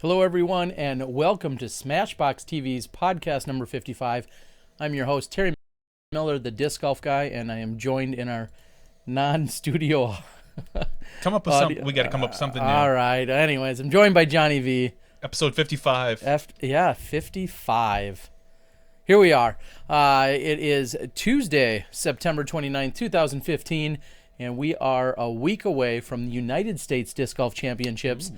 Hello, everyone, and welcome to Smashbox TV's podcast number 55. I'm your host, Terry Miller, the disc golf guy, and I am joined in our non-studio Come up with something. We got to come up with something new. All right. Anyways, I'm joined by Johnny V. Episode 55. 55. Here we are. It is Tuesday, September 29th, 2015, and we are a week away from the United States Disc Golf Championships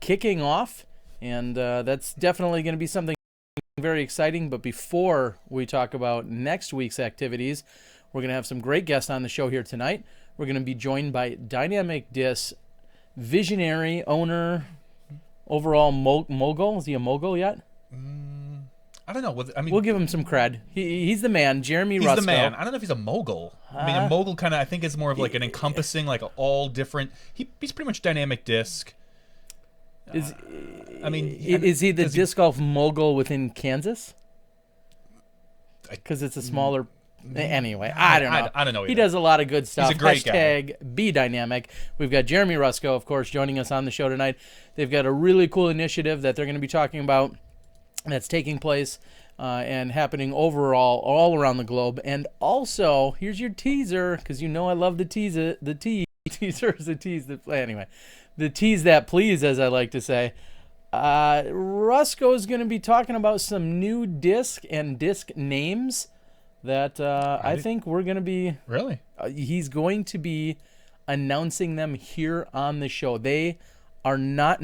kicking off. And that's definitely going to be something very exciting. But before we talk about next week's activities, we're going to have some great guests on the show here tonight. We're going to be joined by Dynamic Disc visionary, owner, overall mogul. Is he a mogul yet? I don't know. We'll give him some cred. He's the man, Jeremy Rusco. He's the man. I don't know if he's a mogul. A mogul kind of, I think, is more of like an encompassing, like all different. He's pretty much Dynamic Disc. Is he the disc golf mogul within Kansas? Because it's a smaller. Anyway, I don't know. I don't know either. He does a lot of good stuff. He's a great guy. Be Dynamic. We've got Jeremy Rusco, of course, joining us on the show tonight. They've got a really cool initiative that they're going to be talking about that's taking place and happening overall all around the globe. And also, here's your teaser, because you know I love the teaser. The teaser is a tease. Anyway. The tease that please, as I like to say. Rusco is going to be talking about some new disc and disc names that I think we're going to be... Really? He's going to be announcing them here on the show. They are not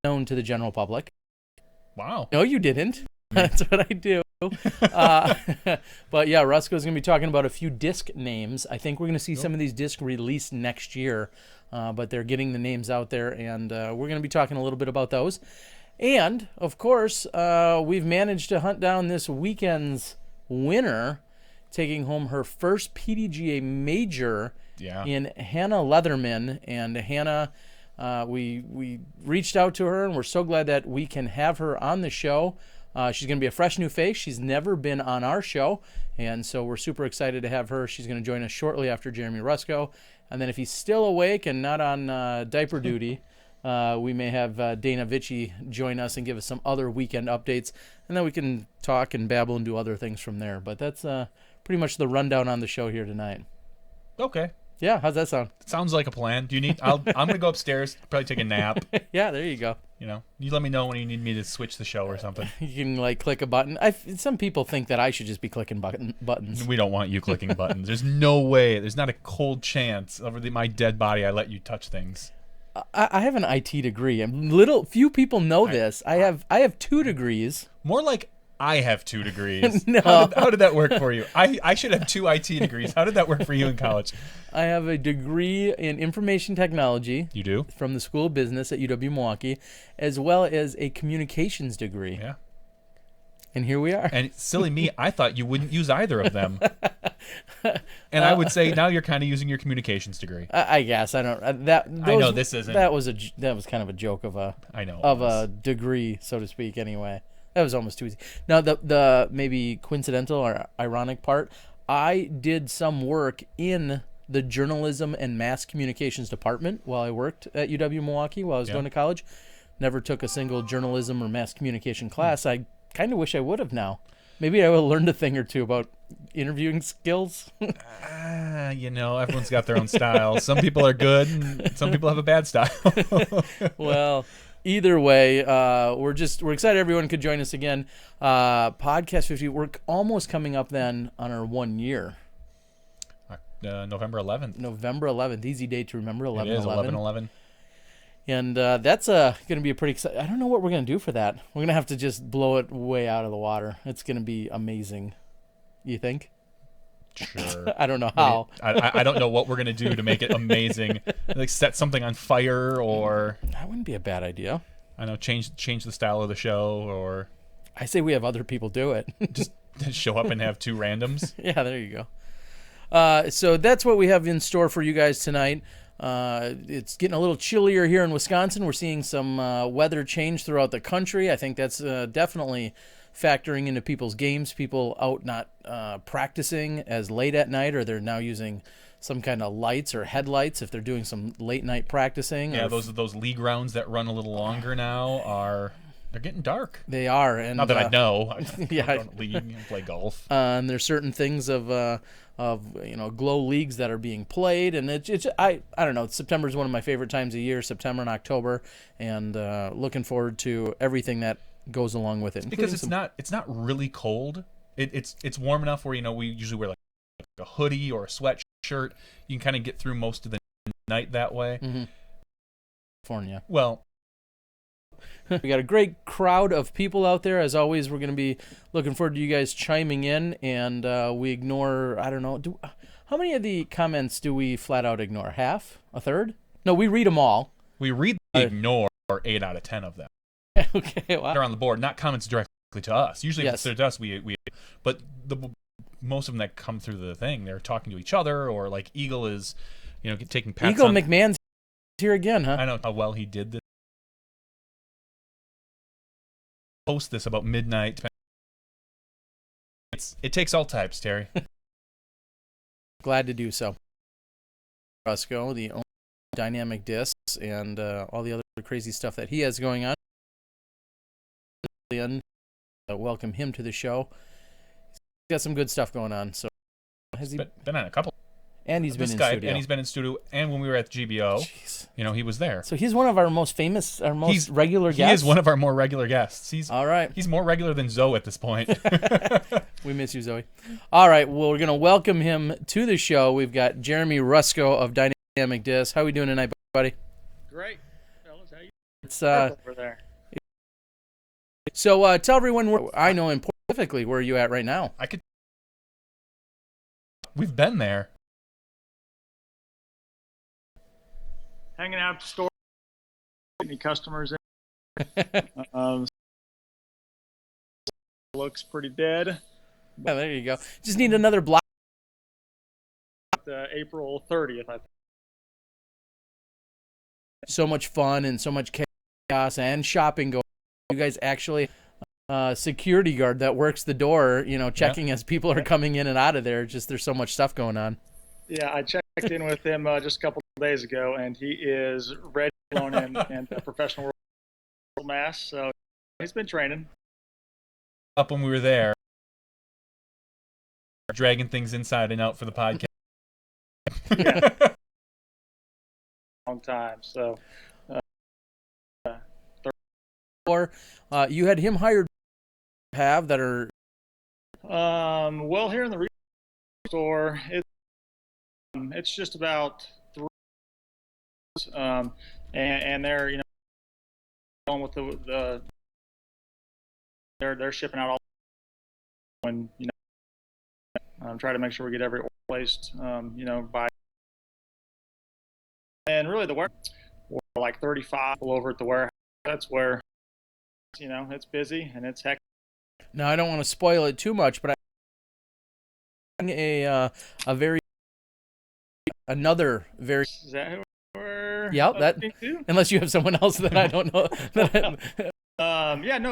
known to the general public. Wow. No, you didn't. That's what I do. But yeah, Rusco's going to be talking about a few disc names. I think we're going to see some of these discs released next year. But they're getting the names out there, and we're going to be talking a little bit about those. And, of course, we've managed to hunt down this weekend's winner, taking home her first PDGA major in Hannah Leatherman. And Hannah, we reached out to her, and we're so glad that we can have her on the show. She's going to be a fresh new face. She's never been on our show, and so we're super excited to have her. She's going to join us shortly after Jeremy Rusco. And then if he's still awake and not on diaper duty, we may have Dana Vici join us and give us some other weekend updates. And then we can talk and babble and do other things from there. But that's pretty much the rundown on the show here tonight. Okay. Yeah, how's that sound? Sounds like a plan. Do you need? I'm gonna go upstairs, probably take a nap. Yeah, there you go. You know, you let me know when you need me to switch the show or something. You can click a button. Some people think that I should just be clicking buttons. We don't want you clicking buttons. There's no way. There's not a cold chance over my dead body I let you touch things. I have an IT degree. Few people know this. I have 2 degrees. More like I have 2 degrees. No. How did that work for you? I should have 2 IT degrees. How did that work for you in college? I have a degree in information technology. You do? From the School of Business at UW-Milwaukee, as well as a communications degree. Yeah. And here we are. And silly me, I thought you wouldn't use either of them. And I would say now you're kind of using your communications degree. I guess I don't. I know this isn't. That was kind of a joke of a. I know. Of a degree, so to speak. Anyway, that was almost too easy. Now the maybe coincidental or ironic part, I did some work in the journalism and mass communications department while I worked at UW-Milwaukee while I was going to college. Never took a single journalism or mass communication class. I kind of wish I would have now. Maybe I would have learned a thing or two about interviewing skills. Everyone's got their own style. Some people are good, and some people have a bad style. Well, either way, we're excited everyone could join us again. Podcast 50. We're almost coming up then on our 1 year. November 11th. November 11th. Easy date to remember. 11/11. It is 11/11. And that's going to be a pretty exciting. I don't know what we're going to do for that. We're going to have to just blow it way out of the water. It's going to be amazing. You think? Sure. I don't know how. I don't know what we're going to do to make it amazing. Like set something on fire or... That wouldn't be a bad idea. I know, change the style of the show or... I say we have other people do it. just show up and have 2 randoms. Yeah, there you go. So that's what we have in store for you guys tonight. It's getting a little chillier here in Wisconsin. We're seeing some weather change throughout the country. I think that's definitely factoring into people's games. People out not practicing as late at night, or they're now using some kind of lights or headlights if they're doing some late night practicing. Yeah, those league rounds that run a little longer now they're getting dark. They are, and not that I know. I yeah, don't league and play golf. And there's certain things of glow leagues that are being played, and I don't know. September is one of my favorite times of year, September and October, and looking forward to everything that goes along with it. Because it's not really cold. It's warm enough where we usually wear like a hoodie or a sweatshirt. You can kind of get through most of the night that way. Mm-hmm. California. Well, we got a great crowd of people out there. As always, we're going to be looking forward to you guys chiming in, and we ignore, I don't know, how many of the comments do we flat out ignore? Half? A third? No, we read them all. We ignore 8 out of 10 of them. Okay, wow. They're on the board, not comments directly to us. Usually Yes. if it's to us, but most of them that come through the thing, they're talking to each other, or like Eagle is, taking pats Eagle on. McMahon's here again, huh? I know how well he did this. Post this about midnight. It takes all types, Terry. Glad to do so. Rusco, the owner of Dynamic Discs, and all the other crazy stuff that he has going on. Welcome him to the show. He's got some good stuff going on. So has he been on a couple? And he's been in Skype, studio. and he's been in studio. And when we were at the GBO, Jeez. He was there. So he's one of our most famous, regular guests. He is one of our more regular guests. All right. He's more regular than Zoe at this point. We miss you, Zoe. All right. Well, we're going to welcome him to the show. We've got Jeremy Rusco of Dynamic Discs. How are we doing tonight, buddy? Great. Fellas, how you It's over there? So tell everyone I know specifically where are you at right now? We've been there. Hanging out at the store. Any customers in? Looks pretty dead. Yeah, there you go. Just need another block. April 30th, I think. So much fun and so much chaos and shopping going. You guys actually security guard that works the door, checking as people are coming in and out of there. Just there's so much stuff going on. Yeah, I checked in with him just a couple of days ago, and he is ready to go in a professional world mass. So he's been training. Up when we were there, dragging things inside and out for the podcast. Yeah. Long time. So. Or you had him hired that are well, here in the store it's just about 3 and they're going with the they're shipping out all when try to make sure we get every order placed by, and really the warehouse, we're like 35 people over at the warehouse. That's where it's busy and it's hectic. Now I don't want to spoil it too much, but another very Is that who we're unless you have someone else that I don't know.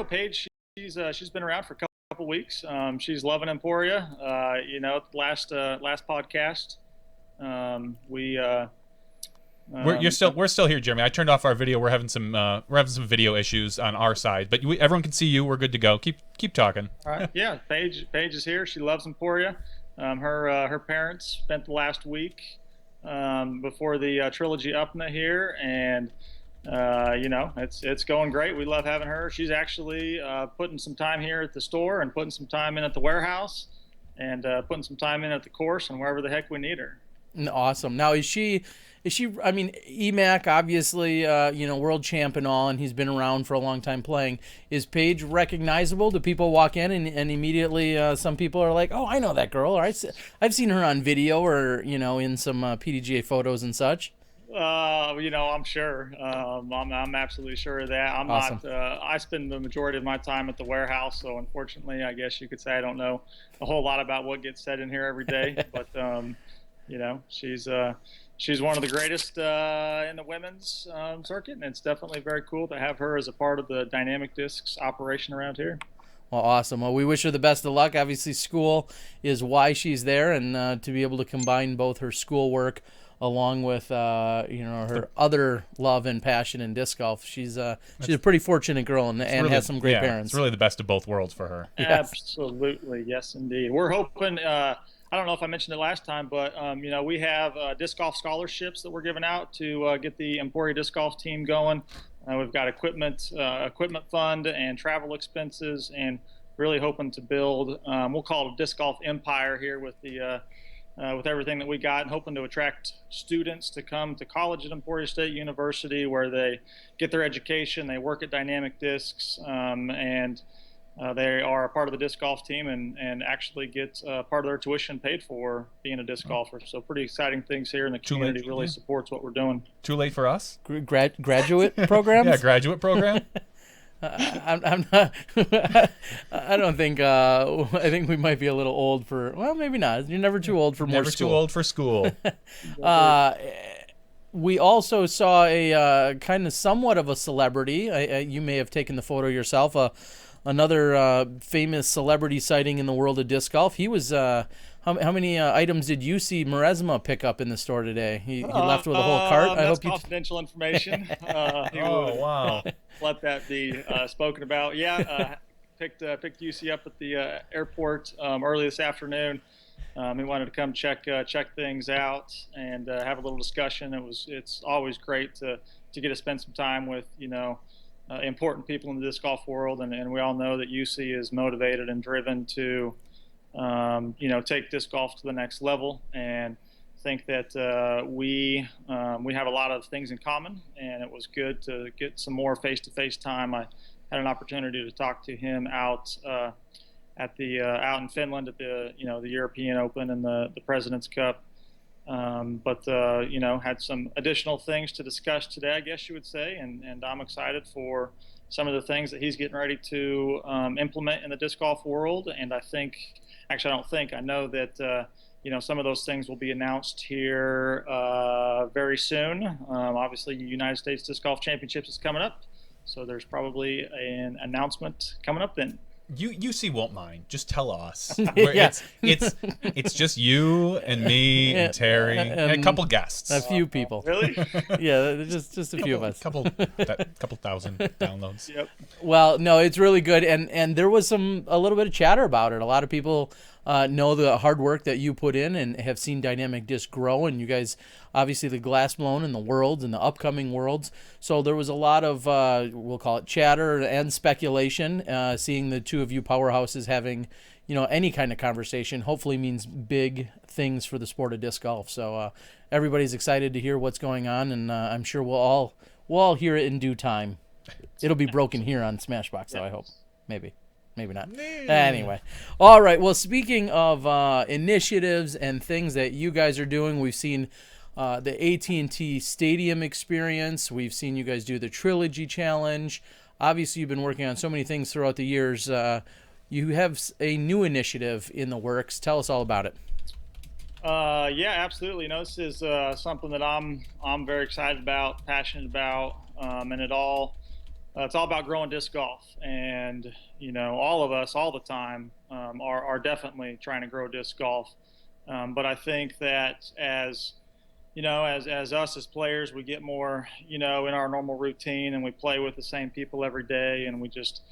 Paige, she's been around for a couple weeks. She's loving Emporia. Last podcast we're still here, Jeremy. I turned off our video. We're having some video issues on our side, but everyone can see you. We're good to go. Keep talking. All right. Yeah, Paige is here. She loves Emporia. Her parents spent the last week before the trilogy Upna here, and it's going great. We love having her. She's actually putting some time here at the store and putting some time in at the warehouse and putting some time in at the course and wherever the heck we need her. Awesome. Now is she I mean, EMAC obviously world champ and all, and he's been around for a long time playing. Is Paige recognizable? Do people walk in and immediately some people are like, oh, I know that girl, or I've seen her on video or in some PDGA photos and such? I'm sure. I'm absolutely sure of that. I'm awesome. Not. I spend the majority of my time at the warehouse, so unfortunately, I guess you could say I don't know a whole lot about what gets said in here every day. But she's one of the greatest in the women's circuit, and it's definitely very cool to have her as a part of the Dynamic Discs operation around here. Well, awesome. Well, we wish her the best of luck. Obviously, school is why she's there, and to be able to combine both her schoolwork along with her other love and passion in disc golf, she's a pretty fortunate girl and really, has some great parents. It's really the best of both worlds for her. Yes. Absolutely, yes, indeed. We're hoping. I don't know if I mentioned it last time, but we have disc golf scholarships that we're giving out to get the Emporia disc golf team going. We've got equipment fund and travel expenses, and really hoping to build. We'll call it a disc golf empire here with the with everything that we got, and hoping to attract students to come to college at Emporia State University, where they get their education, they work at Dynamic Discs, and they are a part of the disc golf team and actually get part of their tuition paid for being a disc golfer. So pretty exciting things here, and the community really supports what we're doing. Too late for us? Graduate programs? Yeah, graduate program. I'm not. I don't think. I think we might be a little old for. Well, maybe not. You're never too old for more school. Never too old for school. We also saw a kind of somewhat of a celebrity. You may have taken the photo yourself. Another famous celebrity sighting in the world of disc golf. He was. How many items did you see Maresma pick up in the store he left with a whole cart. I hope confidential information. Wow. Let that be spoken about. Yeah, picked UC up at the airport early this afternoon. He wanted to come check things out and have a little discussion. It's always great to get to spend some time with important people in the disc golf world, and we all know that UC is motivated and driven to take disc golf to the next level, and think that we have a lot of things in common, and it was good to get some more face-to-face time. I had an opportunity to talk to him out out in Finland at the the European Open and the President's Cup, but had some additional things to discuss today, I guess you would say, and I'm excited for some of the things that he's getting ready to implement in the disc golf world. And I know that some of those things will be announced here very soon. Obviously, United States Disc Golf Championships is coming up, so there's probably an announcement coming up then. UC won't mind. Just tell us. Yeah. It's just you and me and Terry and a couple guests. A few people. Really? Yeah, just a few of us. Couple thousand downloads. Yep. Well, no, it's really good, and there was a little bit of chatter about it. A lot of people know the hard work that you put in and have seen Dynamic Disc grow, and you guys, obviously the Glass Blown and the Worlds and the upcoming Worlds. So there was a lot of, we'll call it chatter and speculation, seeing the two of you powerhouses having, any kind of conversation hopefully means big things for the sport of disc golf. So everybody's excited to hear what's going on, and I'm sure we'll all hear it in due time. It'll be broken here on Smashbox, though, I hope. Maybe not. Anyway. All right. Well, speaking of initiatives and things that you guys are doing, we've seen the AT&T Stadium experience. We've seen you guys do the Trilogy Challenge. Obviously, you've been working on so many things throughout the years. You have a new initiative in the works. Tell us all about it. Yeah, absolutely. This is something that I'm very excited about, passionate about, and it's all about growing disc golf. And all of us, all the time, are definitely trying to grow disc golf. But I think that as us as players, we get more in our normal routine, and we play with the same people every day, and we just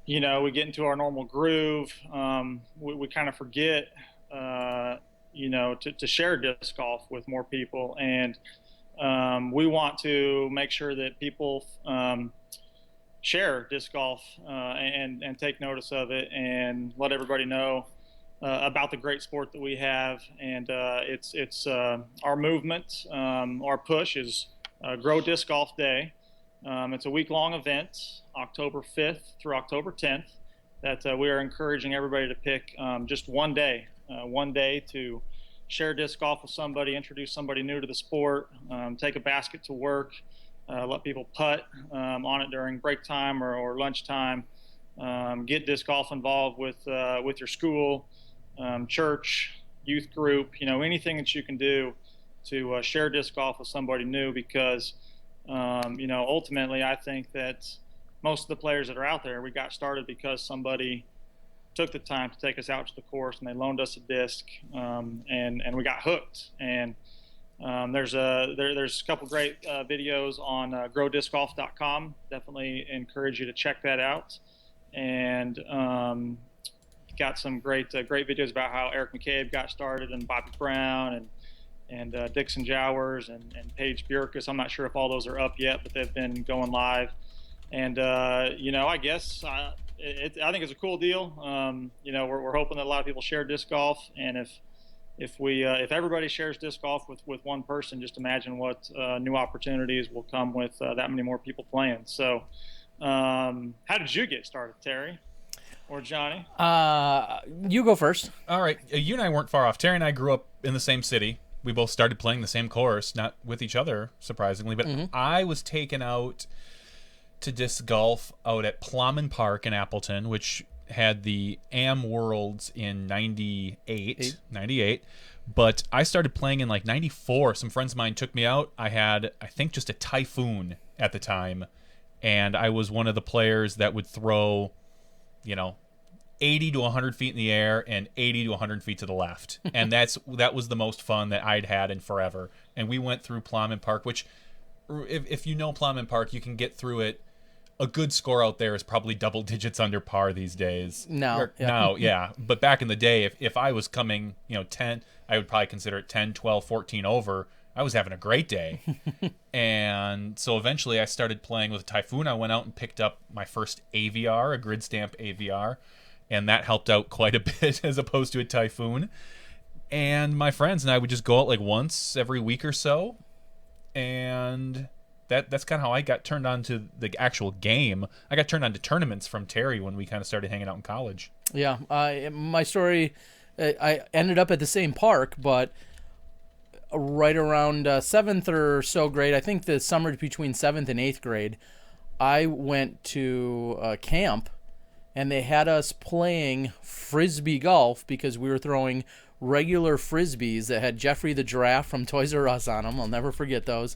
we get into our normal groove. We kind of forget to share disc golf with more people, and we want to make sure that people share disc golf and take notice of it, and let everybody know about the great sport that we have. And it's our movement, our push is Grow Disc Golf Day. It's a week-long event, October 5th through October 10th, that we are encouraging everybody to pick just one day to share disc golf with somebody, introduce somebody new to the sport, take a basket to work, let people putt on it during break time or lunchtime, get disc golf involved with your school, church, youth group, anything that you can do to share disc golf with somebody new, because ultimately I think that most of the players that are out there, we got started because somebody took the time to take us out to the course, and they loaned us a disc, and we got hooked. And there's a couple great videos on growdiscgolf.com. Definitely encourage you to check that out. And got some great videos about how Eric McCabe got started, and Bobby Brown, and Dixon Jowers, and Paige Bjerkus. I'm not sure if all those are up yet, but they've been going live. And I guess I think it's a cool deal. We're hoping that a lot of people share disc golf, and if everybody shares disc golf with one person, just imagine what new opportunities will come with that many more people playing. So, how did you get started, Terry or Johnny? You go first. All right, you and I weren't far off. Terry and I grew up in the same city. We both started playing the same course, not with each other, surprisingly, but I was taken out to disc golf out at Plowman Park in Appleton, which had the Am Worlds in 98, but I started playing in like 94. Some friends of mine took me out. I had, I think, just a Typhoon at the time, and I was one of the players that would throw, 80 to 100 feet in the air and 80 to 100 feet to the left. And that was the most fun that I'd had in forever. And we went through Plowman Park, which, if you know Plowman Park, you can get through it. A good score out there is probably double digits under par these days. Now, yeah. But back in the day, if I was coming, 10, I would probably consider it 10, 12, 14 over. I was having a great day. And so eventually I started playing with a Typhoon. I went out and picked up my first AVR, a grid stamp AVR. And that helped out quite a bit as opposed to a Typhoon. And my friends and I would just go out like once every week or so. And that's kind of how I got turned on to the actual game. I got turned on to tournaments from Terry when we kind of started hanging out in college. Yeah. My story, I ended up at the same park, but right around 7th or so grade, I think the summer between 7th and 8th grade, I went to camp. And they had us playing Frisbee golf because we were throwing regular Frisbees that had Jeffrey the Giraffe from Toys R Us on them. I'll never forget those.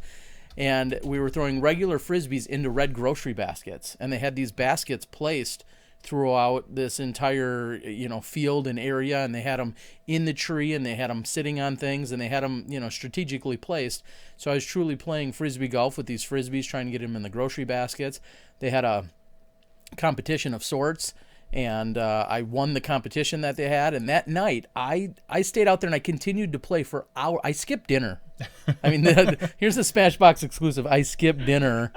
And we were throwing regular Frisbees into red grocery baskets. And they had these baskets placed throughout this entire, field and area. And they had them in the tree, and they had them sitting on things, and they had them, strategically placed. So I was truly playing Frisbee golf with these Frisbees, trying to get them in the grocery baskets. They had a competition of sorts, and I won the competition that they had. And that night I stayed out there and I continued to play for hours. I skipped dinner. I mean, here's a Smashbox exclusive. I skipped dinner,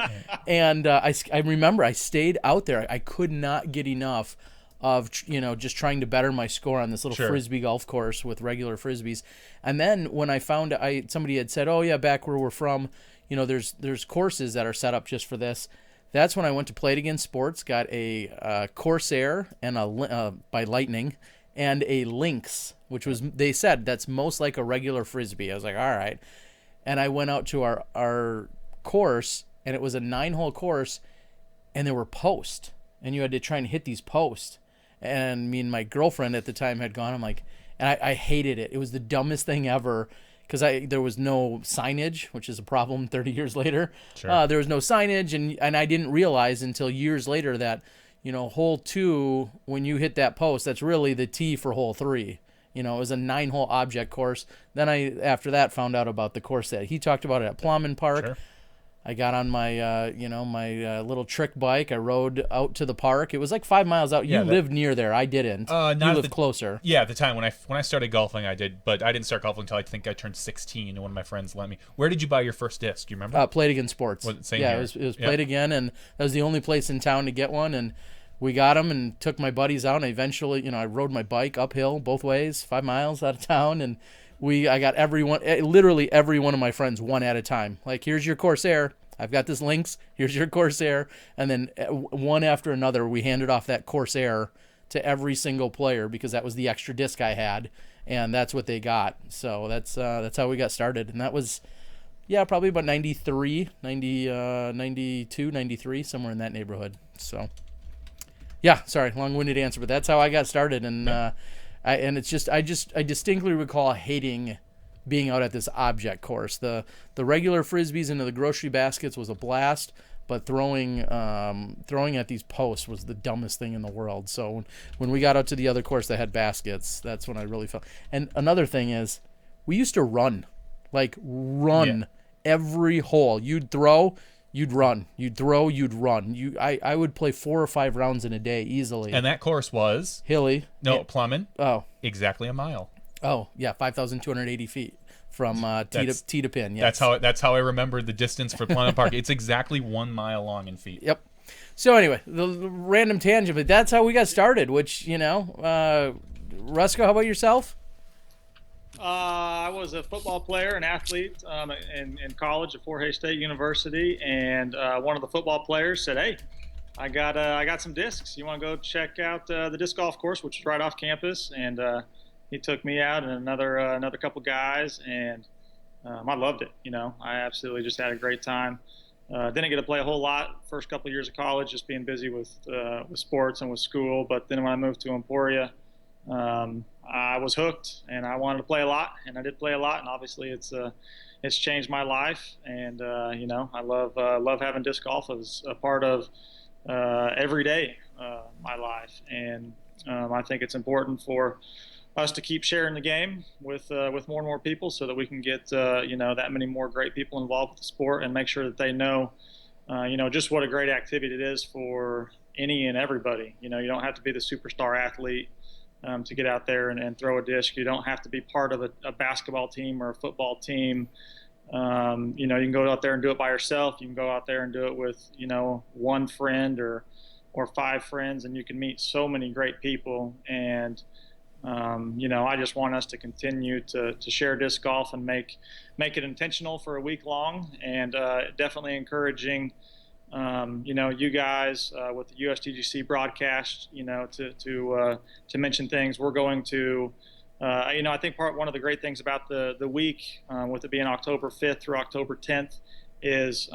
and I remember I stayed out there. I could not get enough of just trying to better my score on this little Frisbee golf course with regular Frisbees. And then when I found somebody had said, oh yeah, back where we're from, there's courses that are set up just for this. That's when I went to Play It Again Sports, got a Corsair and by Lightning, and a Lynx, which was, they said, that's most like a regular Frisbee. I was like, all right. And I went out to our course, and it was a 9-hole course, and there were posts, and you had to try and hit these posts. And me and my girlfriend at the time had gone, I'm like, and I hated it. It was the dumbest thing ever. Because there was no signage, which is a problem 30 years later. Sure. There was no signage, and I didn't realize until years later that, hole 2, when you hit that post, that's really the tee for hole 3. It was a 9-hole object course. Then after that, found out about the course that he talked about it at Plowman Park. Sure. I got on my, my little trick bike. I rode out to the park. It was like 5 miles out. You lived near there. I didn't. You lived closer. Yeah, at the time when I started golfing, I did, but I didn't start golfing until I think I turned 16, and one of my friends let me. Where did you buy your first disc? Do you remember? Play It Again Sports. Same here. It was Play It Again, and that was the only place in town to get one. And we got them and took my buddies out. And eventually, I rode my bike uphill both ways, 5 miles out of town, and I got literally every one of my friends one at a time. Like, here's your Corsair. I've got this Lynx. Here's your Corsair. And then one after another, we handed off that Corsair to every single player because that was the extra disc I had, and that's what they got. So that's how we got started. And that was, probably about 93, 92, 93, somewhere in that neighborhood. So, sorry, long-winded answer, but that's how I got started. And I distinctly recall hating being out at this object course. The regular Frisbees into the grocery baskets was a blast, but throwing at these posts was the dumbest thing in the world. So when we got out to the other course that had baskets, that's when I really felt. And another thing is, we used to run every hole. You'd throw, you'd run. You'd throw, you'd run. I would play 4 or 5 rounds in a day easily. And that course was hilly. Plumman. Oh, exactly a mile. Oh yeah, 5,280 feet from tee to pin. Yes. That's how I remembered the distance for Plumman Park. It's exactly 1 mile long in feet. Yep. So anyway, the random tangent, but that's how we got started. Which Rusco, how about yourself? I was a football player, an athlete in college at Fort Hays State University, and one of the football players said, "Hey, I got some discs. You want to go check out the disc golf course, which is right off campus?" And he took me out and another couple guys, and I loved it. I absolutely just had a great time. Didn't get to play a whole lot first couple of years of college, just being busy with sports and with school. But then when I moved to Emporia, I was hooked, and I wanted to play a lot, and I did play a lot. And obviously, it's changed my life, and I love having disc golf as a part of every day my life, and I think it's important for us to keep sharing the game with more and more people, so that we can get that many more great people involved with the sport, and make sure that they know just what a great activity it is for any and everybody. You don't have to be the superstar athlete to get out there and throw a disc. You don't have to be part of a basketball team or a football team. You can go out there and do it by yourself. You can go out there and do it with one friend or 5 friends, and you can meet so many great people. And I just want us to continue to share disc golf and make it intentional for a week long, and definitely encouraging you guys with the USDGC broadcast, to mention things. We're going to, I think one of the great things about the week, with it being October 5th through October 10th, is,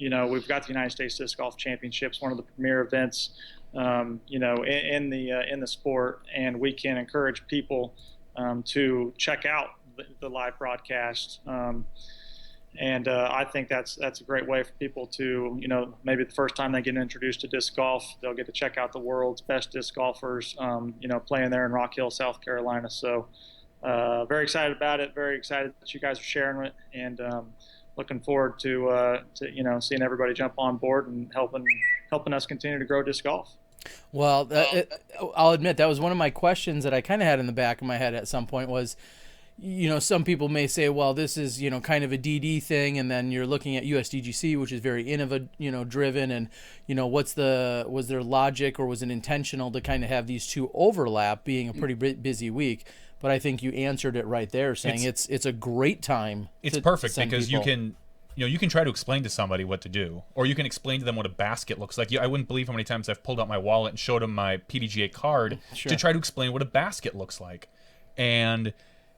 we've got the United States Disc Golf Championships, one of the premier events, in the sport, and we can encourage people to check out the live broadcast. And I think that's a great way for people to, maybe the first time they get introduced to disc golf, they'll get to check out the world's best disc golfers, playing there in Rock Hill, South Carolina. So very excited about it. Very excited that you guys are sharing it, and looking forward to seeing everybody jump on board and helping us continue to grow disc golf. Well, I'll admit that was one of my questions that I kind of had in the back of my head at some point was, some people may say, well, this is, kind of a DD thing, and then you're looking at USDGC, which is very innovative, driven, and, was there logic, or was it intentional to kind of have these two overlap, being a pretty busy week? But I think you answered it right there, saying it's a great time. It's perfect because people. You can try to explain to somebody what to do, or you can explain to them what a basket looks like. I wouldn't believe how many times I've pulled out my wallet and showed them my PDGA card to try to explain what a basket looks like. And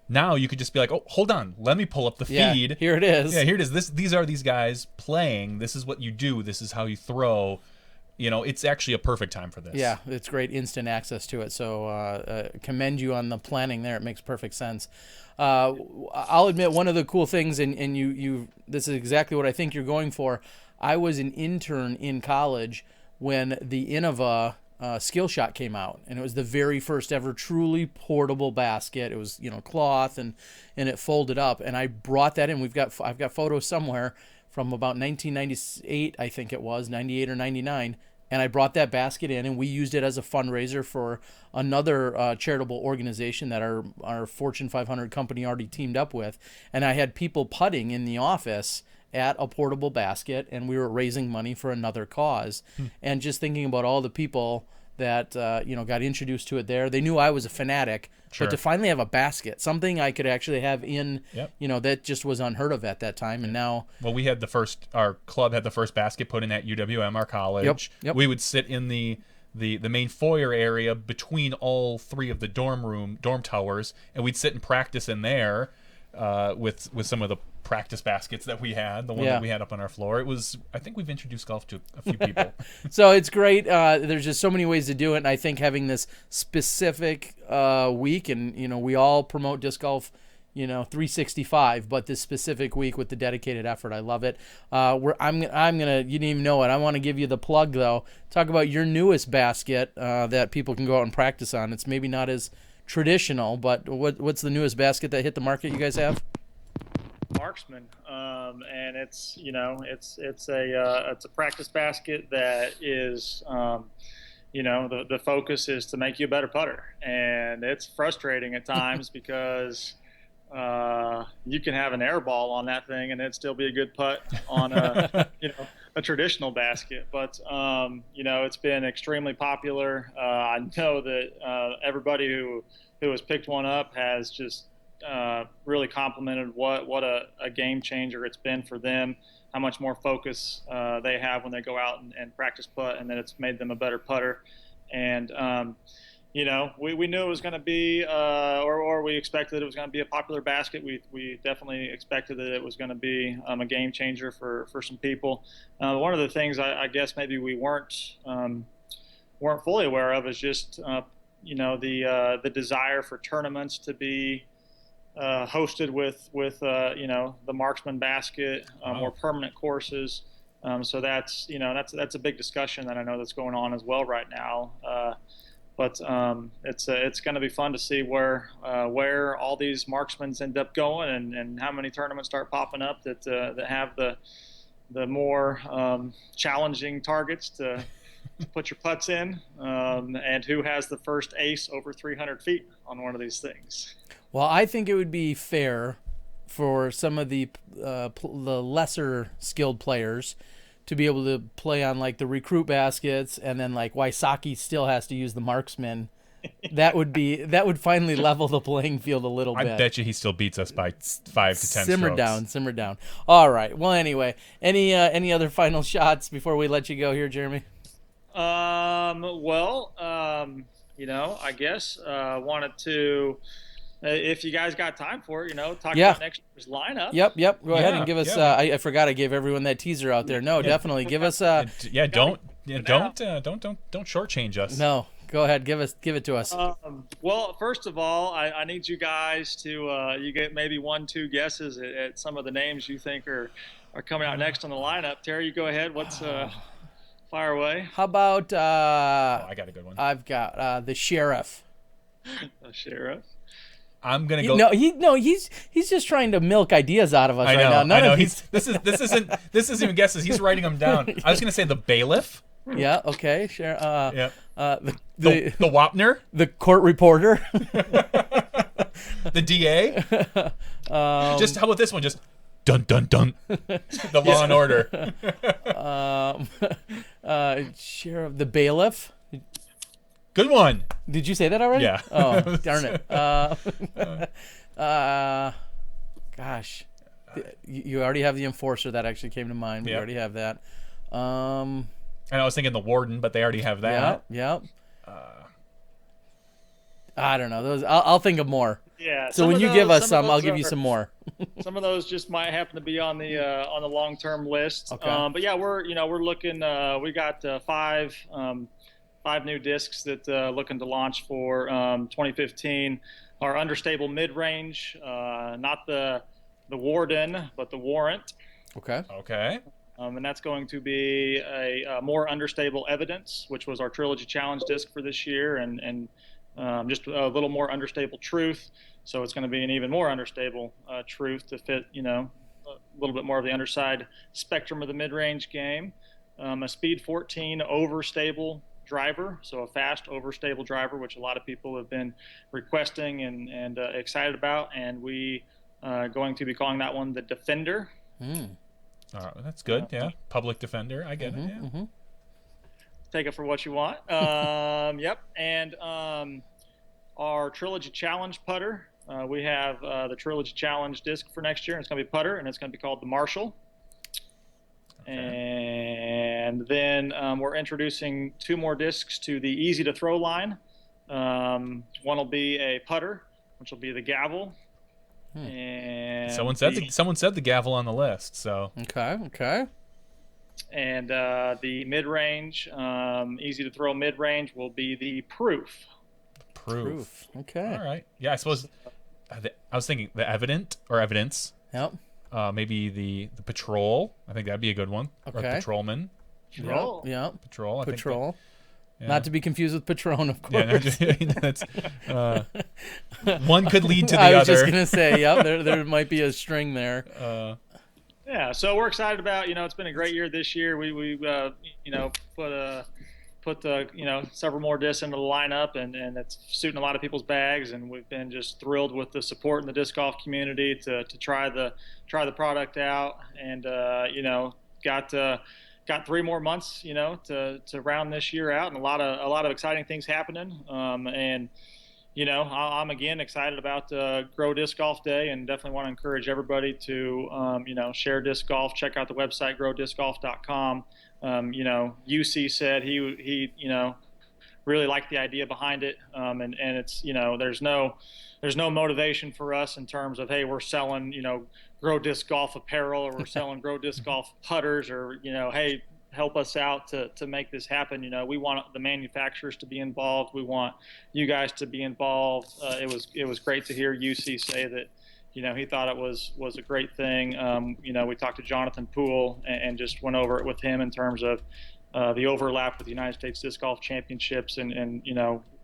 now you could just be like, oh, hold on, let me pull up the feed. Yeah, here it is. Yeah, here it is. These are these guys playing. This is what you do. This is how you throw. It's actually a perfect time for this. Yeah, it's great instant access to it. So commend you on the planning there. It makes perfect sense. I'll admit one of the cool things, and you this is exactly what I think you're going for. I was an intern in college when the Innova Skill Shot came out, and it was the very first ever truly portable basket. It was cloth and it folded up, and I brought that in. I've got photos somewhere from about 1998, I think it was 98 or 99. And I brought that basket in, and we used it as a fundraiser for another charitable organization that our Fortune 500 company already teamed up with. And I had people putting in the office at a portable basket, and we were raising money for another cause. And just thinking about all the people that got introduced to it there, they knew I was a fanatic. But to finally have a basket, something I could actually have in, that just was unheard of at that time. And now, well, our club had the first basket put in at UWM, our college. Yep. We would sit in the main foyer area between all 3 of the dorm towers, and we'd sit and practice in there with some of the practice baskets that we had, the one that we had up on our floor. It was, I think we've introduced golf to a few people. So it's great. There's just so many ways to do it, and I think having this specific week, and we all promote disc golf, 365, but this specific week with the dedicated effort. I love it. I'm gonna, you didn't even know it. I want to give you the plug though. Talk about your newest basket that people can go out and practice on. It's maybe not as traditional, but what's the newest basket that hit the market you guys have? Marksman, and it's it's a practice basket that is the focus is to make you a better putter, and it's frustrating at times because you can have an air ball on that thing and it'd still be a good putt on a traditional basket. But it's been extremely popular. I know that everybody who has picked one up has just really complimented what a game changer it's been for them, how much more focus they have when they go out and practice putt, and then it's made them a better putter. And we knew it was going to be, or we expected it was going to be a popular basket. We definitely expected that it was going to be a game changer for some people. One of the things I guess maybe we weren't fully aware of is just the desire for tournaments to be hosted with the Marksman basket, more permanent courses. So that's a big discussion that I know that's going on as well right now. But it's going to be fun to see where all these marksmans end up going, and how many tournaments start popping up that have the more challenging targets to put your putts in, and who has the first ace over 300 feet on one of these things. Well, I think it would be fair for some of the lesser skilled players to be able to play on like the recruit baskets, and then like Wysocki still has to use the marksman. That would finally level the playing field a little bit. I bet you he still beats us by 5 to 10 Simmer down. All right. Well, anyway, any other final shots before we let you go here, Jeremy? I guess wanted to, if you guys got time for it, talk about next year's lineup. Yep. Go ahead and give us. I forgot I gave everyone that teaser out there. No, definitely give us. Don't shortchange us. No, go ahead. Give it to us. Well, first of all, I need you guys to you get maybe 1-2 guesses at some of the names you think are coming out next on the lineup. Terry, you go ahead. What's fire away? How about? I got a good one. I've got the sheriff. The sheriff. I'm gonna go. He's just trying to milk ideas out of us right now. I know. This isn't even guesses. He's writing them down. I was gonna say the bailiff. Yeah. Okay. Sure. The Wapner. The court reporter. The DA. Just how about this one? Just dun dun dun. The Law and Order. Sheriff. The bailiff. Good one. Did you say that already? Yeah. Oh, darn it. Gosh. You already have the enforcer. That actually came to mind. We already have that. And I was thinking the warden, but they already have that. Yeah. I don't know. Those. I'll think of more. Yeah. So when you give us some, I'll give you some more. Some of those just might happen to be on the long-term list. Okay. But yeah, we're looking. We got 5 new discs that looking to launch for 2015. Our understable mid-range, not the warden, but the warrant. Okay. And that's going to be a more understable evidence, which was our Trilogy Challenge disc for this year, and just a little more understable truth. So it's going to be an even more understable truth to fit, a little bit more of the underside spectrum of the mid-range game. A speed 14 overstable driver, so a fast overstable driver, which a lot of people have been requesting and excited about, and we going to be calling that one the Defender. All right, that's good. Yeah, public defender. I get it. Yeah. Mm-hmm. Take it for what you want. Yep. And our Trilogy Challenge putter. We have the Trilogy Challenge disc for next year, and it's going to be putter, and it's going to be called the Marshall. Okay. And then we're introducing 2 more discs to the easy to throw line. One will be a putter, which will be the Gavel. And someone said the Gavel on the list. So okay. And the mid-range, easy to throw mid-range, will be the Proof. Proof. Okay. All right. Yeah, I suppose. I was thinking the Evidence. Yep. Maybe the Patrol. I think that'd be a good one. Or Okay. Patrolman. Patrol. Yep. Patrol. I think Patrol. yeah. Not to be confused with Patron, of course. Yeah, that's, one could lead to the I was other. just gonna say, yep, there might be a string there. Yeah, so we're excited about, it's been a great year this year. We put several more discs into the lineup, and it's suiting a lot of people's bags, and we've been just thrilled with the support in the disc golf community to try the product out, and got 3 more months to round this year out, and a lot of exciting things happening, and I'm again excited about Grow Disc Golf Day, and definitely want to encourage everybody to, share disc golf. Check out the website, growdiscgolf.com. UC said he really liked the idea behind it, and it's there's no motivation for us in terms of, hey, we're selling Grow Disc Golf apparel, or we're selling Grow Disc Golf putters, or hey, help us out to make this happen. We want the manufacturers to be involved. We want you guys to be involved. It was great to hear UC say that he thought it was a great thing. We talked to Jonathan Poole and just went over it with him in terms of the overlap with the United States Disc Golf Championships, and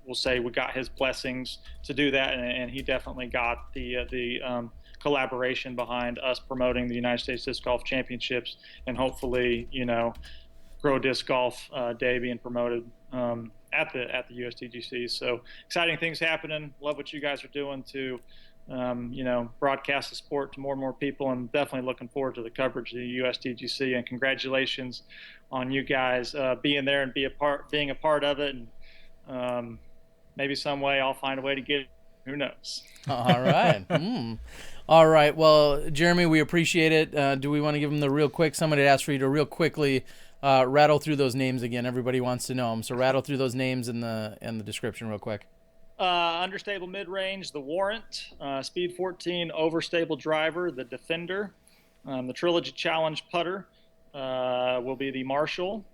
we'll say we got his blessings to do that, and he definitely got the collaboration behind us promoting the United States Disc Golf Championships, and hopefully Grow Disc Golf Day being promoted at the USDGC. So exciting things happening. Love what you guys are doing to broadcast the sport to more and more people, and definitely looking forward to the coverage of the USDGC, and congratulations on you guys being there and being a part of it, and maybe some way I'll find a way to get it. Who knows? All right. All right. Well, Jeremy, we appreciate it. Do we want to give them the real quick? Somebody asked for you to real quickly rattle through those names again. Everybody wants to know them. So rattle through those names in the description real quick. Understable mid-range, the Warrant. Speed 14, overstable driver, the Defender. The Trilogy Challenge putter will be the Marshall.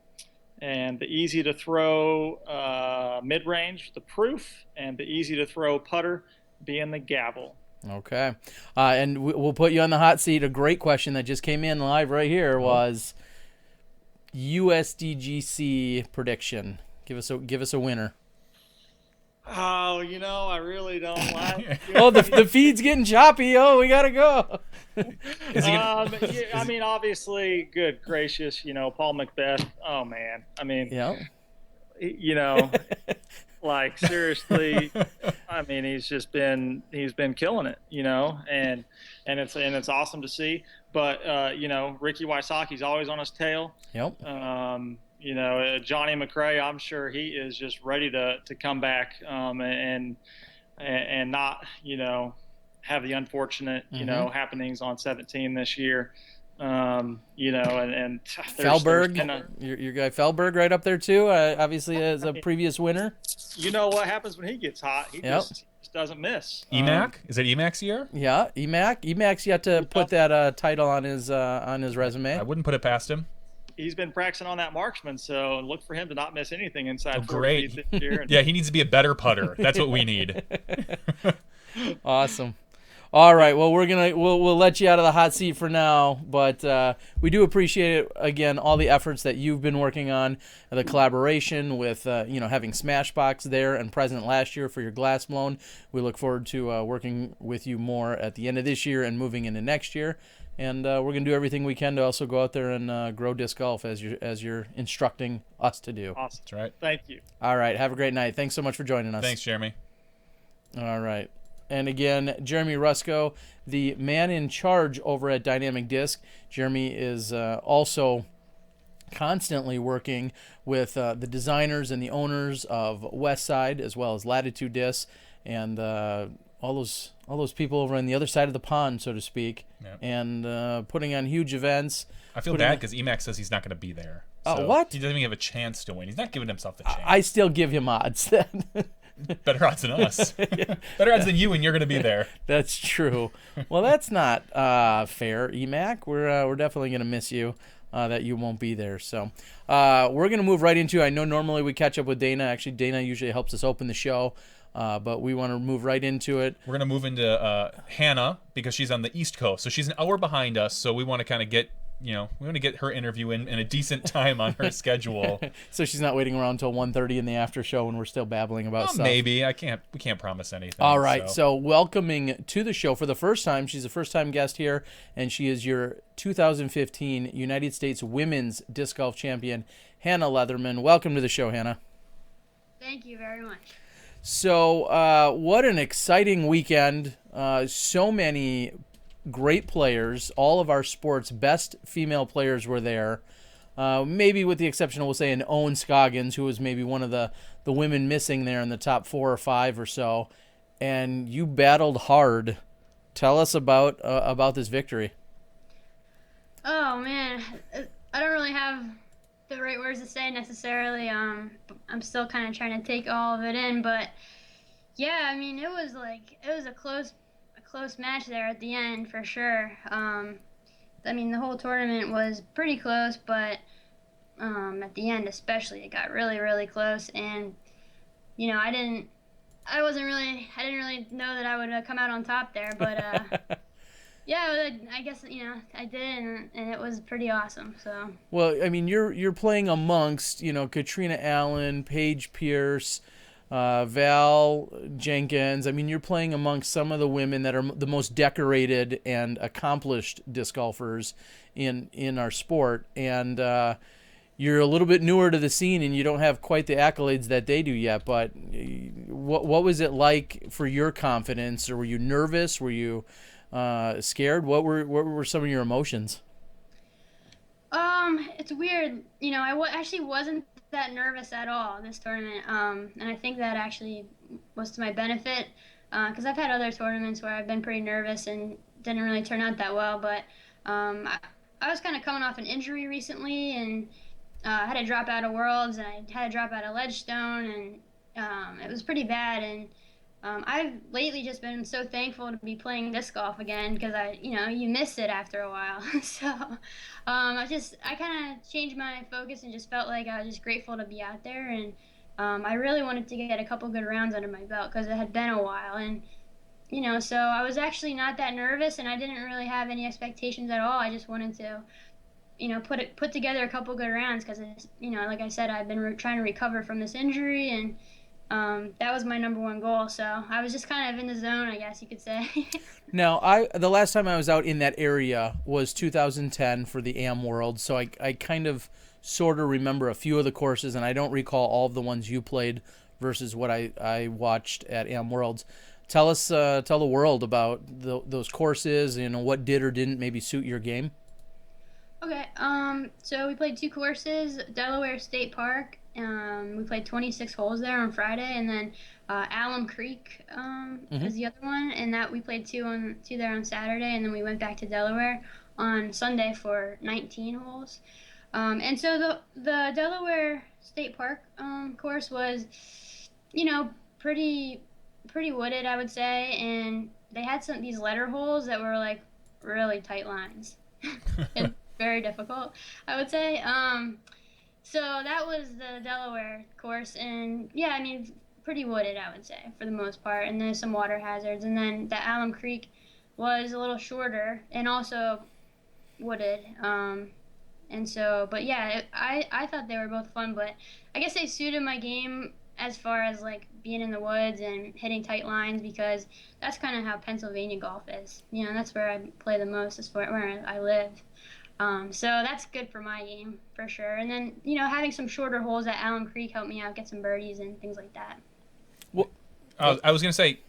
And the easy to throw mid-range, the Proof. And the easy to throw putter being the Gavel. Okay. And we'll put you on the hot seat. A great question that just came in live right here was USDGC prediction. Give us a winner. Oh, I really don't like. Oh, the feed's getting choppy. Oh, we gotta go. Obviously, good gracious, Paul Macbeth. Oh man, yeah. Like seriously, he's been killing it, and it's awesome to see. But Ricky Wysocki's always on his tail. Yep. Johnny McRae, I'm sure he is just ready to come back and not have the unfortunate happenings on 17 this year. And Felberg, your guy Felberg right up there too. Obviously as a previous winner. You know what happens when he gets hot? He just doesn't miss. EMAC? Is it EMAC's year? Yeah, EMAC. EMAC's yet to put that title on his resume. I wouldn't put it past him. He's been practicing on that marksman, so look for him to not miss anything inside 40 great. feet this year. Yeah, he needs to be a better putter. That's what we need. Awesome. All right. Well, we'll let you out of the hot seat for now, but we do appreciate it again, all the efforts that you've been working on, the collaboration with having Smashbox there and present last year for your glass blown. We look forward to working with you more at the end of this year and moving into next year. And we're gonna do everything we can to also go out there and grow disc golf as you're instructing us to do. Awesome. That's right. Thank you. All right. Have a great night. Thanks so much for joining us. Thanks, Jeremy. All right. And again, Jeremy Rusco, the man in charge over at Dynamic Disc. Jeremy is also constantly working with the designers and the owners of Westside as well as Latitude Disc and all those people over on the other side of the pond, so to speak, and putting on huge events. I feel bad because EMAC says he's not going to be there. So what? He doesn't even have a chance to win. He's not giving himself the chance. I still give him odds. Better odds than us. Better odds than you, and you're going to be there. That's true. Well, that's not fair, EMAC. We're definitely going to miss you. That you won't be there. So we're going to move right into, I know normally we catch up with Dana. Actually, Dana usually helps us open the show. But we want to move right into it. We're going to move into Hannah because she's on the East Coast. So she's an hour behind us. So we want to kind of get, we want to get her interview in a decent time on her schedule. So she's not waiting around until 1:30 in the after show when we're still babbling about stuff. Maybe. We can't promise anything. All right. So welcoming to the show for the first time, she's a first-time guest here, and she is your 2015 United States Women's Disc Golf Champion, Hannah Leatherman. Welcome to the show, Hannah. Thank you very much. So what an exciting weekend. So many great players. All of our sports' best female players were there. Maybe with the exception, we'll say, an Owen Scoggins, who was maybe one of the women missing there in the top 4 or 5 or so. And you battled hard. Tell us about this victory. Oh, man. I don't really have the right words to say necessarily. I'm still kind of trying to take all of it in. But, yeah, I mean, it was a close match there at the end for sure. I mean, the whole tournament was pretty close, but at the end especially, it got really, really close. And I didn't really know that I would come out on top there, but yeah, I guess I did, and it was pretty awesome. So. Well, I mean, you're playing amongst Katrina Allen, Paige Pierce, Val Jenkins. I mean, you're playing amongst some of the women that are the most decorated and accomplished disc golfers in our sport, and you're a little bit newer to the scene, and you don't have quite the accolades that they do yet. But what was it like for your confidence, or were you nervous? Were you scared? What were some of your emotions? It's weird. I actually wasn't that nervous at all this tournament, and I think that actually was to my benefit, because I've had other tournaments where I've been pretty nervous and didn't really turn out that well. But I was kind of coming off an injury recently, and I had to drop out of Worlds, and I had to drop out of Ledgestone, and it was pretty bad. And I've lately just been so thankful to be playing disc golf again, because you miss it after a while. So I kind of changed my focus and just felt like I was just grateful to be out there. And I really wanted to get a couple good rounds under my belt because it had been a while. And, so I was actually not that nervous, and I didn't really have any expectations at all. I just wanted to, put together a couple good rounds because, like I said, I've been trying to recover from this injury, and that was my number one goal. So I was just kind of in the zone, I guess you could say. Now, the last time I was out in that area was 2010 for the AM World, so I kind of sort of remember a few of the courses, and I don't recall all of the ones you played versus what I watched at AM Worlds. Tell the world about those courses, what did or didn't maybe suit your game. Okay, so we played 2 courses, Delaware State Park. We played 26 holes there on Friday, and then Alum Creek is the other one, and that we played two there on Saturday, and then we went back to Delaware on Sunday for 19 holes. And so the Delaware State Park course was, pretty wooded, I would say, and they had these letter holes that were like really tight lines. And very difficult, I would say. So that was the Delaware course, and yeah, I mean, pretty wooded, I would say, for the most part, and there's some water hazards. And then the Alum Creek was a little shorter and also wooded. And so, but yeah, I thought they were both fun, but I guess they suited my game as far as like being in the woods and hitting tight lines, because that's kind of how Pennsylvania golf is. That's where I play the most, as far where I live. So that's good for my game, for sure. And then, having some shorter holes at Alum Creek helped me out, get some birdies and things like that. Well, I was going to say,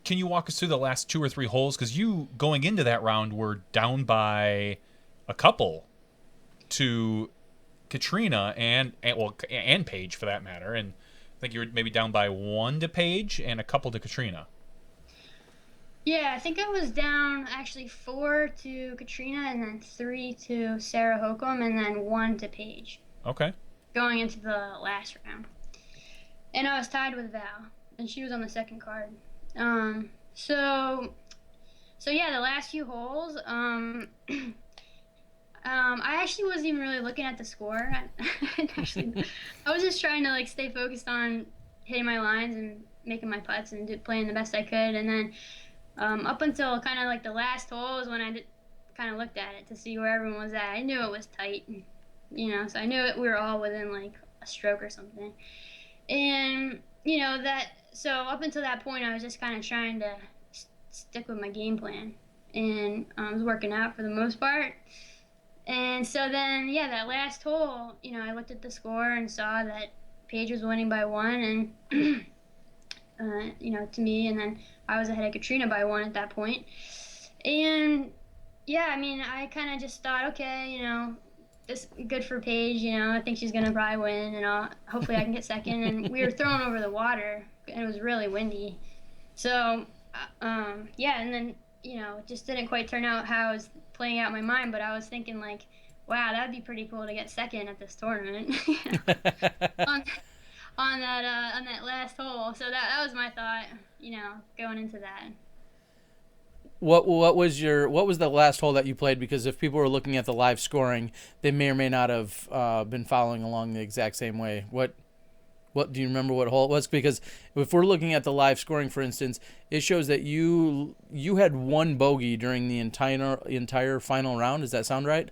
can you walk us through the last 2 or 3 holes? Because you, going into that round, were down by a couple to Katrina and Paige, for that matter. And I think you were maybe down by 1 to Paige and a couple to Katrina. Yeah, I think I was down actually 4 to Katrina, and then 3 to Sarah Holcomb, and then 1 to Paige. Okay. Going into the last round. And I was tied with Val, and she was on the second card. So yeah, the last few holes, I actually wasn't even really looking at the score. I was just trying to stay focused on hitting my lines and making my putts and playing the best I could. And then up until kind of like the last hole is when I kind of looked at it to see where everyone was at. I knew it was tight, so I knew we were all within like a stroke or something. And so up until that point, I was just kind of trying to stick with my game plan, and I was working out for the most part. And so then, yeah, that last hole, I looked at the score and saw that Paige was winning by 1, and to me, and then I was ahead of Katrina by 1 at that point. And yeah, I mean, I kind of just thought, okay, this good for Paige. I think she's gonna probably win, and hopefully I can get second. And we were thrown over the water, and it was really windy. So, yeah, and then it just didn't quite turn out how I was playing out in my mind. But I was thinking like, wow, that'd be pretty cool to get second at this tournament on that last hole. So that was my thought, going into that. What was the last hole that you played? Because if people were looking at the live scoring, they may or may not have been following along the exact same way. What do you remember what hole it was? Because if we're looking at the live scoring, for instance, it shows that you had 1 bogey during the entire final round. Does that sound right?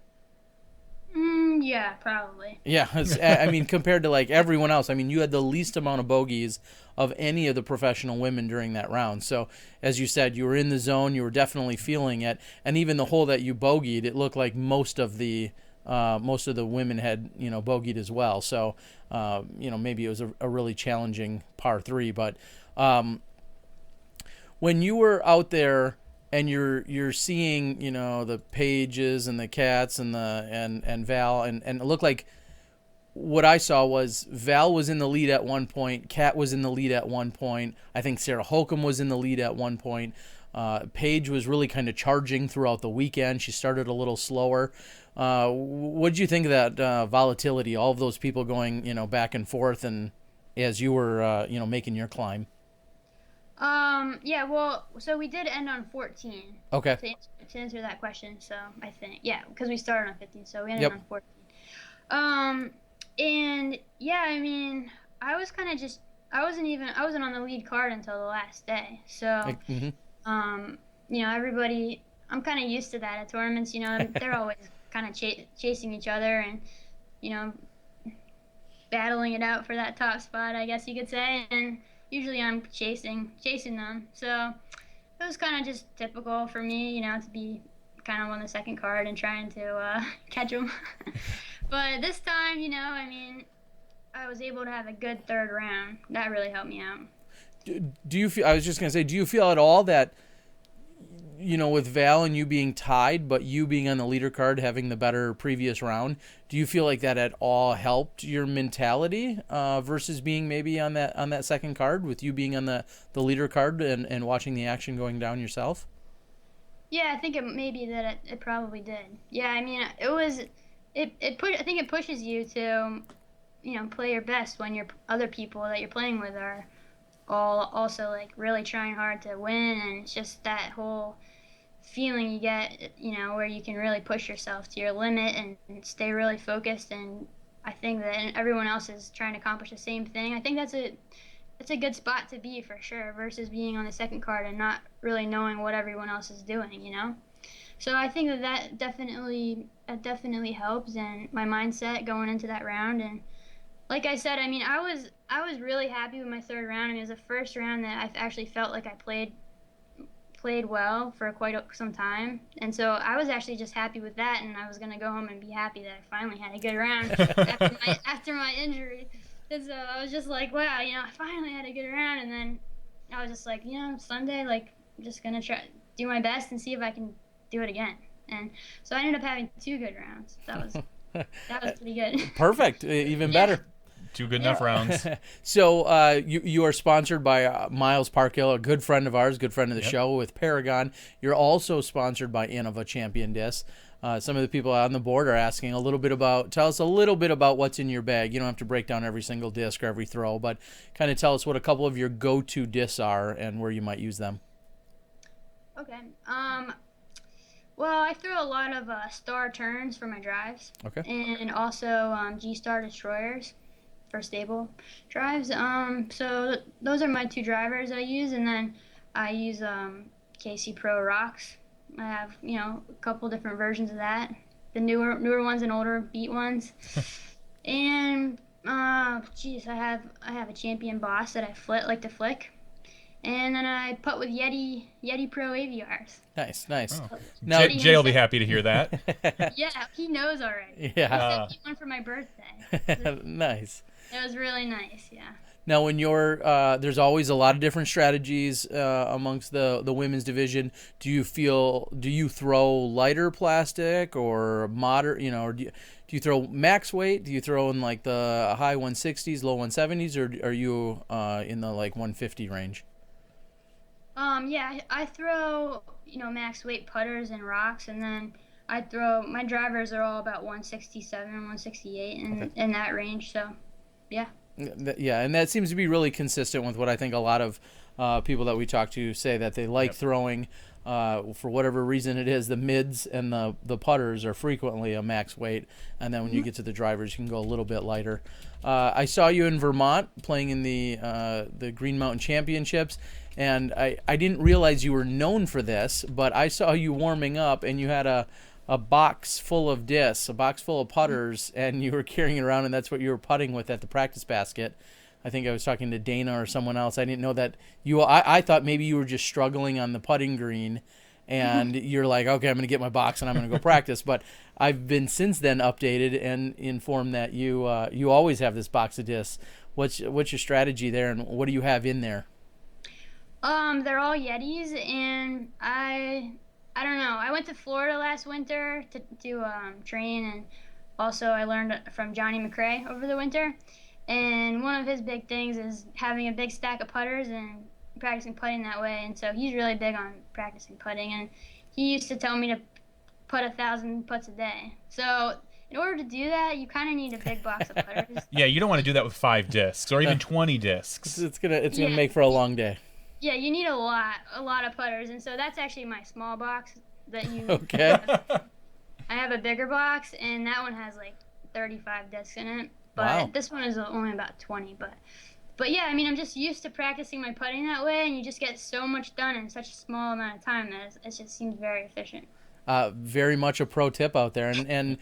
Yeah, probably. Yeah, I mean, compared to like everyone else, I mean, you had the least amount of bogeys of any of the professional women during that round. So, as you said, you were in the zone, you were definitely feeling it, and even the hole that you bogeyed, it looked like most of the women had bogeyed as well. So, maybe it was a really challenging par 3. But when you were out there and you're seeing the Pages and the Cats and and Val and it looked like what I saw was Val was in the lead at one point, Cat was in the lead at one point, I think Sarah Holcomb was in the lead at one point. Paige was really kind of charging throughout the weekend. She started a little slower. What did you think of that volatility? All of those people going back and forth, and as you were making your climb. Yeah, well, so we did end on 14. Okay. To answer that question, so I think, yeah, because we started on 15, so we ended on 14. And yeah, I mean, I was kind of I wasn't on the lead card until the last day. So, everybody, I'm kind of used to that at tournaments, they're always kind of chasing each other and, battling it out for that top spot, I guess you could say. And usually I'm chasing them. So it was kind of just typical for me, to be kind of on the second card and trying to catch them. But this time, I mean, I was able to have a good third round. That really helped me out. Do you feel? I was just gonna say, do you feel at all that, with Val and you being tied, but you being on the leader card, having the better previous round, do you feel like that at all helped your mentality versus being maybe on that second card, with you being on the leader card and watching the action going down yourself? Yeah, I think it probably did. Yeah, I mean, I think it pushes you to, play your best when your other people that you're playing with are all also like really trying hard to win, and it's just that whole feeling you get, where you can really push yourself to your limit and stay really focused. And I think that everyone else is trying to accomplish the same thing. I think that's a good spot to be for sure, versus being on the second card and not really knowing what everyone else is doing, So I think that definitely helps, and my mindset going into that round. And like I said, I mean, I was really happy with my third round. I mean, it was the first round that I actually felt like I played well for quite some time, and so I was actually just happy with that. And I was gonna go home and be happy that I finally had a good round after my injury. And so I was just like, wow, I finally had a good round. And then I was just like, Sunday, like, I'm just gonna try do my best and see if I can do it again. And so I ended up having 2 good rounds. That was pretty good. Perfect, even better. 2 good enough rounds. So you are sponsored by Miles Parkhill, a good friend of ours, good friend of the show, with Paragon. You're also sponsored by Innova Champion Disc. Some of the people on the board are asking tell us a little bit about what's in your bag. You don't have to break down every single disc or every throw, but kind of tell us what a couple of your go-to discs are and where you might use them. Okay. Well, I throw a lot of Star turns for my drives. Okay. And also G-Star destroyers. for stable drives. Those are my two drivers I use, and then I use KC Pro rocks. I have a couple different versions of that, the newer ones and older beat ones. And geez, I have a Champion Boss that I like to flick. And then I putt with Yeti Pro AVRs. Nice. Oh. Now, Jay will be happy to hear that. Yeah, he knows already. Yeah. He sent me one for my birthday. Nice. It was really nice, yeah. Now, when you're there's always a lot of different strategies amongst the women's division. Do you throw lighter plastic or moderate, or do you throw max weight? Do you throw in like the high 160s, low 170s, or are you in the like 150 range? Yeah, I throw, max weight putters and rocks, and then my drivers are all about 167, 168 in that range, so yeah. Yeah, and that seems to be really consistent with what I think a lot of people that we talk to say, that they like throwing, for whatever reason it is, the mids and the putters are frequently a max weight, and then when you get to the drivers, you can go a little bit lighter. I saw you in Vermont playing in the Green Mountain Championships, and I didn't realize you were known for this, but I saw you warming up, and you had a box full of discs, a box full of putters, and you were carrying it around, and that's what you were putting with at the practice basket. I think I was talking to Dana or someone else. I didn't know that I thought maybe you were just struggling on the putting green, and you're like, okay, I'm going to get my box and I'm going to go practice. But I've been since then updated and informed that you always have this box of discs. What's your strategy there, and what do you have in there? They're all Yetis, and I don't know. I went to Florida last winter to train, and also I learned from Johnny McRae over the winter. And one of his big things is having a big stack of putters and practicing putting that way. And so he's really big on practicing putting, and he used to tell me to put 1,000 putts a day. So in order to do that, you kind of need a big box of putters. Yeah, you don't want to do that with 5 discs or even 20 discs. It's gonna make for a long day. Yeah, you need a lot of putters, and so that's actually my small box that you. Okay. I have a bigger box, and that one has like 35 discs in it, but wow. This one is only about 20. But yeah, I mean, I'm just used to practicing my putting that way, and you just get so much done in such a small amount of time that it just seems very efficient. Very much a pro tip out there, and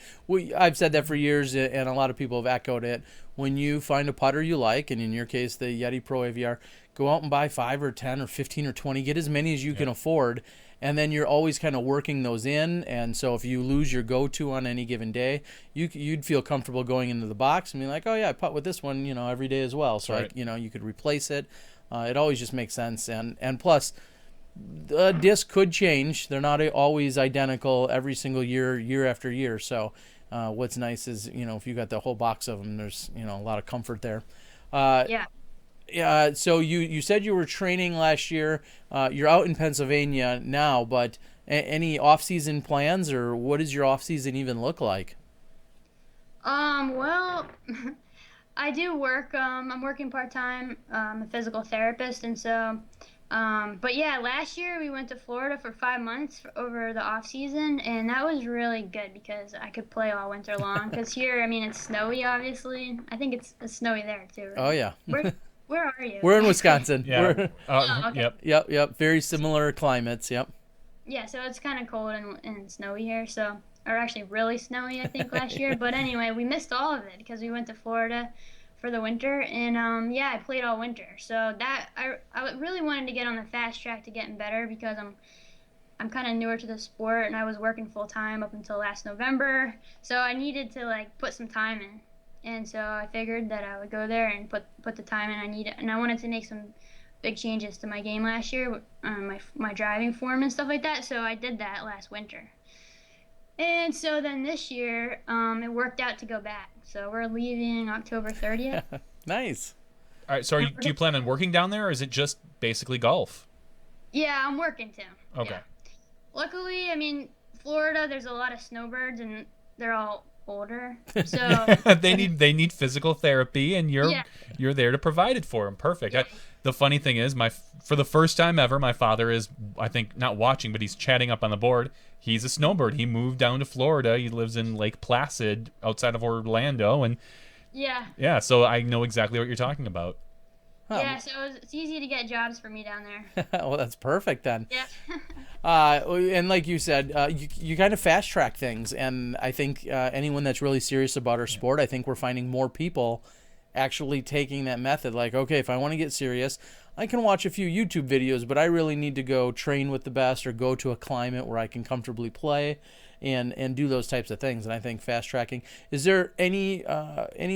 I've said that for years, and a lot of people have echoed it. When you find a putter you like, and in your case the Yeti Pro AVR, go out and buy 5 or 10 or 15 or 20, get as many as you can afford, and then you're always kind of working those in. And so if you lose your go-to on any given day, you'd feel comfortable going into the box and being like, oh yeah, I putt with this one, every day as well. So right. you could replace it. It always just makes sense, and plus, the disc could change. They're not always identical every single year after year. So what's nice is, if you got the whole box of them, there's, a lot of comfort there. Yeah. So you said you were training last year. You're out in Pennsylvania now, but any off-season plans, or what does your off-season even look like? Well, I do work. I'm working part-time. I'm a physical therapist, and so but yeah, last year we went to Florida for 5 months over the off season, and that was really good because I could play all winter long. Because here, I mean, it's snowy, obviously. I think it's snowy there too. Right? Oh yeah. Where are you? We're in Wisconsin. Yeah. Okay. Yep. Very similar climates. Yep. Yeah, so it's kind of cold and snowy here. So, or actually really snowy, I think, last year. But anyway, we missed all of it because we went to Florida for the winter, and yeah, I played all winter. So that I really wanted to get on the fast track to getting better because I'm kind of newer to the sport, and I was working full time up until last November. So I needed to put some time in, and so I figured that I would go there and put the time in. And I wanted to make some big changes to my game last year, my driving form and stuff like that. So I did that last winter. And so then this year, it worked out to go back. So we're leaving October 30th. Nice. All right, so do you plan on working down there, or is it just basically golf? Yeah, I'm working too. Okay. Yeah. Luckily, I mean, Florida, there's a lot of snowbirds, and they're all older. So they need physical therapy, and you're there to provide it for them. Perfect. Yeah. The funny thing is, for the first time ever, my father is, I think, not watching, but he's chatting up on the board. He's a snowbird. He moved down to Florida. He lives in Lake Placid outside of Orlando, and Yeah. Yeah, so I know exactly what you're talking about. Huh. Yeah, so it's easy to get jobs for me down there. Well, that's perfect then. Yeah. And like you said, you kind of fast track things, and I think anyone that's really serious about our sport, I think we're finding more people actually taking that method. Like, okay, if I want to get serious, I can watch a few YouTube videos, but I really need to go train with the best or go to a climate where I can comfortably play and do those types of things. And I think fast tracking. Is there any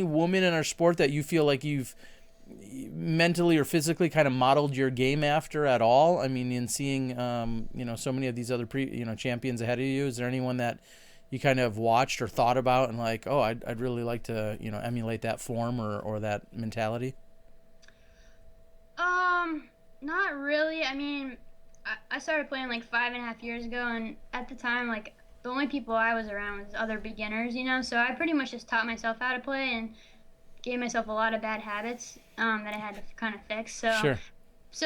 woman in our sport that you feel like you've mentally or physically kind of modeled your game after at all? I mean, in seeing so many of these other champions ahead of you, is there anyone that you kind of watched or thought about and like, oh, I'd really like to emulate that form or that mentality? Not really. I mean, I started playing like 5.5 years ago, and at the time, like the only people I was around was other beginners, so I pretty much just taught myself how to play and gave myself a lot of bad habits that I had to kind of fix. So, Sure.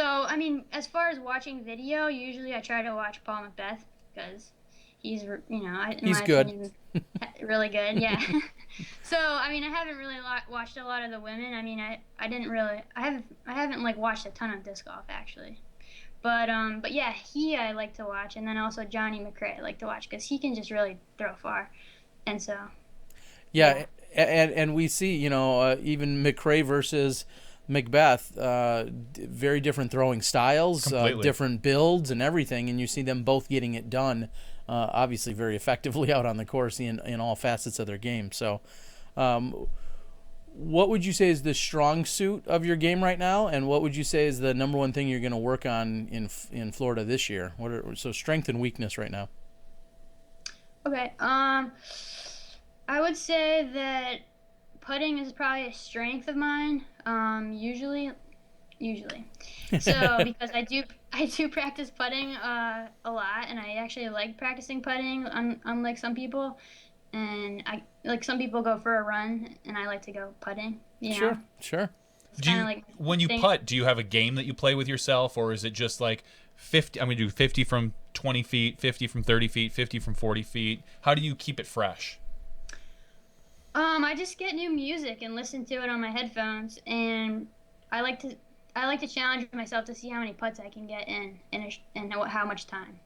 I mean, as far as watching video, usually I try to watch Paul Macbeth because he's, in He's my good. opinion, really good. Yeah. So, I mean, I haven't really watched a lot of the women. I mean, I haven't like watched a ton of disc golf actually. But yeah, I like to watch, and then also Johnny McRae I like to watch because he can just really throw far, and so. Yeah, and we see, even McRae versus Macbeth, very different throwing styles, Completely. different builds and everything, and you see them both getting it done, obviously very effectively out on the course in all facets of their game. So, what would you say is the strong suit of your game right now, and what would you say is the number one thing you're going to work on in Florida this year? So strength and weakness right now? Okay. I would say that putting is probably a strength of mine. Usually. So because I do practice putting a lot, and I actually like practicing putting. Unlike some people, and some people go for a run, and I like to go putting. Sure. It's Do kind you, of like when you thing. putt, do you have a game that you play with yourself, or is it just like 50? I'm going to do 50 from 20 feet, 50 from 30 feet, 50 from 40 feet. How do you keep it fresh? I just get new music and listen to it on my headphones, and I like to challenge myself to see how many putts I can get in how much time.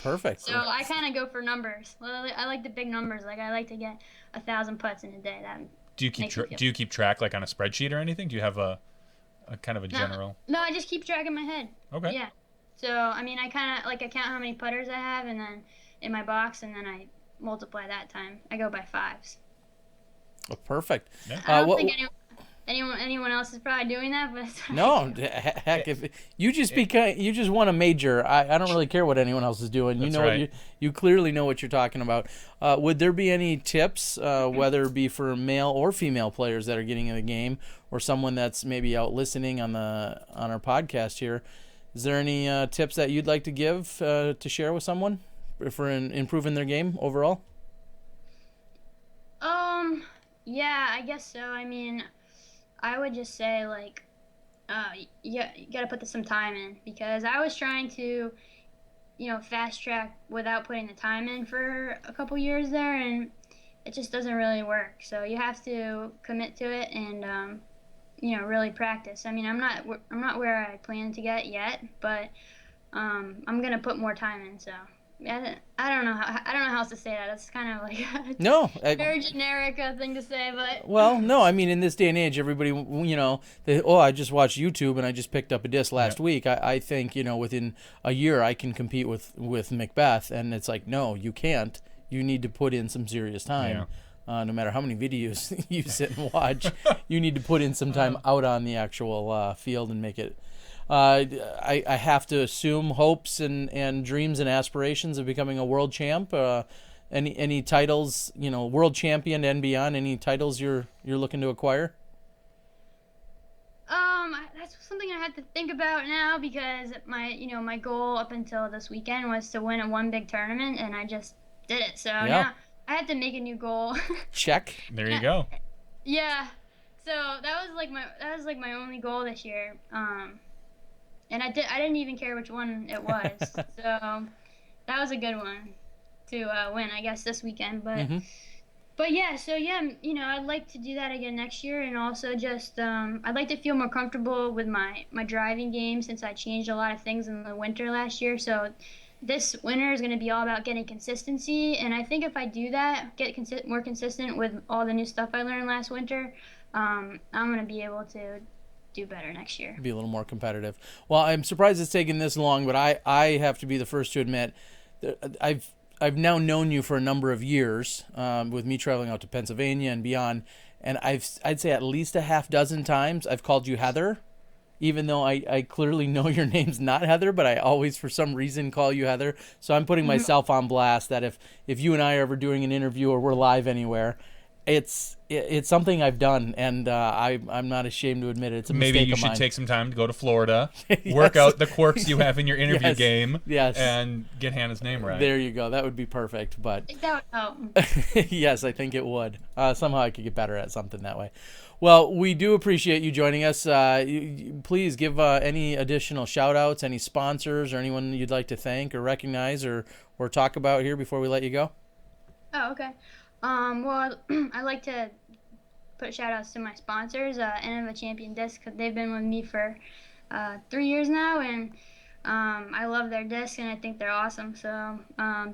Perfect. So I kind of go for numbers. Well, I like the big numbers. Like I like to get 1,000 putts in a day. That Do you keep makes me feel. do you keep track like on a spreadsheet or anything? Do you have a kind of a No, general? no, I just keep track in my head. Okay. Yeah. So I mean, I kind of like I count how many putters I have, and then in my box, and then I multiply that time. I go by fives. Oh, perfect. Yeah. I don't think anyone else is probably doing that, but that's what No, I do. heck, if you just you just won a major. I don't really care what anyone else is doing. You That's know right. you clearly know what you're talking about. Would there be any tips, whether it be for male or female players that are getting in the game, or someone that's maybe out listening on our podcast here? Is there any tips that you'd like to give to share with someone for improving their game overall? Yeah, I guess so. I mean, I would just say like, you gotta put some time in because I was trying to, fast track without putting the time in for a couple years there, and it just doesn't really work. So you have to commit to it and, really practice. I mean, I'm not where I plan to get yet, but I'm gonna put more time in. So. I don't know how else to say that. It's kind of like No. very generic thing to say, but Well, no, I mean, in this day and age, everybody, I just watched YouTube and I just picked up a disc last week. I think, within a year I can compete with Macbeth, and it's like, no, you can't. You need to put in some serious time. No matter how many videos you sit and watch, you need to put in some time out on the actual field and make it. I have to assume hopes and dreams and aspirations of becoming a world champ. Any titles, world champion and beyond? Any titles you're looking to acquire? that's something I have to think about now because my goal up until this weekend was to win one big tournament, and I just did it. So now I have to make a new goal. Check. There you go. Yeah. So that was like my only goal this year. And I didn't even care which one it was. So that was a good one to win, I guess, this weekend. But But yeah, so yeah, I'd like to do that again next year, and also just I'd like to feel more comfortable with my driving game since I changed a lot of things in the winter last year. So this winter is going to be all about getting consistency, and I think if I do that, get more consistent with all the new stuff I learned last winter, I'm going to be able to do better next year. Be a little more competitive. Well, I'm surprised it's taken this long, but I have to be the first to admit that I've now known you for a number of years, with me traveling out to Pennsylvania and beyond, and I'd say at least a half dozen times I've called you Heather, even though I clearly know your name's not Heather, but I always for some reason call you Heather. So I'm putting myself on blast that if you and I are ever doing an interview or we're live anywhere, it's something I've done, and I'm not ashamed to admit it. It's a mistake Maybe you of should mine. take some time to go to Florida, Yes. work out the quirks you have in your interview Yes. game, Yes. and get Hannah's name right. There you go. That would be perfect. I But think that would help. yes, I think it would. Somehow I could get better at something that way. Well, we do appreciate you joining us. Please give any additional shout-outs, any sponsors, or anyone you'd like to thank or recognize or talk about here before we let you go. Oh, okay. Well, I'd like to put shout outs to my sponsors, NM Champion Disc, 'cause they've been with me for 3 years now, and I love their disc, and I think they're awesome. So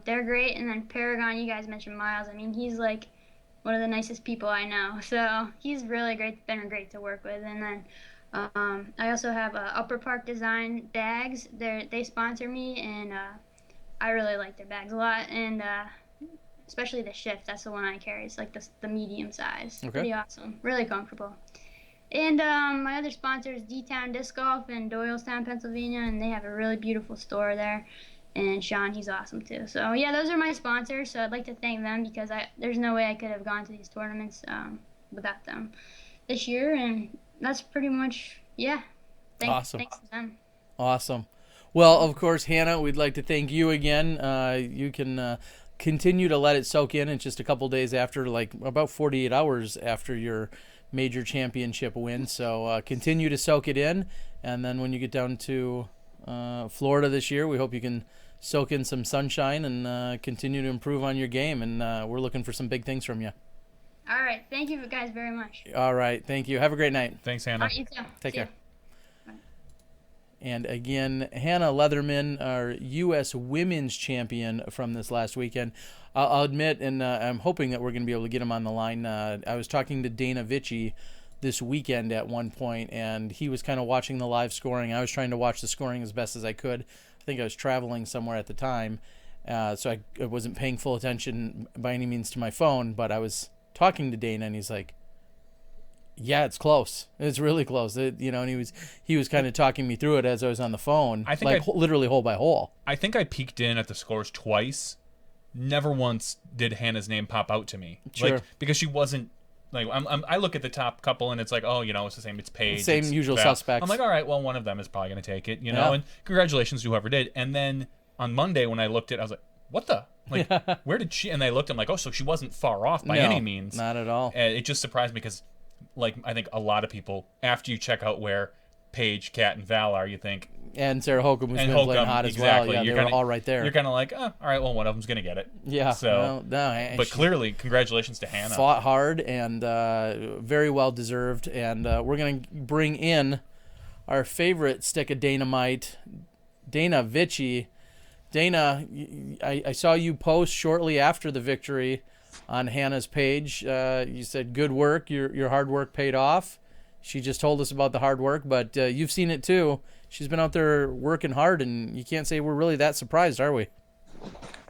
they're great. And then Paragon, you guys mentioned Miles. I mean, he's like one of the nicest people I know. So he's really great, been great to work with. And then I also have Upper Park Design bags. They sponsor me, and I really like their bags a lot. And especially the Shift, that's the one I carry. It's like the medium size. Okay. Pretty awesome. Really comfortable. And my other sponsor is D-Town Disc Golf in Doylestown, Pennsylvania, and they have a really beautiful store there. And Sean, he's awesome too. So yeah, those are my sponsors. So I'd like to thank them because there's no way I could have gone to these tournaments without them this year. And that's pretty much, yeah. Awesome. Thanks to them. Awesome. Well, of course, Hannah, we'd like to thank you again. You can continue to let it soak in. It's just a couple days after, like about 48 hours after your major championship win. So continue to soak it in. And then when you get down to Florida this year, we hope you can soak in some sunshine and continue to improve on your game. And we're looking for some big things from you. All right. Thank you guys very much. All right. Thank you. Have a great night. Thanks, All Hannah. right, you too. Take See ya. care. And again, Hannah Leatherman, our U.S. Women's Champion from this last weekend. I'll admit, and I'm hoping that we're going to be able to get him on the line. I was talking to Dana Vici this weekend at one point, and he was kind of watching the live scoring. I was trying to watch the scoring as best as I could. I think I was traveling somewhere at the time, so I wasn't paying full attention by any means to my phone, but I was talking to Dana, and he's like, yeah, it's close. It's really close. And he was kind of talking me through it as I was on the phone. I think literally hole by hole. I think I peeked in at the scores twice. Never once did Hannah's name pop out to me. Sure. Because she wasn't like I look at the top couple and it's like, oh, it's the same. It's Paige. Same it's usual Val. suspects. I'm like, all right, well, one of them is probably going to take it, Yeah. And congratulations to whoever did. And then on Monday when I looked at it, I was like, what the? Like, where did she? And I looked, I'm like, oh, so she wasn't far off by any means. Not at all. And it just surprised me because, like, I think a lot of people, after you check out where Paige, Kat, and Val are, you think, And Sarah Holcomb was and playing Holcomb, hot as exactly. well. Yeah, You're they were kinda- all right there. You're kind of like, oh, all right, well, one of them's going to get it. Yeah. So, but she clearly, congratulations to Hannah. fought hard and very well deserved. And we're going to bring in our favorite stick of dynamite, Dana Vici. Dana, I saw you post shortly after the victory on Hannah's page. You said, good work. Your hard work paid off. She just told us about the hard work, but you've seen it too. She's been out there working hard, and you can't say we're really that surprised, are we?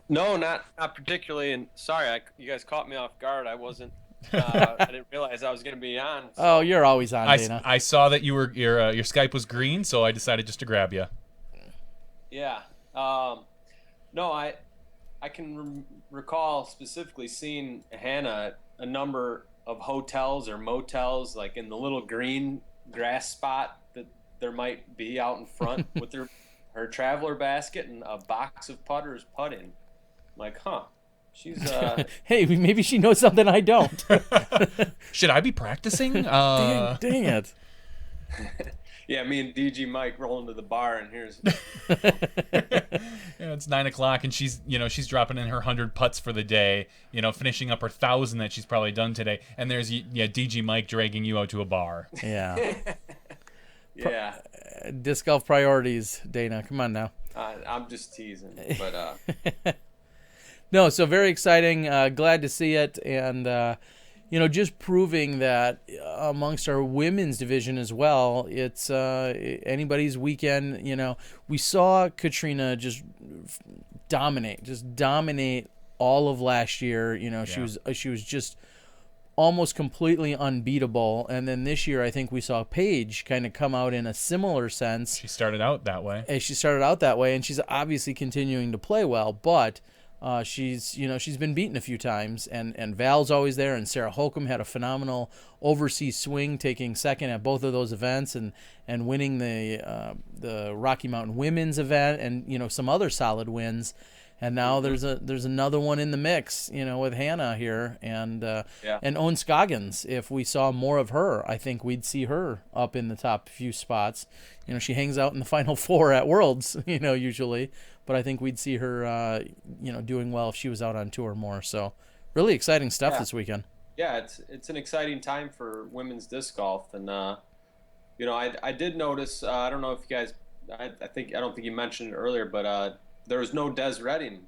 No, not particularly. And sorry, you guys caught me off guard. I wasn't. I didn't realize I was going to be on. So. Oh, you're always on, Dana. I saw that your Skype was green, so I decided just to grab you. Yeah. No, I can recall specifically seeing Hannah at a number of hotels or motels, like in the little green grass spot that there might be out in front with her traveler basket and a box of putters putting. I'm like, huh. She's Hey, maybe she knows something I don't. Should I be practicing? Dang it. Yeah, me and DG Mike rolling to the bar, and here's Yeah, it's 9 o'clock, and she's dropping in her 100 putts for the day, finishing up her 1,000 that she's probably done today. And there's DG Mike dragging you out to a bar. Yeah. yeah. Disc golf priorities, Dana. Come on now. I'm just teasing, but No, so very exciting. Glad to see it, and just proving that amongst our women's division as well, it's anybody's weekend. We saw Katrina just dominate all of last year. She was just almost completely unbeatable, and then this year I think we saw Paige kind of come out in a similar sense. She started out that way. And she's obviously continuing to play well, but she's been beaten a few times, and Val's always there, and Sarah Holcomb had a phenomenal overseas swing, taking second at both of those events, and winning the Rocky Mountain Women's event, and some other solid wins. And now there's another one in the mix, with Hannah here, and Owen Scoggins. If we saw more of her, I think we'd see her up in the top few spots. She hangs out in the Final Four at Worlds, usually, but I think we'd see her, doing well if she was out on tour more. So, really exciting stuff this weekend. Yeah, it's an exciting time for women's disc golf, and I did notice. I don't know if you guys, I don't think you mentioned it earlier, but there was no Des Redding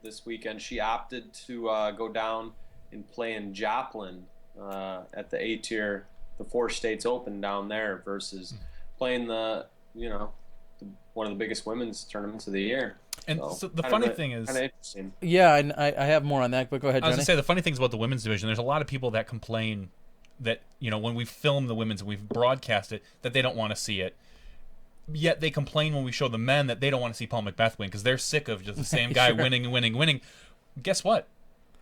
this weekend. She opted to go down and play in Joplin at the A tier, the 4 States Open down there, versus playing one of the biggest women's tournaments of the year. And so the funny thing is, kind of interesting. Yeah, and I have more on that, but go ahead, Johnny. I was going to say, the funny thing is about the women's division, there's a lot of people that complain that, when we film the women's and we've broadcast it, that they don't want to see it. Yet they complain when we show the men that they don't want to see Paul McBeth win because they're sick of just the same guy Sure. winning. Guess what?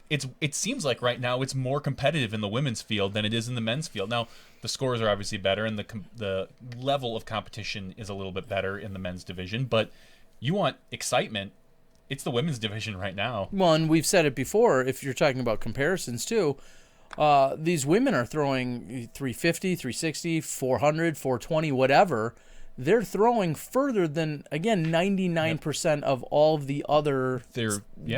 It seems like right now it's more competitive in the women's field than it is in the men's field. Now, the scores are obviously better, and the level of competition is a little bit better in the men's division. But you want excitement, it's the women's division right now. Well, and we've said it before, if you're talking about comparisons too, these women are throwing 350, 360, 400, 420, whatever. They're throwing further than, again, 99% of all of the other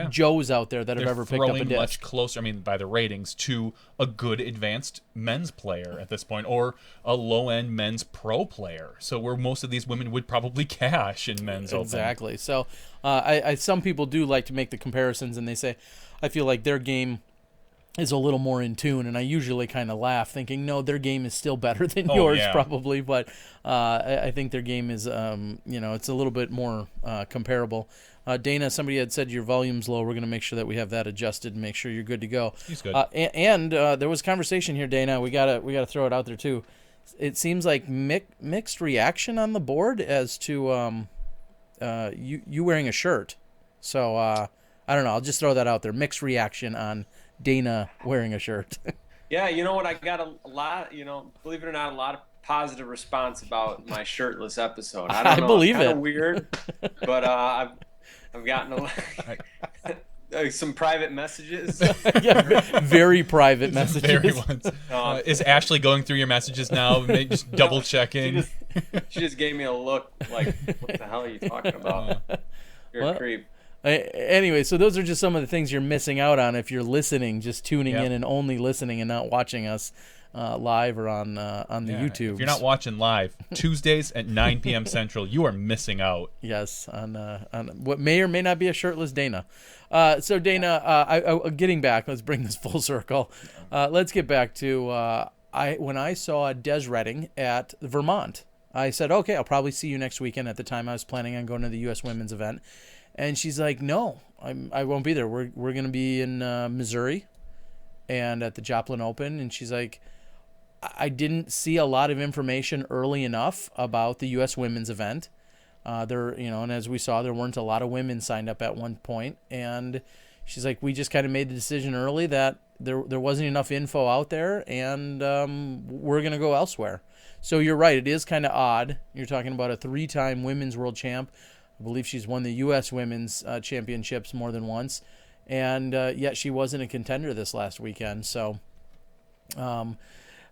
Joes out there that have ever picked up a disc. Throwing much closer, by the ratings, to a good advanced men's player at this point, or a low-end men's pro player. So where most of these women would probably cash in men's Open. Exactly. So some people do like to make the comparisons, and they say, I feel like their game is a little more in tune, and I usually kind of laugh, thinking, no, their game is still better than yours, probably, but I think their game is, it's a little bit more comparable. Dana, somebody had said your volume's low. We're going to make sure that we have that adjusted and make sure you're good to go. He's good. And there was conversation here, Dana. We gotta throw it out there too. It seems like mixed reaction on the board as to you wearing a shirt. So I don't know. I'll just throw that out there. Mixed reaction on Dana wearing a shirt. Yeah, you know what? I got a lot, believe it or not, a lot of positive response about my shirtless episode. I don't know. I believe it's it. Kind of weird, but I've gotten some private messages. Yeah, very private messages. Very ones. Is Ashley going through your messages now, maybe just double checking? She just gave me a look like, what the hell are you talking about? You're a creep. Anyway, so those are just some of the things you're missing out on if you're listening, just tuning in and only listening and not watching us live or on the YouTube. If you're not watching live, Tuesdays at 9 p.m. Central, you are missing out. Yes, on what may or may not be a shirtless Dana. So Dana, getting back, let's bring this full circle. Let's get back to when I saw Des Redding at Vermont, I said, okay, I'll probably see you next weekend. At the time, I was planning on going to the U.S. Women's event. And she's like, no, I won't be there. We're going to be in Missouri and at the Joplin Open. And she's like, I didn't see a lot of information early enough about the U.S. Women's event. And as we saw, there weren't a lot of women signed up at one point. And she's like, we just kind of made the decision early that there wasn't enough info out there, and we're going to go elsewhere. So you're right. It is kind of odd. You're talking about a 3-time women's world champ. I believe she's won the U.S. Women's Championships more than once, and yet she wasn't a contender this last weekend. So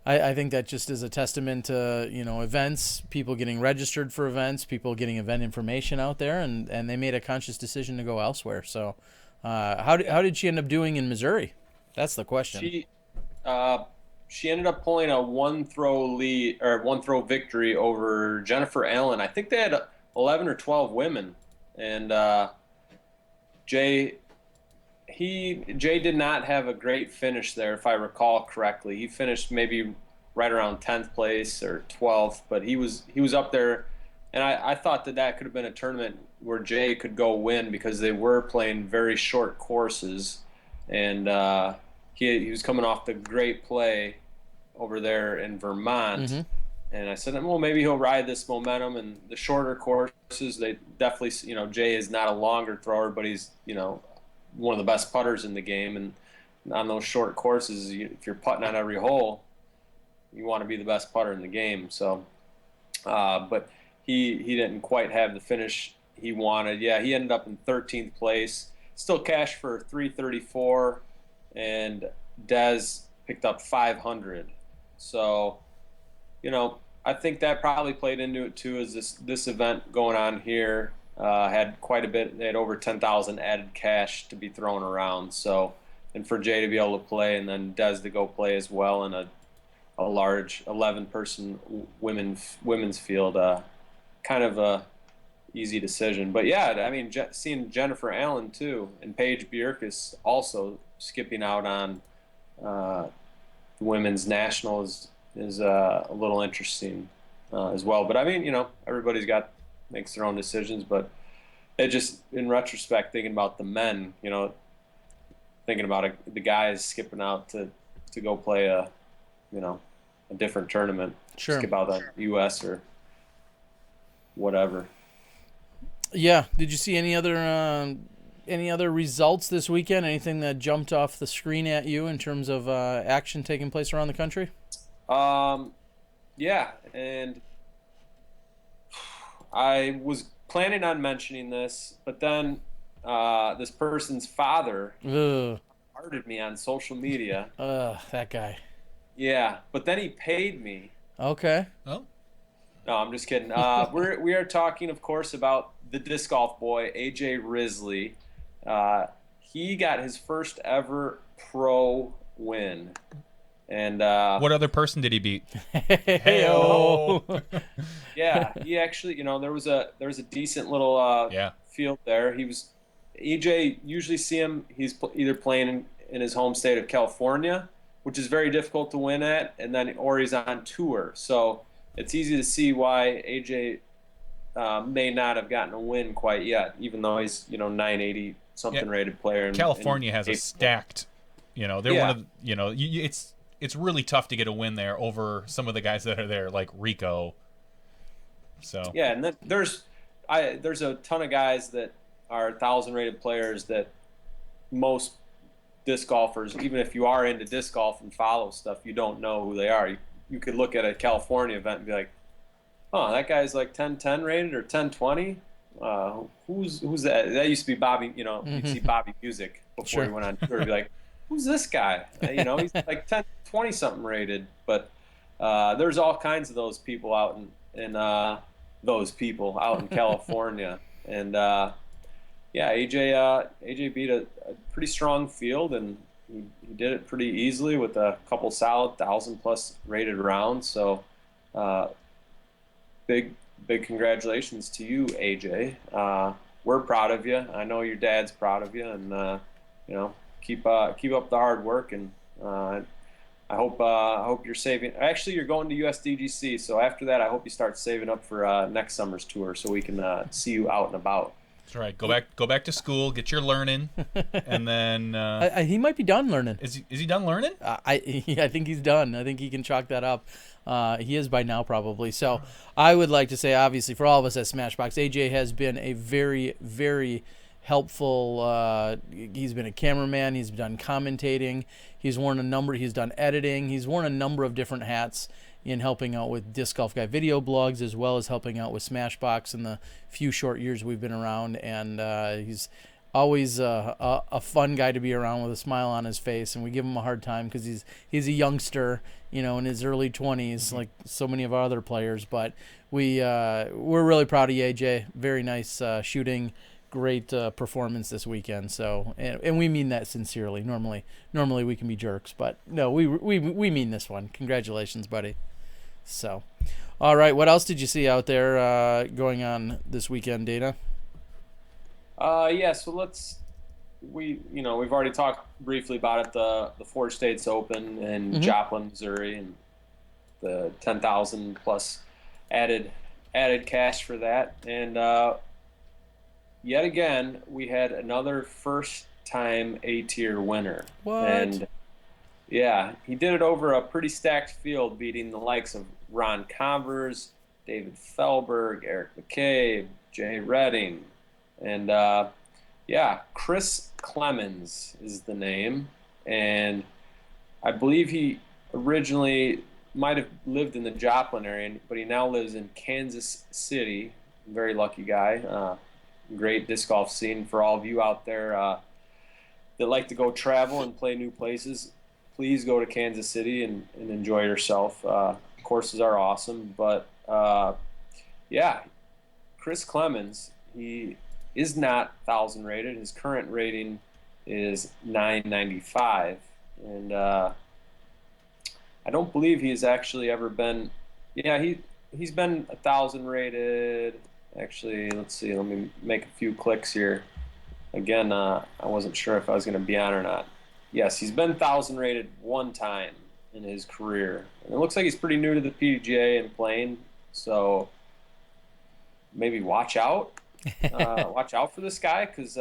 I think that just is a testament to, events, people getting registered for events, people getting event information out there, and they made a conscious decision to go elsewhere. So how did she end up doing in Missouri? That's the question. She ended up pulling a one throw victory over Jennifer Allen. I think they had 11 or 12 women, and Jay did not have a great finish there, if I recall correctly. He finished maybe right around 10th place or 12th, but he was up there, and I thought that could have been a tournament where Jay could go win because they were playing very short courses, and he was coming off the great play over there in Vermont. Mm-hmm. And I said, well, maybe he'll ride this momentum, and the shorter courses, they definitely, Jay is not a longer thrower, but he's, one of the best putters in the game. And on those short courses, if you're putting on every hole, you want to be the best putter in the game. So, but he didn't quite have the finish he wanted. Yeah, he ended up in 13th place, still cashed for 334, and Dez picked up 500. So, I think that probably played into it too, as this event going on here had quite a bit. They had over 10,000 added cash to be thrown around. So, and for Jay to be able to play, and then Dez to go play as well in a large 11-person women's field, kind of a easy decision. But yeah, I mean, seeing Jennifer Allen too, and Paige Bjerkes also skipping out on the women's national is a little interesting as well. But I mean, everybody's makes their own decisions, but it just, in retrospect, thinking about the men, thinking about the guys skipping out to go play a different tournament, Sure. skip out the U.S. or whatever. Yeah. Did you see any other results this weekend? Anything that jumped off the screen at you in terms of action taking place around the country? Yeah, and I was planning on mentioning this, but then this person's father hearted me on social media. That guy. Yeah, but then he paid me. Okay. Oh. No, I'm just kidding. We are talking, of course, about the disc golf boy, AJ Risley. He got his first ever pro win. And what other person did he beat? Hey-o. Yeah, he actually, there was a decent little field there. EJ, usually see him, he's either playing in his home state of California, which is very difficult to win at, or he's on tour. So it's easy to see why AJ may not have gotten a win quite yet, even though he's 980 something rated player. California has a stacked, they're one of it's really tough to get a win there over some of the guys that are there, like Rico. So yeah, and then there's a ton of guys that are 1,000 rated players that most disc golfers, even if you are into disc golf and follow stuff, you don't know who they are. You could look at a California event and be like, oh, that guy's like 1010 rated or 1020. Who's that? That used to be Bobby. You'd see Bobby Music before he went on tour. You'd be like, who's this guy? He's like 1020 something rated. But there's all kinds of those people out in California. And AJ beat a pretty strong field, and he did it pretty easily with a couple solid 1,000+ rated rounds. So big congratulations to you, AJ. We're proud of you. I know your dad's proud of you, and keep up the hard work. And I hope you're saving. Actually, you're going to USDGC, so after that, I hope you start saving up for next summer's tour, so we can see you out and about. That's right. Go back to school, get your learning, and then he might be done learning. Is he done learning? I think he's done. I think he can chalk that up. He is by now, probably. So I would like to say, obviously, for all of us at Smashbox, AJ has been a very, very helpful. He's been a cameraman. He's done commentating. He's done editing. He's worn a number of different hats in helping out with Disc Golf Guy video blogs, as well as helping out with Smashbox in the few short years we've been around. And he's always a fun guy to be around with a smile on his face, and we give him a hard time because he's a youngster, in his early 20s, like so many of our other players. But we're really proud of you, AJ. Very nice shooting, great performance this weekend. So and we mean that sincerely. Normally we can be jerks, but no, we mean this one. Congratulations, buddy. So, all right, what else did you see out there going on this weekend, Dana? Yeah, so we've already talked briefly about it, the Four States Open in Joplin, Missouri, and the 10,000 plus added cash for that. And yet again, we had another first time A-tier winner. What? And yeah, he did it over a pretty stacked field, beating the likes of Ron Convers, David Felberg, Eric McCabe, Jay Redding, and Chris Clemens is the name. And I believe he originally might have lived in the Joplin area, but he now lives in Kansas City. Very lucky guy. Great disc golf scene for all of you out there that like to go travel and play new places. Please go to Kansas City and enjoy yourself. Courses are awesome, but Chris Clemens, he is not 1,000 rated. His current rating is 995, and I don't believe he's actually ever been. Yeah, he's been 1,000 rated. Actually, let's see. Let me make a few clicks here. Again, I wasn't sure if I was going to be on or not. Yes, he's been 1,000 rated one time in his career. And it looks like he's pretty new to the PDGA and playing, so maybe watch out. Watch out for this guy, because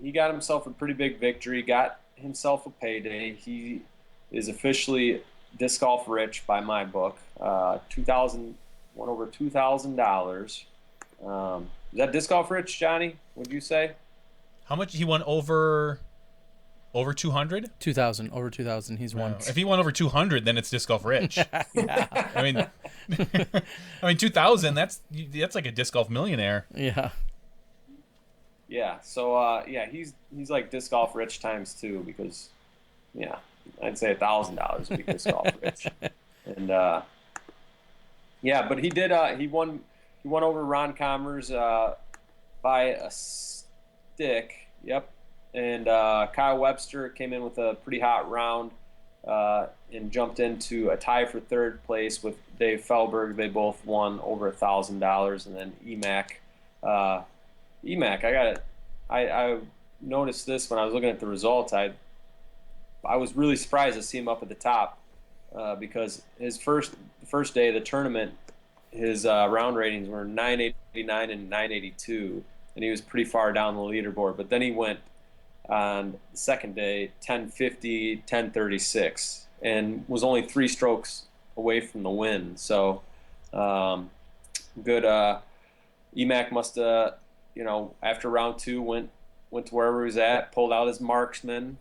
he got himself a pretty big victory, got himself a payday. He is officially disc golf rich by my book. Won over $2,000. Is that disc golf rich, Johnny? Would you say? How much he won over 200? 2,000, over 2,000. He's won. If he won over 200, then it's disc golf rich. Yeah. I mean 2,000. That's like a disc golf millionaire. Yeah. Yeah. So he's like disc golf rich times two, because I'd say $1,000 would be disc golf rich. And but he did. He won over Ron Commerce by a stick. Yep. And Kyle Webster came in with a pretty hot round and jumped into a tie for third place with Dave Felberg. They both won over $1,000. And then EMAC, I noticed this when I was looking at the results. I was really surprised to see him up at the top because his first day of the tournament, his round ratings were 989 and 982, and he was pretty far down the leaderboard. But then he went on the second day 1050, 1036, and was only 3 strokes away from the win. So good. EMAC must after round 2 went to wherever he was at, pulled out his marksman,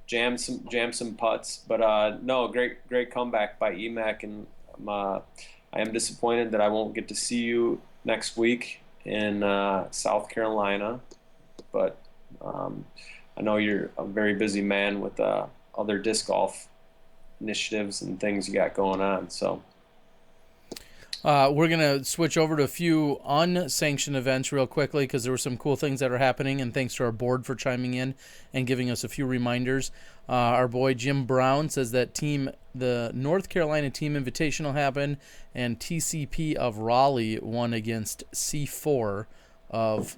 jammed some putts. But no, great comeback by EMAC, and I am disappointed that I won't get to see you next week in South Carolina, but I know you're a very busy man with other disc golf initiatives and things you got going on. So we're going to switch over to a few unsanctioned events real quickly, because there were some cool things that are happening, and thanks to our board for chiming in and giving us a few reminders. Our boy Jim Brown says that the North Carolina Team Invitational happened, and TCP of Raleigh won against C4 of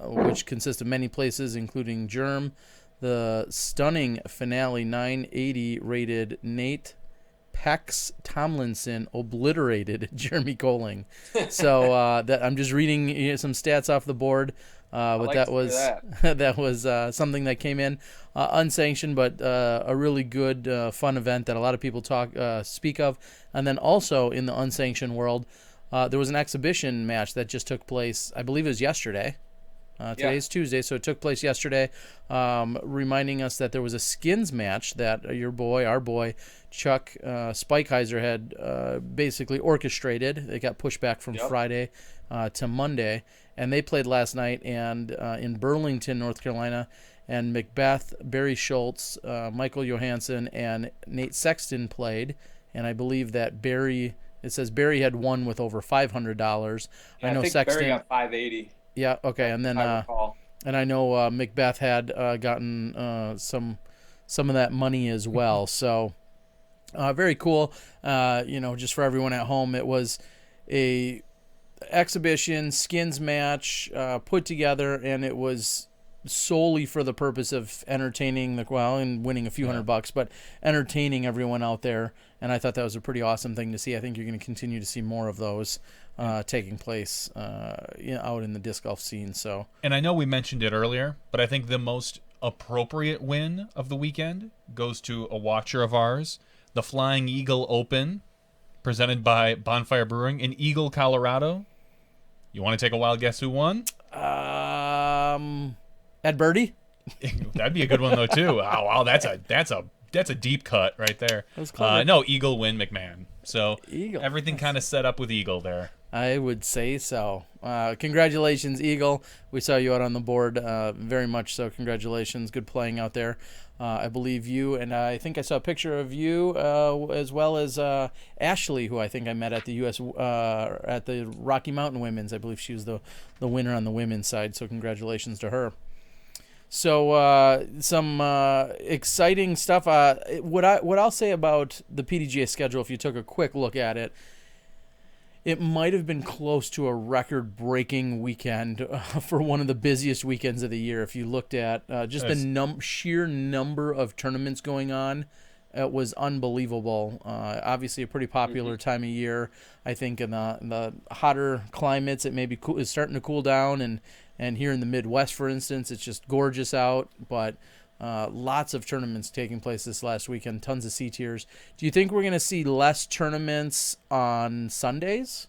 which consists of many places, including Germ. The stunning finale 980 rated Nate Pex Tomlinson obliterated Jeremy Coling. So that I'm just reading some stats off the board. But that was something that came in unsanctioned, but a really good, fun event that a lot of people speak of. And then also in the unsanctioned world, there was an exhibition match that just took place. I believe it was yesterday. Today's Tuesday, so it took place yesterday, reminding us that there was a skins match that our boy, Chuck Spikeheiser had basically orchestrated. It got pushed back from Friday to Monday, and they played last night and in Burlington, North Carolina, and Macbeth, Barry Schultz, Michael Johansson, and Nate Sexton played, and I believe that Barry had won with over $500. Yeah, I know think Sexton Barry got 580. Yeah. Okay. And then, I recall. and I know Macbeth had gotten some of that money as well. So very cool. Just for everyone at home, it was a exhibition skins match put together, and it was solely for the purpose of entertaining and winning a few $100, but entertaining everyone out there. And I thought that was a pretty awesome thing to see. I think you're going to continue to see more of those taking place out in the disc golf scene. So, and I know we mentioned it earlier, but I think the most appropriate win of the weekend goes to a watcher of ours, the Flying Eagle Open, presented by Bonfire Brewing in Eagle, Colorado. You want to take a wild guess who won? Ed Birdie. That'd be a good one though too. Wow, that's a deep cut right there. That was clever. No, Eagle win McMahon. So Eagle. Everything kind of set up with Eagle there. I would say so. Congratulations, Eagle. We saw you out on the board, very much so. Congratulations. Good playing out there. I believe you, and I think I saw a picture of you as well as Ashley, who I think I met at the at the Rocky Mountain Women's. I believe she was the winner on the women's side, so congratulations to her. So some exciting stuff. What I'll say about the PDGA schedule, if you took a quick look at it, it might have been close to a record-breaking weekend for one of the busiest weekends of the year. If you looked at just the sheer number of tournaments going on, it was unbelievable. Obviously, a pretty popular time of year. I think in the hotter climates, it may be is starting to cool down, and here in the Midwest, for instance, it's just gorgeous out. But lots of tournaments taking place this last weekend, tons of C-tiers. Do you think we're going to see less tournaments on Sundays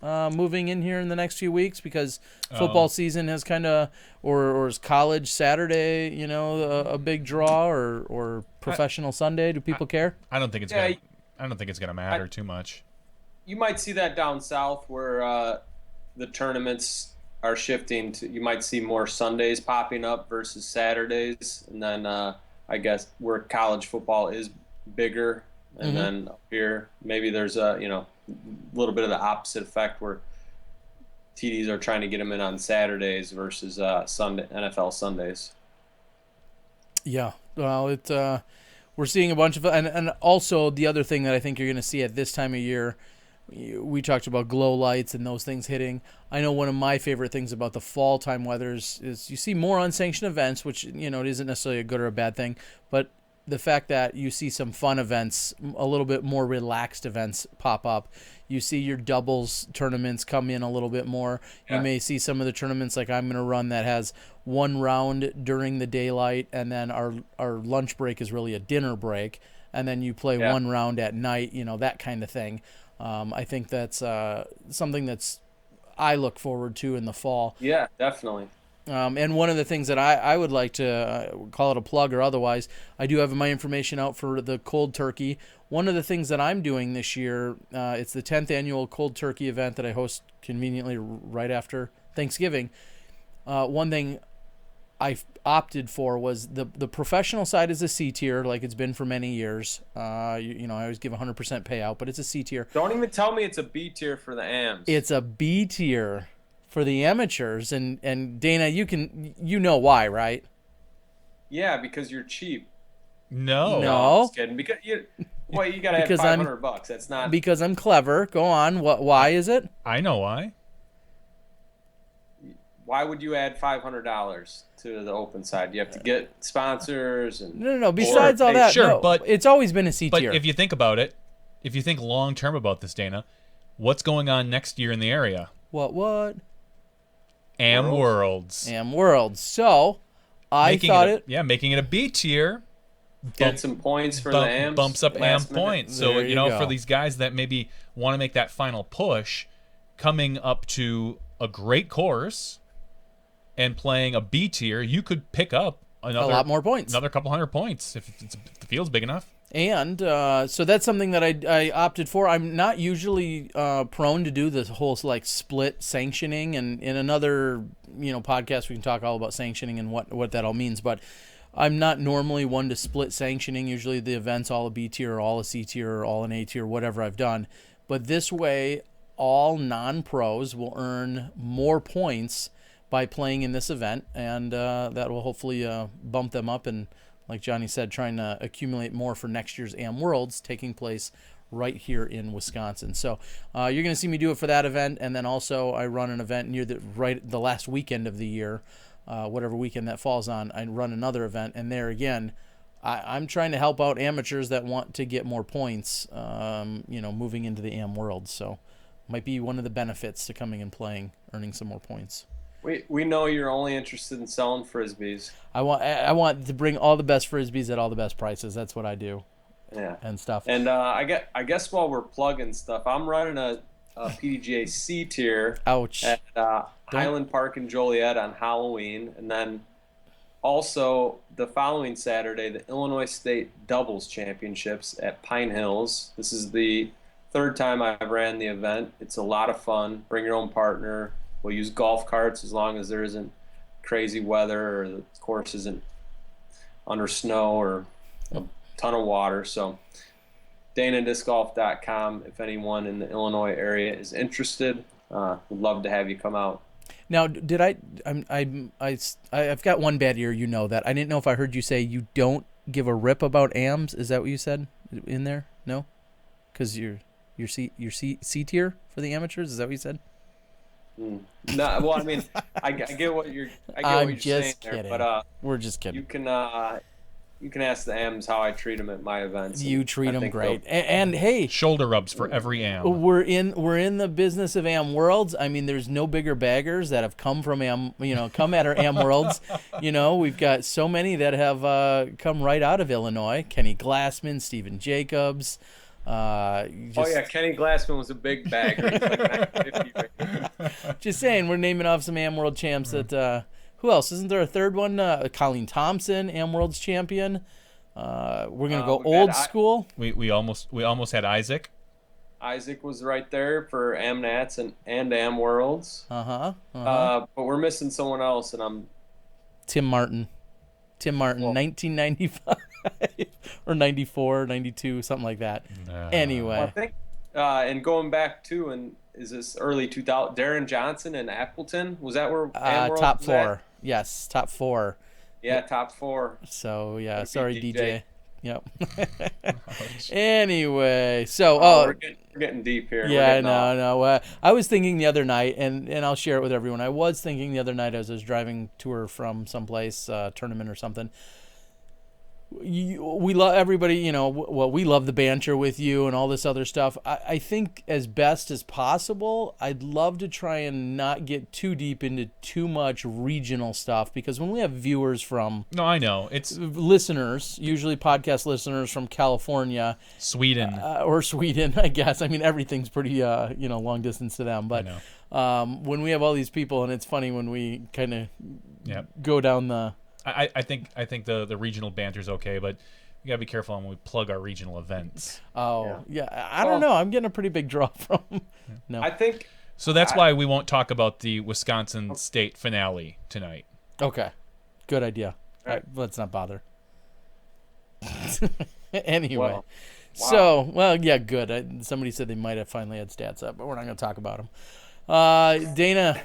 moving in here in the next few weeks? Because football season has kind of, or is college Saturday, a big draw, or professional Sunday? Do people care? I don't think it's gonna matter too much. You might see that down south where the tournaments are shifting to, you might see more Sundays popping up versus Saturdays, and then I guess where college football is bigger, and then up here maybe there's a little bit of the opposite effect where TDs are trying to get them in on Saturdays versus Sunday NFL Sundays. Yeah, well, we're seeing a bunch of, and also the other thing that I think you're going to see at this time of year. We talked about glow lights and those things hitting. I know one of my favorite things about the fall time weather is you see more unsanctioned events, which, it isn't necessarily a good or a bad thing, but the fact that you see some fun events, a little bit more relaxed events pop up. You see your doubles tournaments come in a little bit more. Yeah. You may see some of the tournaments like I'm going to run that has one round during the daylight, and then our lunch break is really a dinner break, and then you play one round at night, that kind of thing. I think that's something that's I look forward to in the fall. Yeah, definitely. And one of the things that I would like to call it a plug or otherwise, I do have my information out for the cold turkey. One of the things that I'm doing this year, it's the 10th annual cold turkey event that I host conveniently right after Thanksgiving. One thing I opted for was the professional side is a C tier, like it's been for many years. I always give 100% payout, but it's a C tier. Don't even tell me it's a B tier for the AMs. It's a B tier for the amateurs, and Dana, you know why, right? Yeah, because you're cheap. No, I'm just kidding. Because you gotta have $500. That's not because I'm clever. Go on. Why is it? I know why. Why would you add $500 to the open side? You have to get sponsors and no. Besides all that, sure, but it's always been a C tier. But if you think about it, if you think long term about this, Dana, what's going on next year in the area? What? Am Worlds. So I thought making it a B tier. Get some points for the AMs. Bumps up AM points. So you go. For these guys that maybe want to make that final push, coming up to a great course and playing a B tier, you could pick up a lot more points. Another couple hundred points if the field's big enough. And so that's something that I opted for. I'm not usually prone to do this whole like split sanctioning, and in another podcast we can talk all about sanctioning and what that all means. But I'm not normally one to split sanctioning. Usually the event's all a B tier, or all a C tier, or all an A tier, whatever I've done. But this way, all non-pros will earn more points by playing in this event, and that will hopefully bump them up, and like Johnny said, trying to accumulate more for next year's AM Worlds taking place right here in Wisconsin. So you're going to see me do it for that event, and then also I run an event near the last weekend of the year, whatever weekend that falls on. I run another event, and there again, I'm trying to help out amateurs that want to get more points, moving into the AM Worlds. So might be one of the benefits to coming and playing, earning some more points. We know you're only interested in selling frisbees. I want to bring all the best frisbees at all the best prices. That's what I do. Yeah. And stuff. And I guess while we're plugging stuff, I'm running a PDGA C tier. Ouch. At Highland Park in Joliet on Halloween, and then also the following Saturday, the Illinois State Doubles Championships at Pine Hills. This is the third time I've ran the event. It's a lot of fun. Bring your own partner. We'll use golf carts as long as there isn't crazy weather or the course isn't under snow or a ton of water. So DanaDiscGolf.com if anyone in the Illinois area is interested. Would love to have you come out. Now, I've got one bad ear, that. I didn't know if I heard you say you don't give a rip about AMs. Is that what you said in there? No? Because you're C tier for the amateurs? Is that what you said? No, well, I mean, I get what you're saying kidding. there, but we're just kidding. You can ask the AMs how I treat them at my events. You treat them great, and hey, shoulder rubs for every AM. We're in the business of AM Worlds. I mean, there's no bigger baggers that have come from come at our AM Worlds. We've got so many that have come right out of Illinois. Kenny Glassman, Stephen Jacobs. Kenny Glassman was a big bagger. He's like 950. Just saying, we're naming off some AM World champs that. Who else? Isn't there a third one? Colleen Thompson, AM Worlds champion. We're gonna go old school. We almost had Isaac. Isaac was right there for AM Nats and AM Worlds. But we're missing someone else, and I'm Tim Martin. 1995 or 94, 92, something like that. Anyway, I think, and going back to, and is this early 2000? Darren Johnson and Appleton, was that where top four? At? Yes, top four. Yeah, top four. So yeah, sorry DJ. Yep. Anyway, so we're getting deep here. Yeah, no. I was thinking the other night, and I'll share it with everyone. I was thinking the other night as I was driving to or from someplace, tournament or something. We love everybody, we love the banter with you and all this other stuff. I think as best as possible, I'd love to try and not get too deep into too much regional stuff, because when we have viewers from... No, I know. It's listeners, usually podcast listeners from California. Sweden. Or Sweden, I guess. I mean, everything's pretty, long distance to them. But when we have all these people, and it's funny when we kind of go down the... I think the regional banter is okay, but you gotta be careful when we plug our regional events. Oh yeah, I don't know. I'm getting a pretty big draw from. No, I think so. That's why we won't talk about the Wisconsin State finale tonight. Okay, good idea. All right, let's not bother. Anyway, good. Somebody said they might have finally had stats up, but we're not gonna talk about them. Dana.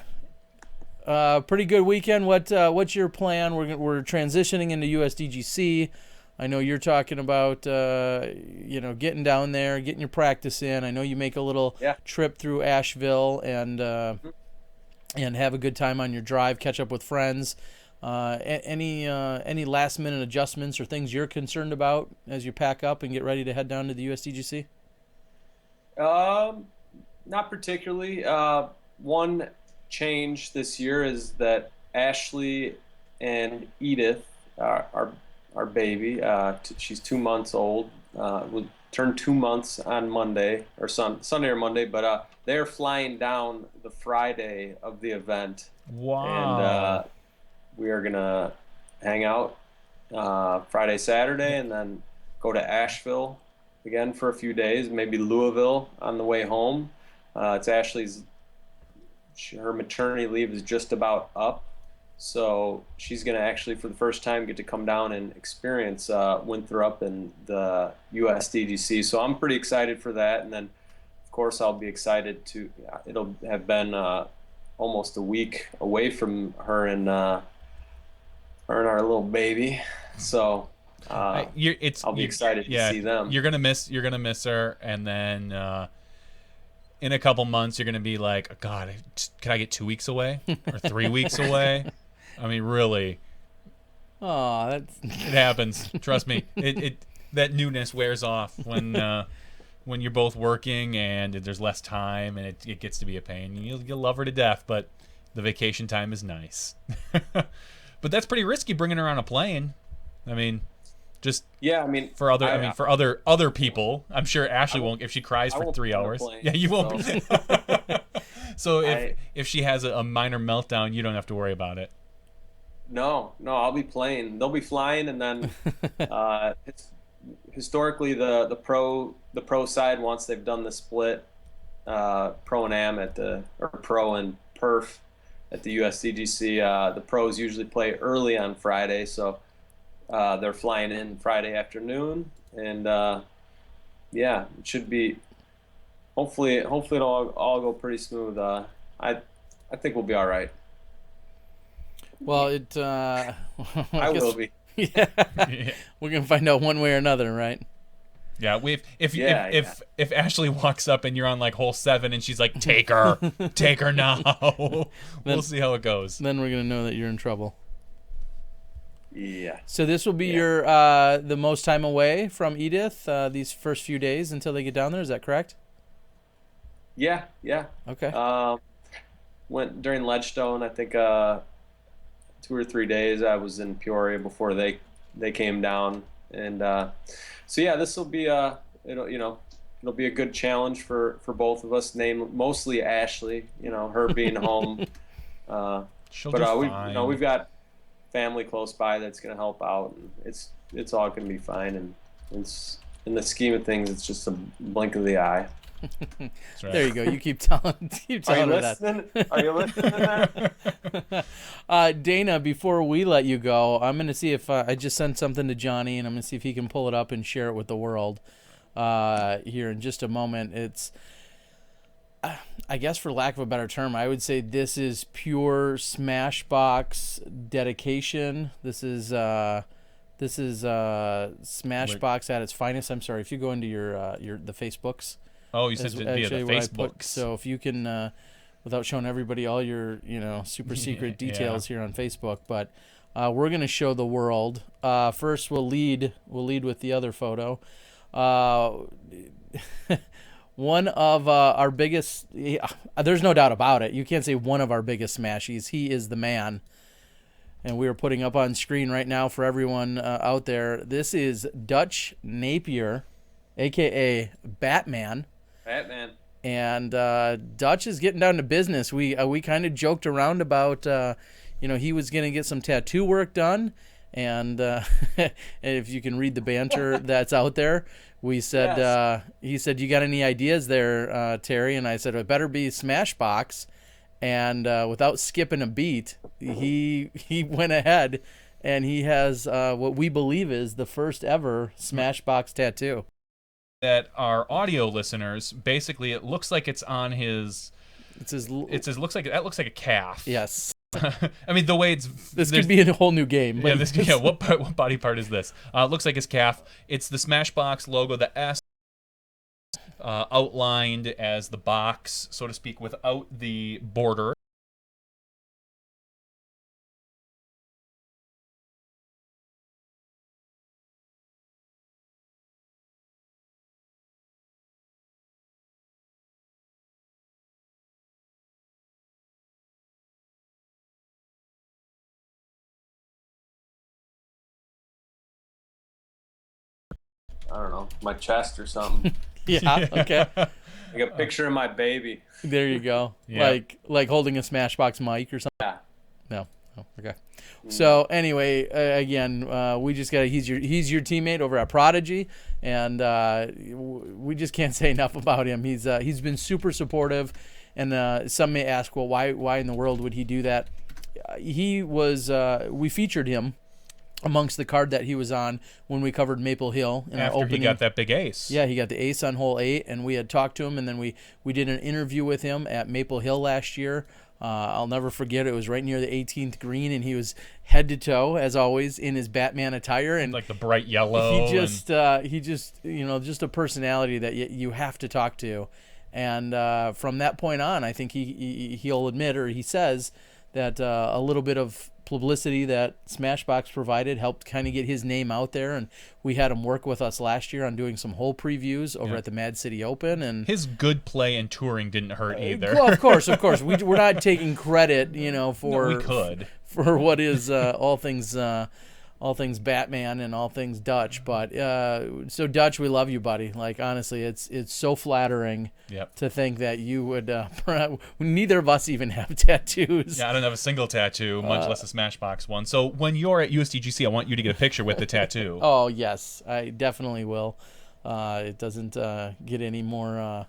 Pretty good weekend. What's your plan? We're transitioning into USDGC. I know you're talking about getting down there, getting your practice in. I know you make a little trip through Asheville and have a good time on your drive. Catch up with friends. Any last minute adjustments or things you're concerned about as you pack up and get ready to head down to the USDGC? Not particularly. One change this year is that Ashley and Edith, our baby, she's 2 months old, will turn 2 months on Monday or Sunday or Monday, but they're flying down the Friday of the event. Wow! we are gonna hang out Friday, Saturday, and then go to Asheville again for a few days, maybe Louisville on the way home. It's Ashley's, her maternity leave is just about up. So she's going to actually, for the first time, get to come down and experience Winthrop and the USDGC. So I'm pretty excited for that. And then, of course, I'll be excited to, it'll have been almost a week away from her and our little baby. So I'll be excited to see them. You're gonna miss her, and then in a couple months you're gonna be like, oh, God, can I get 2 weeks away or 3 weeks away? I mean, really. Oh, it happens. Trust me. It that newness wears off when you're both working and there's less time, and it gets to be a pain. You'll love her to death, but the vacation time is nice. But that's pretty risky bringing her on a plane. I mean, just for other people. I'm sure Ashley won't if she cries for 3 hours. Yeah, you won't. So if she has a minor meltdown, you don't have to worry about it. No, I'll be playing. They'll be flying, and then it's historically the pro side, once they've done the split pro and am or pro and perf at the USDGC, the pros usually play early on Friday, so they're flying in Friday afternoon, and it should be hopefully it'll all go pretty smooth. I think we'll be all right. Well, I will be. Yeah. We're gonna find out one way or another, right? Yeah, if Ashley walks up and you're on like hole 7 and she's like, take her now. We'll see how it goes. Then we're gonna know that you're in trouble. Yeah. So this will be your the most time away from Edith these first few days until they get down there. Is that correct? Yeah. Okay. Went during Ledgestone. I think 2 or 3 days I was in Peoria before they came down, and so yeah, this will be it'll be a good challenge for both of us. Mostly Ashley, her being home. She'll do fine. We've got family close by that's going to help out, and it's all going to be fine. And it's, in the scheme of things, it's just a blink of the eye. That's right. There you go. You keep telling her that. Are you listening there? Dana, before we let you go, I'm going to see if I just sent something to Johnny, and I'm going to see if he can pull it up and share it with the world here in just a moment. It's, I guess for lack of a better term, I would say this is pure Smashbox dedication. This is Smashbox at its finest. I'm sorry, if you go into your the Facebooks. Oh, you said via the Facebooks. So if you can, without showing everybody all your super secret details here on Facebook, but we're gonna show the world. First, we'll lead with the other photo. One of our biggest, there's no doubt about it. You can't say one of our biggest smashies. He is the man. And we are putting up on screen right now for everyone out there. This is Dutch Napier, a.k.a. Batman. And Dutch is getting down to business. We kind of joked around about, he was going to get some tattoo work done. And if you can read the banter that's out there, we said, yes. He said, you got any ideas there, Terry? And I said, it better be Smashbox. And without skipping a beat, he went ahead and he has what we believe is the first ever Smashbox tattoo. That our audio listeners, basically, it looks like it's on his. Looks like a calf. Yes. I mean, the way this could be a whole new game. Yeah, what body part is this? Looks like his calf. It's the Smashbox logo, the S outlined as the box, so to speak, without the border. I don't know, my chest or something. Yeah, okay. Like a picture of my baby. There you go. Yeah. Like holding a Smashbox mic or something. Yeah. No. Oh, okay. So anyway, again, we just got he's your teammate over at Prodigy, and we just can't say enough about him. He's been super supportive, and some may ask, well, why in the world would he do that? We featured him amongst the card that he was on when we covered Maple Hill in our After opening. he got that big ace. Yeah, he got the ace on hole 8, and we had talked to him, and then we did an interview with him at Maple Hill last year. I'll never forget. It was right near the 18th green, and he was head to toe, as always, in his Batman attire, and Like the bright yellow. he just just a personality that you have to talk to. And from that point on, I think he'll admit, or he says, that a little bit of publicity that Smashbox provided helped kind of get his name out there, and we had him work with us last year on doing some hole previews over at the Mad City Open, and his good play and touring didn't hurt either. well, of course we're not taking credit for we could for what is all things Batman and all things Dutch, but so Dutch, we love you, buddy. Like, honestly, it's so flattering to think that you would. Neither of us even have tattoos. Yeah, I don't have a single tattoo, much less a Smashbox one. So when you're at USDGC, I want you to get a picture with the tattoo. Oh yes, I definitely will. It doesn't get any more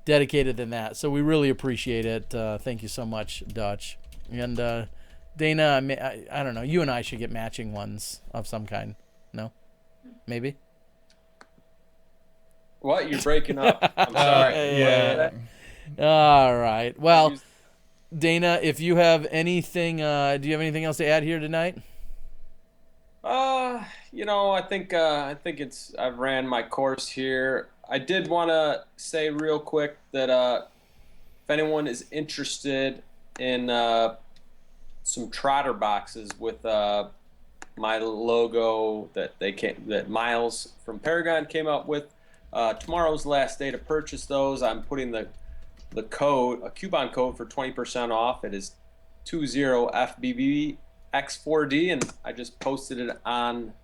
dedicated than that. So we really appreciate it. Thank you so much, Dutch. And Dana, I don't know. You and I should get matching ones of some kind. No? Maybe? What? You're breaking up. I'm sorry. Yeah. All right. Well, Dana, if you have anything, do you have anything else to add here tonight? I think I've ran my course here. I did want to say real quick that if anyone is interested in some trotter boxes with my logo that Miles from Paragon came up with, tomorrow's last day to purchase those. I'm putting the code, a coupon code for 20% off. It is 20FBBX4D, and I just posted it on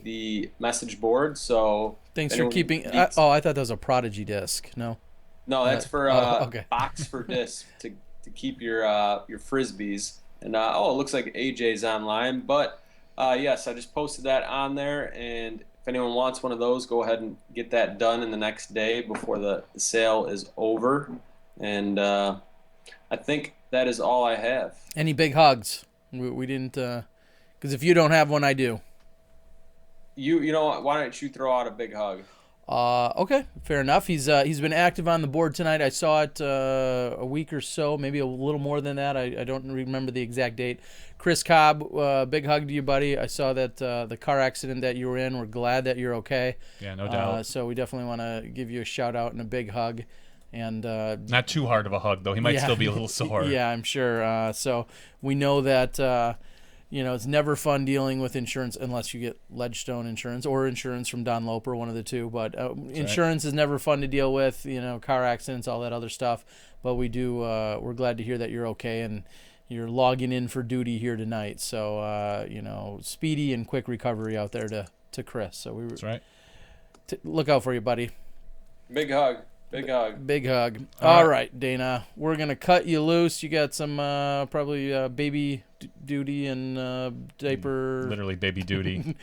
the message board. So thanks for keeping. I thought that was a Prodigy disc. No, that's for okay. box for disc to keep your frisbees. And it looks like AJ's online, but yes, I just posted that on there, and if anyone wants one of those, go ahead and get that done in the next day before the sale is over. And I think that is all I have. Any big hugs? We didn't, because if you don't have one, I do. You know what? Why don't you throw out a big hug? Okay, fair enough. He's been active on the board tonight. I saw it a week or so, maybe a little more than that. I don't remember the exact date. Chris Cobb, big hug to you, buddy. I saw that the car accident that you were in. We're glad that you're okay. Yeah, no doubt. So we definitely want to give you a shout out and a big hug. And not too hard of a hug, though. He might still be a little sore. Yeah, I'm sure. So we know that it's never fun dealing with insurance unless you get Ledgestone insurance or insurance from Don Loper, one of the two. But insurance is never fun to deal with, car accidents, all that other stuff. But we're glad to hear that you're okay and you're logging in for duty here tonight. So, speedy and quick recovery out there to Chris. So That's right. Look out for you, buddy. Big hug. Big hug. Big hug. All right, Dana. We're going to cut you loose. You got some probably baby duty and diaper. Literally baby duty.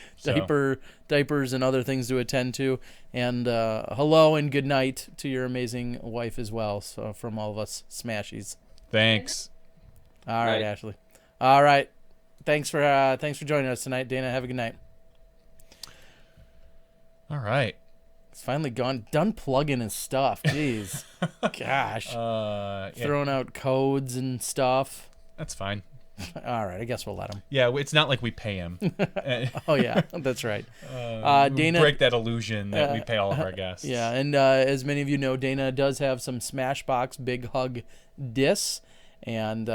Diapers and other things to attend to. And hello and good night to your amazing wife as well. So from all of us Smashies. Thanks. All right, Ashley. All right. Thanks for joining us tonight, Dana. Have a good night. All right. It's finally done plugging his stuff. Jeez. Gosh. Throwing out codes and stuff. That's fine. All right, I guess we'll let him. Yeah, it's not like we pay him. Oh, yeah, that's right. Dana, break that illusion that we pay all of our guests. Yeah, and as many of you know, Dana does have some Smashbox Big Hug discs, and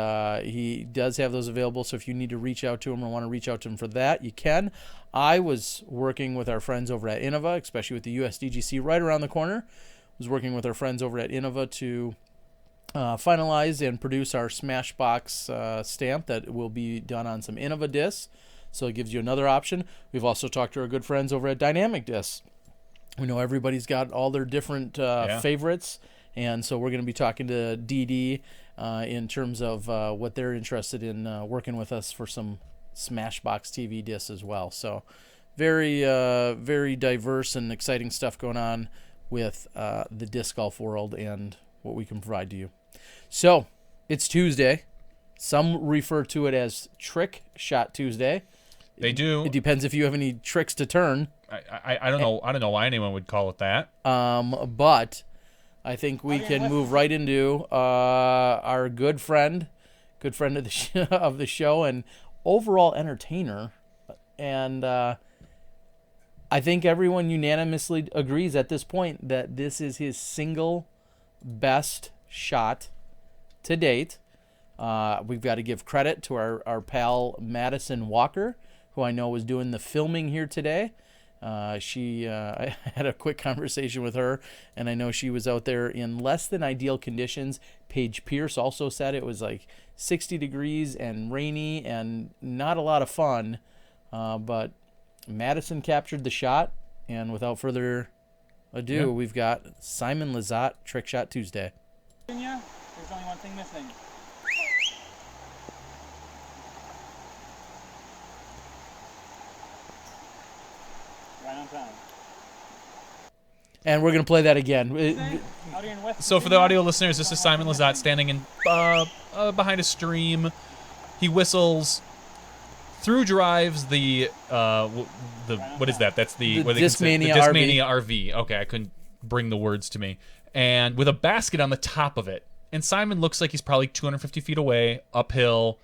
he does have those available, so if you need to reach out to him or want to reach out to him for that, you can. I was working with our friends over at Innova, especially with the USDGC right around the corner. I was working with our friends over at Innova to finalize and produce our Smashbox stamp that will be done on some Innova discs. So it gives you another option. We've also talked to our good friends over at Dynamic Discs. We know everybody's got all their different favorites, and so we're going to be talking to DD in terms of what they're interested in working with us for some Smashbox TV discs as well. So very, very diverse and exciting stuff going on with the disc golf world and what we can provide to you. So it's Tuesday. Some refer to it as Trick Shot Tuesday. They do. It depends if you have any tricks to turn. I don't know. I don't know why anyone would call it that. But I think we can move right into our good friend of the of the show and overall entertainer, and I think everyone unanimously agrees at this point that this is his single best shot to date. We've got to give credit to our pal Madison Walker, who I know was doing the filming here today. I had a quick conversation with her, and I know she was out there in less than ideal conditions. Paige Pierce also said it was like 60 degrees and rainy and not a lot of fun, but Madison captured the shot, and without further ado, we've got Simon Lizotte, Trick Shot Tuesday. There's only one thing missing. Right on time. And we're going to play that again. Out here in West So for the audio listeners, this is Simon Lizotte standing in behind a stream. He whistles. Through drives the what is that? That's the what they Discmania consider- the Discmania RV. Okay, I couldn't bring the words to me. And with a basket on the top of it. And Simon looks like he's probably 250 feet away, uphill.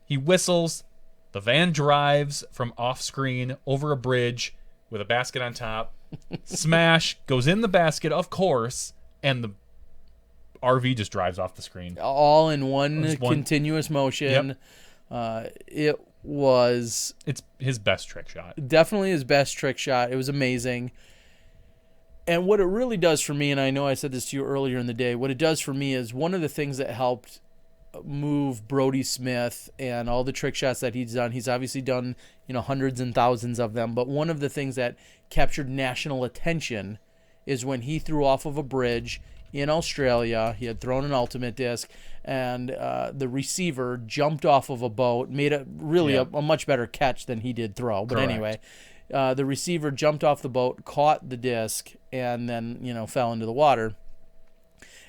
He whistles. The van drives from off screen over a bridge with a basket on top. Smash goes in the basket, of course, and the RV just drives off the screen. All in one continuous motion. Yep. It's his best trick shot. Definitely his best trick shot. It was amazing. And what it really does for me, and I know I said this to you earlier in the day, what it does for me is one of the things that helped move Brody Smith and all the trick shots that he's obviously done, hundreds and thousands of them, but one of the things that captured national attention is when he threw off of a bridge in Australia. He had thrown an ultimate disc, and the receiver jumped off of a boat, made a much better catch than he did throw. But anyway, the receiver jumped off the boat, caught the disc, and then fell into the water.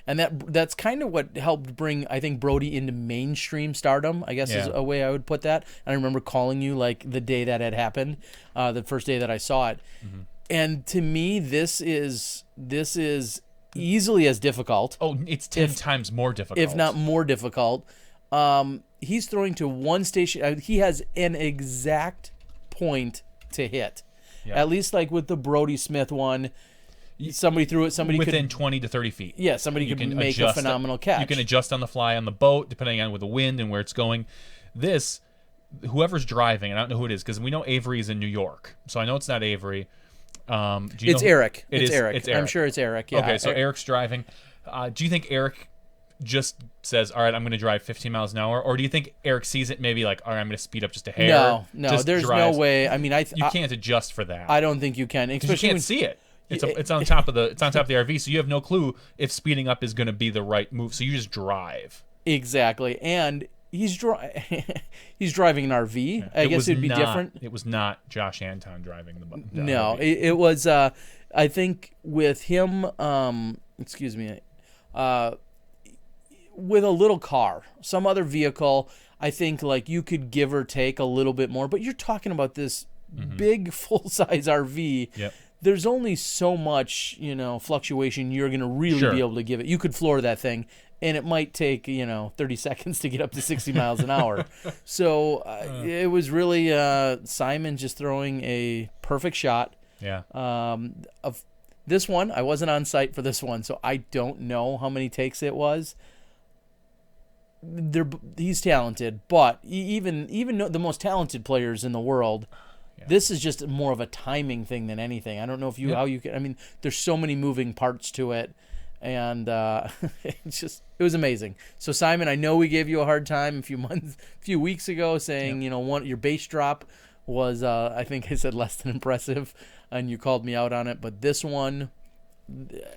And that's kind of what helped bring, I think, Brody into mainstream stardom, I guess is a way I would put that. And I remember calling you like the day that had happened, the first day that I saw it. Mm-hmm. And to me, this is easily as difficult. Oh, it's 10 times more difficult. If not more difficult. He's throwing to one station. He has an exact point to hit. Yep. At least like with the Brody Smith one, somebody threw it. Somebody within 20 to 30 feet. Yeah, somebody could make a phenomenal catch. You can adjust on the fly on the boat depending on with the wind and where it's going. This, whoever's driving, and I don't know who it is because we know Avery is in New York, so I know it's not Avery. It's Eric. It's Eric. I'm sure it's Eric. Yeah. Okay, so Eric's driving. Do you think Eric just says, "All right, I'm going to drive 15 miles an hour," or do you think Eric sees it maybe like, "All right, I'm going to speed up just a hair"? No, there's no way. I mean, you can't adjust for that. I don't think you can, especially you can't see it. It's on top of the RV, so you have no clue if speeding up is going to be the right move. So you just drive. Exactly, and he's driving an RV. Yeah. I guess it'd be different. It was not Josh Anton driving the No, RV. It was. I think with him. With a little car, some other vehicle, I think like you could give or take a little bit more. But you're talking about this big full-size RV. Yep. There's only so much, fluctuation you're going to really be able to give it. You could floor that thing, and it might take, 30 seconds to get up to 60 miles an hour. So it was really Simon just throwing a perfect shot. Yeah. Of this one, I wasn't on site for this one, so I don't know how many takes it was. He's talented, but even the most talented players in the world, this is just more of a timing thing than anything. I don't know if how you can. I mean, there's so many moving parts to it, and it was amazing. So Simon, I know we gave you a hard time a few weeks ago, saying your bass drop was I think I said less than impressive, and you called me out on it. But this one,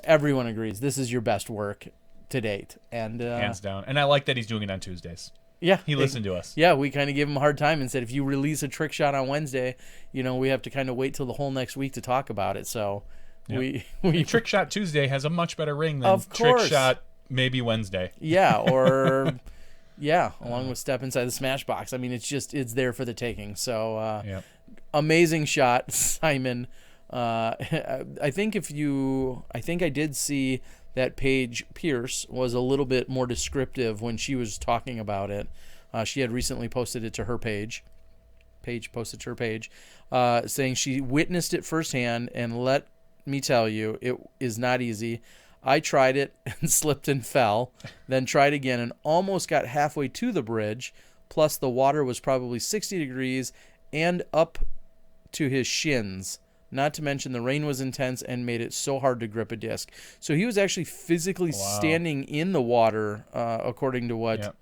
everyone agrees this is your best work to date. And hands down. And I like that he's doing it on Tuesdays. yeah, He listened to us. Yeah, we kind of gave him a hard time and said, if you release a trick shot on Wednesday, we have to kind of wait till the whole next week to talk about it. So we Trick Shot Tuesday has a much better ring than Of Trick course. Shot maybe Wednesday. yeah, or yeah, along with Step Inside the Smash Box. I mean, it's there for the taking. So amazing shot, Simon. I think I did see that Paige Pierce was a little bit more descriptive when she was talking about it. She had recently posted it to her page. Paige posted to her page, saying she witnessed it firsthand, and let me tell you, it is not easy. I tried it and slipped and fell, then tried again and almost got halfway to the bridge. Plus, the water was probably 60 degrees and up to his shins. Not to mention the rain was intense and made it so hard to grip a disc. So he was actually physically standing in the water, according to what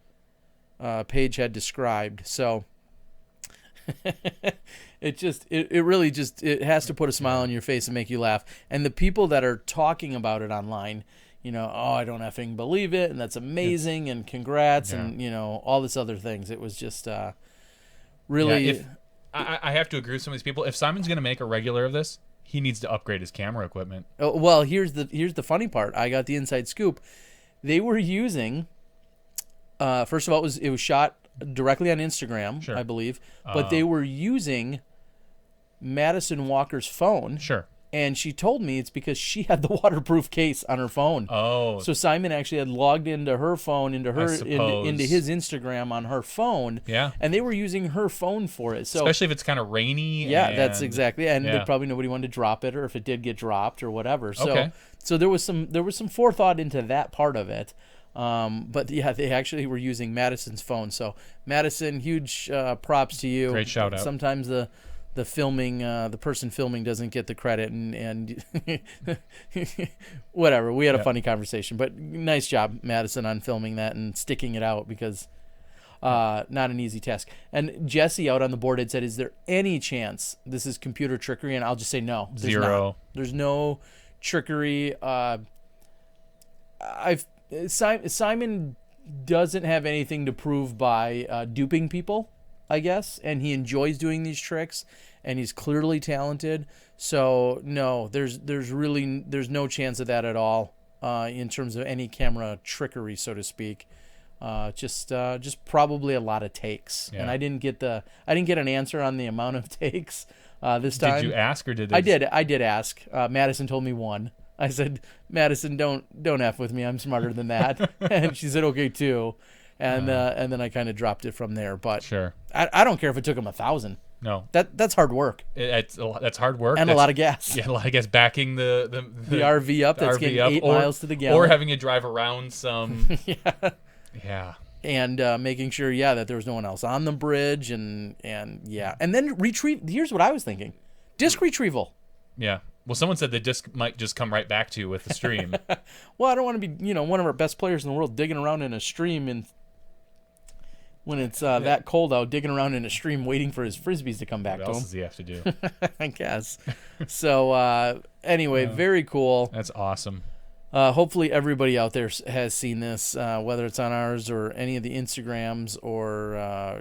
Paige had described. So it really has to put a smile on your face and make you laugh. And the people that are talking about it online, I don't effing believe it, and that's amazing, and congrats, and all this other things. It was just really. Yeah, I have to agree with some of these people. If Simon's going to make a regular of this, he needs to upgrade his camera equipment. Well, here's the funny part. I got the inside scoop. They were using. First of all, it was shot directly on Instagram, Sure. I believe, but they were using Madison Walker's phone. Sure. And she told me it's because she had the waterproof case on her phone. Oh. So Simon actually had logged into her phone, into his Instagram on her phone. Yeah. And they were using her phone for it. So especially if it's kind of rainy. Yeah, that's exactly. And yeah. probably nobody wanted to drop it, or if it did get dropped or whatever. So Okay. so there was some forethought into that part of it. But yeah, they actually were using Madison's phone. So Madison, huge props to you. Great shout out. Sometimes the filming, the person filming doesn't get the credit, and whatever. We had a funny conversation, but nice job, Madison, on filming that and sticking it out, because not an easy task. And Jesse out on the board had said, "Is there any chance this is computer trickery?" And I'll just say no. Zero. There's no trickery. Simon doesn't have anything to prove by duping people, I guess, and he enjoys doing these tricks, and he's clearly talented. So no, there's no chance of that at all in terms of any camera trickery, so to speak. Just probably a lot of takes, and I didn't get an answer on the amount of takes this time. Did you ask, or did they? I did ask. Madison told me one. I said, Madison, don't F with me. I'm smarter than that. And she said, okay, too. And then I kind of dropped it from there. But sure, I don't care if it took him 1,000. No, that's hard work. That's hard work, and a lot of gas. Yeah, a lot of gas backing the RV up. That's getting 8 miles to the gallon, or having to drive around some. Yeah. And making sure, that there was no one else on the bridge, and then retrieve. Here's what I was thinking: disc retrieval. Yeah. Well, someone said the disc might just come right back to you with the stream. Well, I don't want to be, one of our best players in the world digging around in a stream, and when it's that cold out, digging around in a stream waiting for his frisbees to come back to him. What else does he have to do? I guess. So anyway, very cool. That's awesome. Hopefully everybody out there has seen this, whether it's on ours or any of the Instagrams or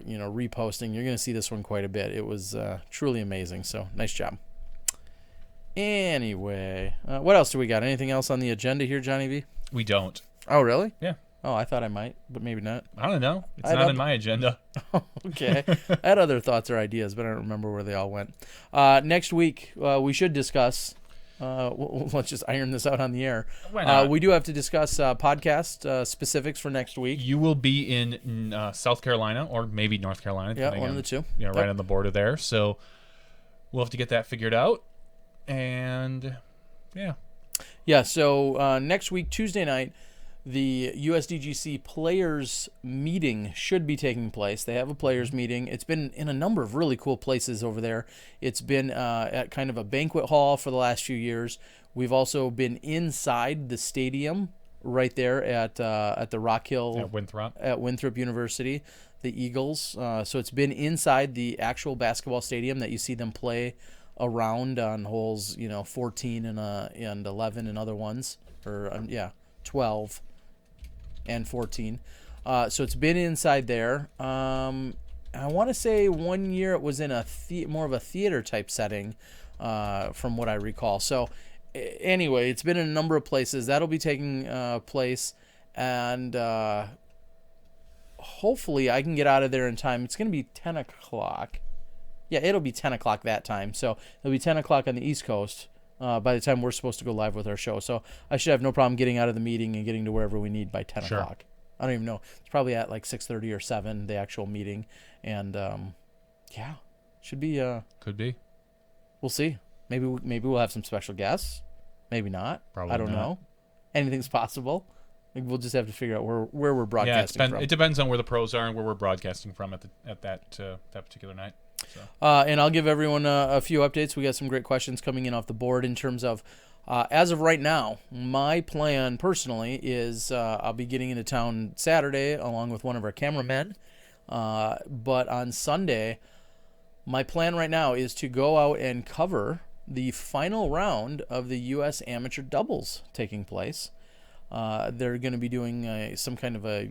reposting. You're going to see this one quite a bit. It was truly amazing. So nice job. Anyway, what else do we got? Anything else on the agenda here, Johnny V? We don't. Oh, really? Yeah. Oh, I thought I might, but maybe not. I don't know. It's not in my agenda. Okay. I had other thoughts or ideas, but I don't remember where they all went. Next week, we should discuss. Let's just iron this out on the air. Why not? We do have to discuss podcast specifics for next week. You will be in South Carolina or maybe North Carolina. Yeah, one of the two. Right on the border there. So we'll have to get that figured out. And yeah. So next week, Tuesday night, the USDGC players meeting should be taking place. They have a players meeting. It's been in a number of really cool places over there. It's been at kind of a banquet hall for the last few years. We've also been inside the stadium right there at the Rock Hill at Winthrop University, the Eagles. So it's been inside the actual basketball stadium that you see them play around on holes, 14 and 11 and other ones, or 12. and 14. So it's been inside there. I want to say 1 year it was in a more of a theater type setting, from what I recall. So anyway, it's been in a number of places. That'll be taking place, and hopefully I can get out of there in time. It's going to be 10 o'clock. Yeah, it'll be 10 o'clock that time. So it'll be 10 o'clock on the East Coast by the time we're supposed to go live with our show. So I should have no problem getting out of the meeting and getting to wherever we need by 10 Sure. o'clock. I don't even know. It's probably at like 6:30 or 7, the actual meeting. And, yeah, should be, Could be. we'll see. Maybe we'll have some special guests. Maybe not. Probably I don't not. know. Anything's possible. Like, we'll just have to figure out where we're Yeah, broadcasting from. it depends on where the pros are and where we're broadcasting from at that particular night. So. And I'll give everyone a few updates. We got some great questions coming in off the board in terms of, as of right now, my plan personally is I'll be getting into town Saturday along with one of our cameramen. But on Sunday, my plan right now is to go out and cover the final round of the U.S. Amateur Doubles taking place. They're going to be doing some kind of a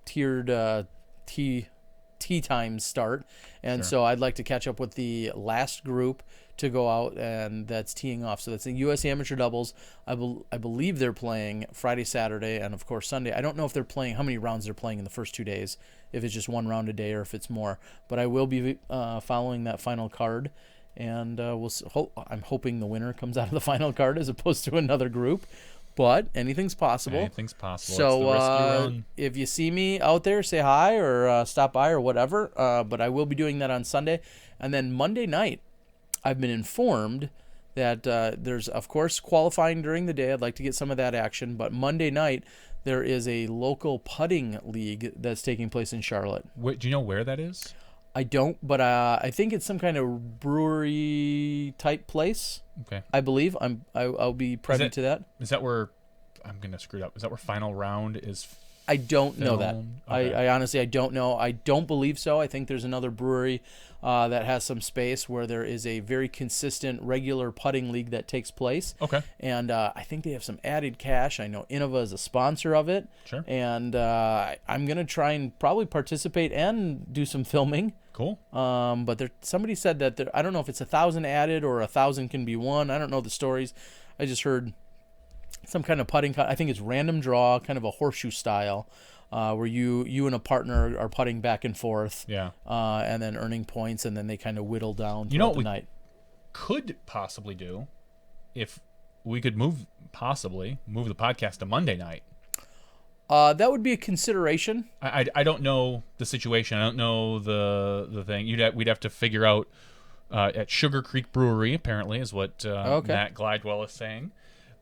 tiered tee time start, and Sure. so I'd like to catch up with the last group to go out, and that's teeing off. So that's the U.S. Amateur Doubles. I believe they're playing Friday, Saturday, and of course Sunday. I don't know if they're playing how many rounds they're playing in the first 2 days, if it's just one round a day or if it's more. But I will be following that final card, and I'm hoping the winner comes out of the final card as opposed to another group. But anything's possible. Anything's possible. So It's the risk you run. if you see me out there, say hi or stop by or whatever. But I will be doing that on Sunday. And then Monday night, I've been informed that there's, of course, qualifying during the day. I'd like to get some of that action. But Monday night, there is a local putting league that's taking place in Charlotte. Do you know where that is? I don't, but I think it's some kind of brewery type place. Okay. I believe I'll be privy to that. Is that where I'm gonna screw it up? Is that where final round is? I don't know that. filmed? Okay. I honestly, I don't know. I don't believe so. I think there's another brewery that has some space where there is a very consistent, regular putting league that takes place. Okay. And I think they have some added cash. I know Innova is a sponsor of it. Sure. And I'm going to try and probably participate and do some filming. Cool. But somebody said that I don't know if it's 1,000 added or 1,000 can be won. I don't know the stories. I just heard some kind of putting. I think it's random draw, kind of a horseshoe style, where you and a partner are putting back and forth. Yeah. And then earning points, and then they kind of whittle down You know throughout what the night. Could possibly do if we could move the podcast to Monday night. That would be a consideration. I don't know the situation. I don't know the thing. We'd have to figure out at Sugar Creek Brewery. Apparently, is what Matt Glidewell is saying.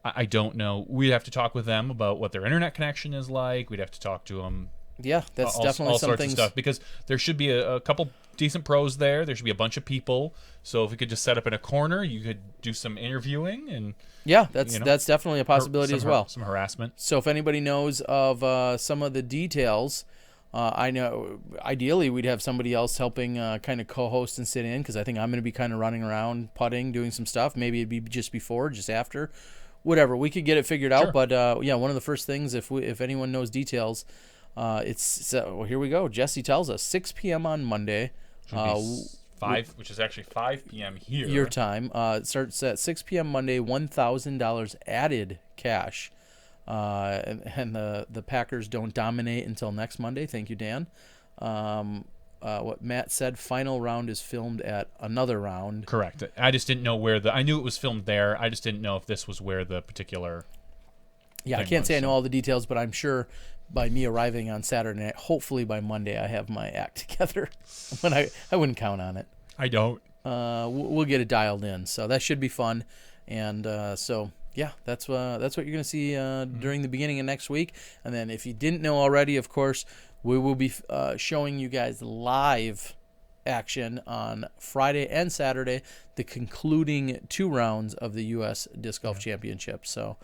I don't know. We'd have to talk with them about what their internet connection is like. We'd have to talk to them. Yeah, that's all definitely sorts something. of stuff, because there should be a couple decent pros there. There should be a bunch of people. So if we could just set up in a corner, you could do some interviewing and Yeah, that's definitely a possibility as well. Some harassment. So if anybody knows of some of the details, I know ideally we'd have somebody else helping kind of co-host and sit in, because I think I'm going to be kind of running around putting, doing some stuff. Maybe it'd be just before, just after, whatever. We could get it figured out. Sure. But yeah, one of the first things, if anyone knows details, well, here we go. Jesse tells us 6 p.m. on Monday. Which is actually 5 p.m. here. Your time. It starts at 6 p.m. Monday, $1,000 added cash. And the Packers don't dominate until next Monday. Thank you, Dan. What Matt said, final round is filmed at another round. Correct. I just didn't know I knew it was filmed there. I just didn't know if this was where the particular. Yeah, I can't say I know all the details, but I'm sure by me arriving on Saturday night, hopefully by Monday, I have my act together. But I wouldn't count on it. I don't. We'll get it dialed in, so that should be fun. And so yeah, that's what you're gonna see during the beginning of next week. And then if you didn't know already, of course, we will be showing you guys live action on Friday and Saturday, the concluding 2 rounds of the U.S. Disc Golf Championship. So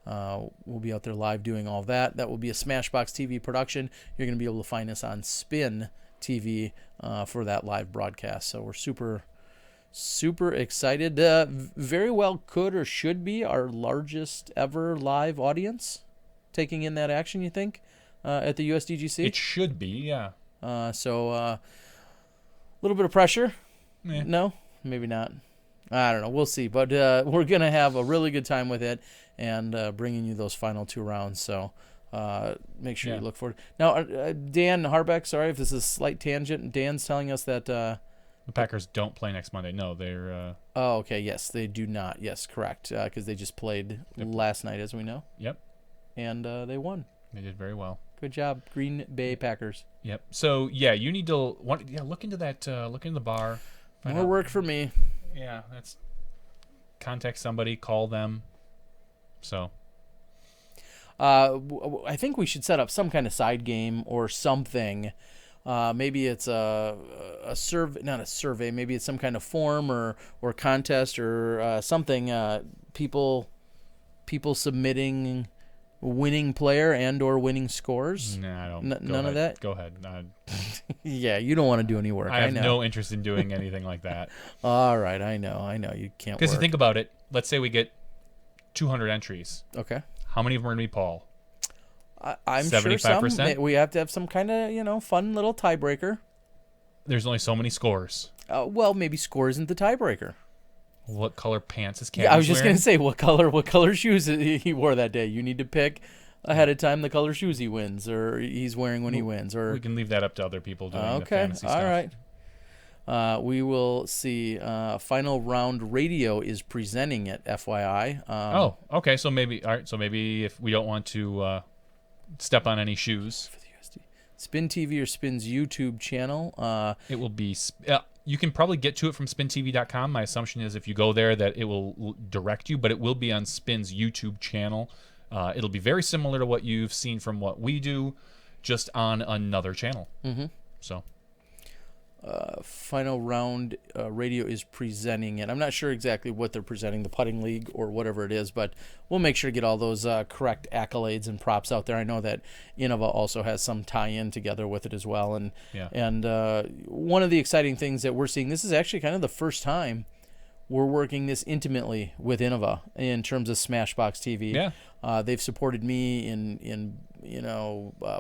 we'll be out there live doing all that. That will be a Smashbox TV production. You're going to be able to find us on Spin TV for that live broadcast. So we're super excited. Very well could or should be our largest ever live audience. taking in that action, you think, at the USDGC? It should be, yeah. So a little bit of pressure. Eh. No, maybe not. I don't know. We'll see. But we're going to have a really good time with it and bringing you those final 2 rounds. So make sure you look forward. Now, Dan Harbeck, sorry if this is a slight tangent. Dan's telling us that the Packers don't play next Monday. No, they're... Oh, okay. Yes, they do not. Yes, correct. Because they just played last night, as we know. Yep. And they won. They did very well. Good job, Green Bay Packers. Yep. So, yeah, you need to look into that. Look into the bar. More work for me. Yeah, that's... Contact somebody. Call them. So... I think we should set up some kind of side game or something. Maybe it's a survey, not a survey. Maybe it's some kind of form or contest or something. People submitting winning player and or winning scores. Nah, I don't. None of that. Go ahead. Yeah, you don't want to do any work. I have know. no interest in doing anything like that. All right, I know. You can't. Because you think about it. Let's say we get 200 entries. Okay. How many of them are going to be Paul? I'm sure 75%? some. We have to have some kind of fun little tiebreaker. There's only so many scores. Well, maybe score isn't the tiebreaker. What color pants is Cam? Yeah, I was just going to say what color shoes he wore that day. You need to pick ahead of time the color shoes he wins or he's wearing when he wins. Or we can leave that up to other people doing the fantasy all stuff. right. We will see. Final Round Radio is presenting it, FYI. Okay. So maybe if we don't want to step on any shoes, For the USD. Spin TV or Spin's YouTube channel. it will be. You can probably get to it from spintv.com. My assumption is if you go there that it will direct you, but it will be on Spin's YouTube channel. It'll be very similar to what you've seen from what we do, just on another channel. Mm-hmm. So. Final Round Radio is presenting it. I'm not sure exactly what they're presenting, the putting league or whatever it is, but we'll make sure to get all those correct accolades and props out there. I know that Innova also has some tie-in together with it as well. And one of the exciting things that we're seeing, this is actually kind of the first time we're working this intimately with Innova in terms of Smashbox TV. Yeah. They've supported me in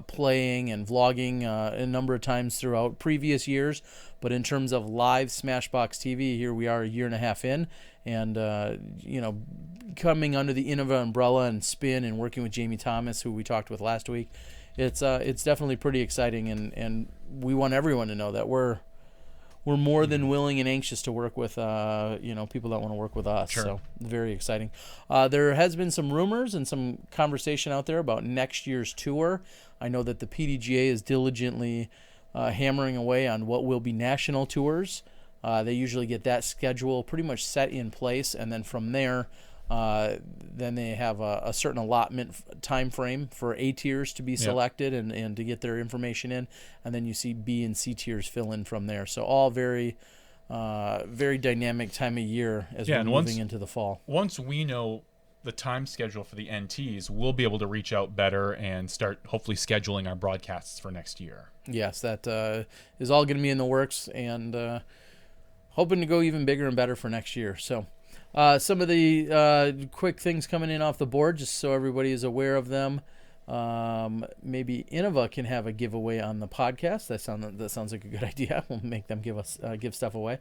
playing and vlogging a number of times throughout previous years, but in terms of live Smashbox TV, here we are a year and a half in, and coming under the Innova umbrella and Spin and working with Jamie Thomas, who we talked with last week, it's definitely pretty exciting, and we want everyone to know that we're more than willing and anxious to work with people that want to work with us. Sure. So very exciting. There has been some rumors and some conversation out there about next year's tour. I know that the PDGA is diligently hammering away on what will be national tours. They usually get that schedule pretty much set in place, and then from there, then they have a certain allotment time frame for A tiers to be selected and to get their information in, and then you see B and C tiers fill in from there. So all very dynamic time of year as we're moving into the fall. Once we know the time schedule for the NTs, we'll be able to reach out better and start hopefully scheduling our broadcasts for next year. Yes, that is all going to be in the works, and hoping to go even bigger and better for next year. So. Some of the quick things coming in off the board, just so everybody is aware of them. Maybe Innova can have a giveaway on the podcast. That sounds like a good idea. We'll make them give stuff away.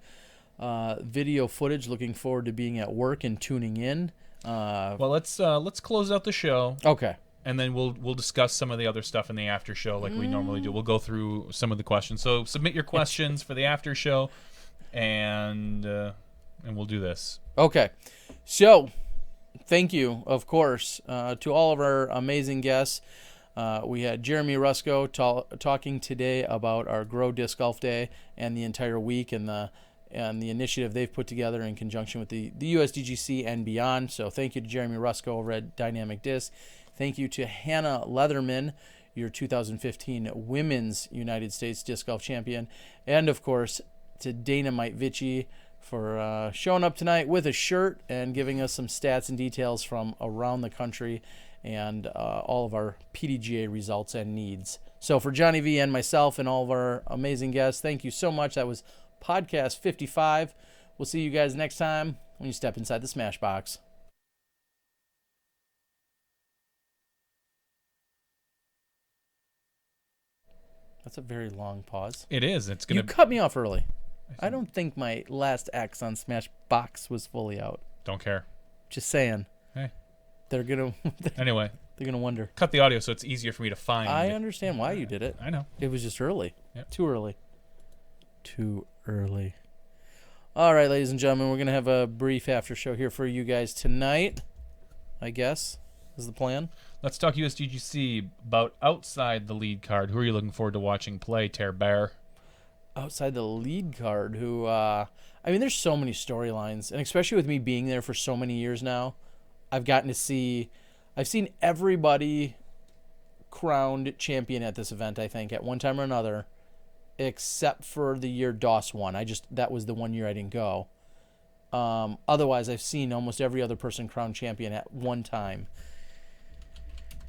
Video footage. Looking forward to being at work and tuning in. Well, let's close out the show. Okay. And then we'll discuss some of the other stuff in the after show like we normally do. We'll go through some of the questions. So submit your questions for the after show, and we'll do this. Okay, so thank you, of course, to all of our amazing guests. We had Jeremy Rusco talking today about our Grow Disc Golf Day and the entire week and the initiative they've put together in conjunction with the USDGC and beyond. So thank you to Jeremy Rusco over at Dynamic Disc. Thank you to Hannah Leatherman, your 2015 Women's United States Disc Golf Champion. And, of course, to Dynamite Vici for showing up tonight with a shirt and giving us some stats and details from around the country and all of our PDGA results and needs. So for Johnny V and myself and all of our amazing guests, thank you so much. That was podcast 55. We'll see you guys next time when you step inside the Smashbox. That's a very long pause. It is. It's You gonna. cut me off early. I don't think my last X on Smash Box was fully out. Don't care. Just saying. Hey. They're gonna Anyway, they're gonna wonder. cut the audio so it's easier for me to find. I understand why you did it. I know. It was just early. Yep. Too early. Too early. All right, ladies and gentlemen, we're gonna have a brief after show here for you guys tonight. I guess is the plan. Let's talk USDGC about outside the lead card. Who are you looking forward to watching play, Tear Bear? Outside the lead card, who I mean, there's so many storylines, and especially with me being there for so many years now, I've seen everybody crowned champion at this event, I think, at one time or another, except for the year DOS won. That was the one year I didn't go. Otherwise, I've seen almost every other person crowned champion at one time.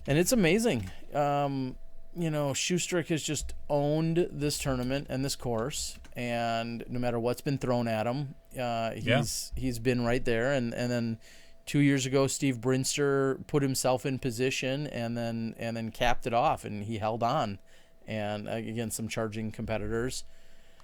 And it's amazing. Schustrick has just owned this tournament and this course, and no matter what's been thrown at him, he's been right there. And then 2 years ago, Steve Brinster put himself in position and then capped it off, and he held on, and against some charging competitors.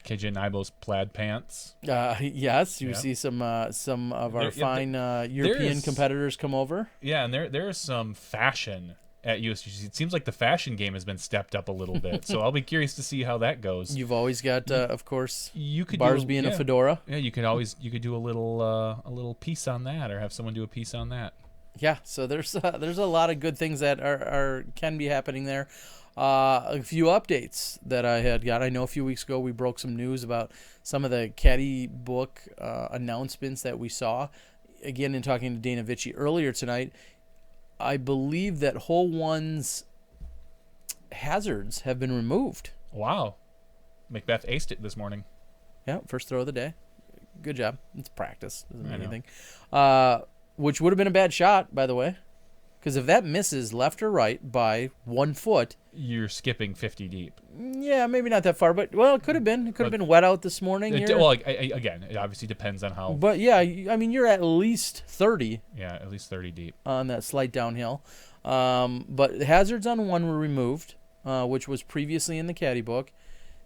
KJ Naibo's plaid pants. Yes, you see some of our fine European competitors come over. Yeah, and there is some fashion at USGC. It seems like the fashion game has been stepped up a little bit, so I'll be curious to see how that goes. You've always got, of course, you could Barsby in a fedora. Yeah, you could do a little piece on that, or have someone do a piece on that. Yeah, so there's a lot of good things that can be happening there. A few updates that I had got. I know a few weeks ago we broke some news about some of the caddy book announcements that we saw. Again, in talking to Dana Vici earlier tonight, I believe that hole one's hazards have been removed. Wow. Macbeth aced it this morning. Yeah, first throw of the day. Good job. It's practice. Doesn't mean I know. anything. Which would have been a bad shot, by the way. Because if that misses left or right by 1 foot, you're skipping 50 deep. Yeah, maybe not that far, but well, it could have been. It could have been wet out this morning. Again, it obviously depends on how. But yeah, I mean, you're at least 30. Yeah, at least 30 deep on that slight downhill. But hazards on one were removed, which was previously in the caddy book,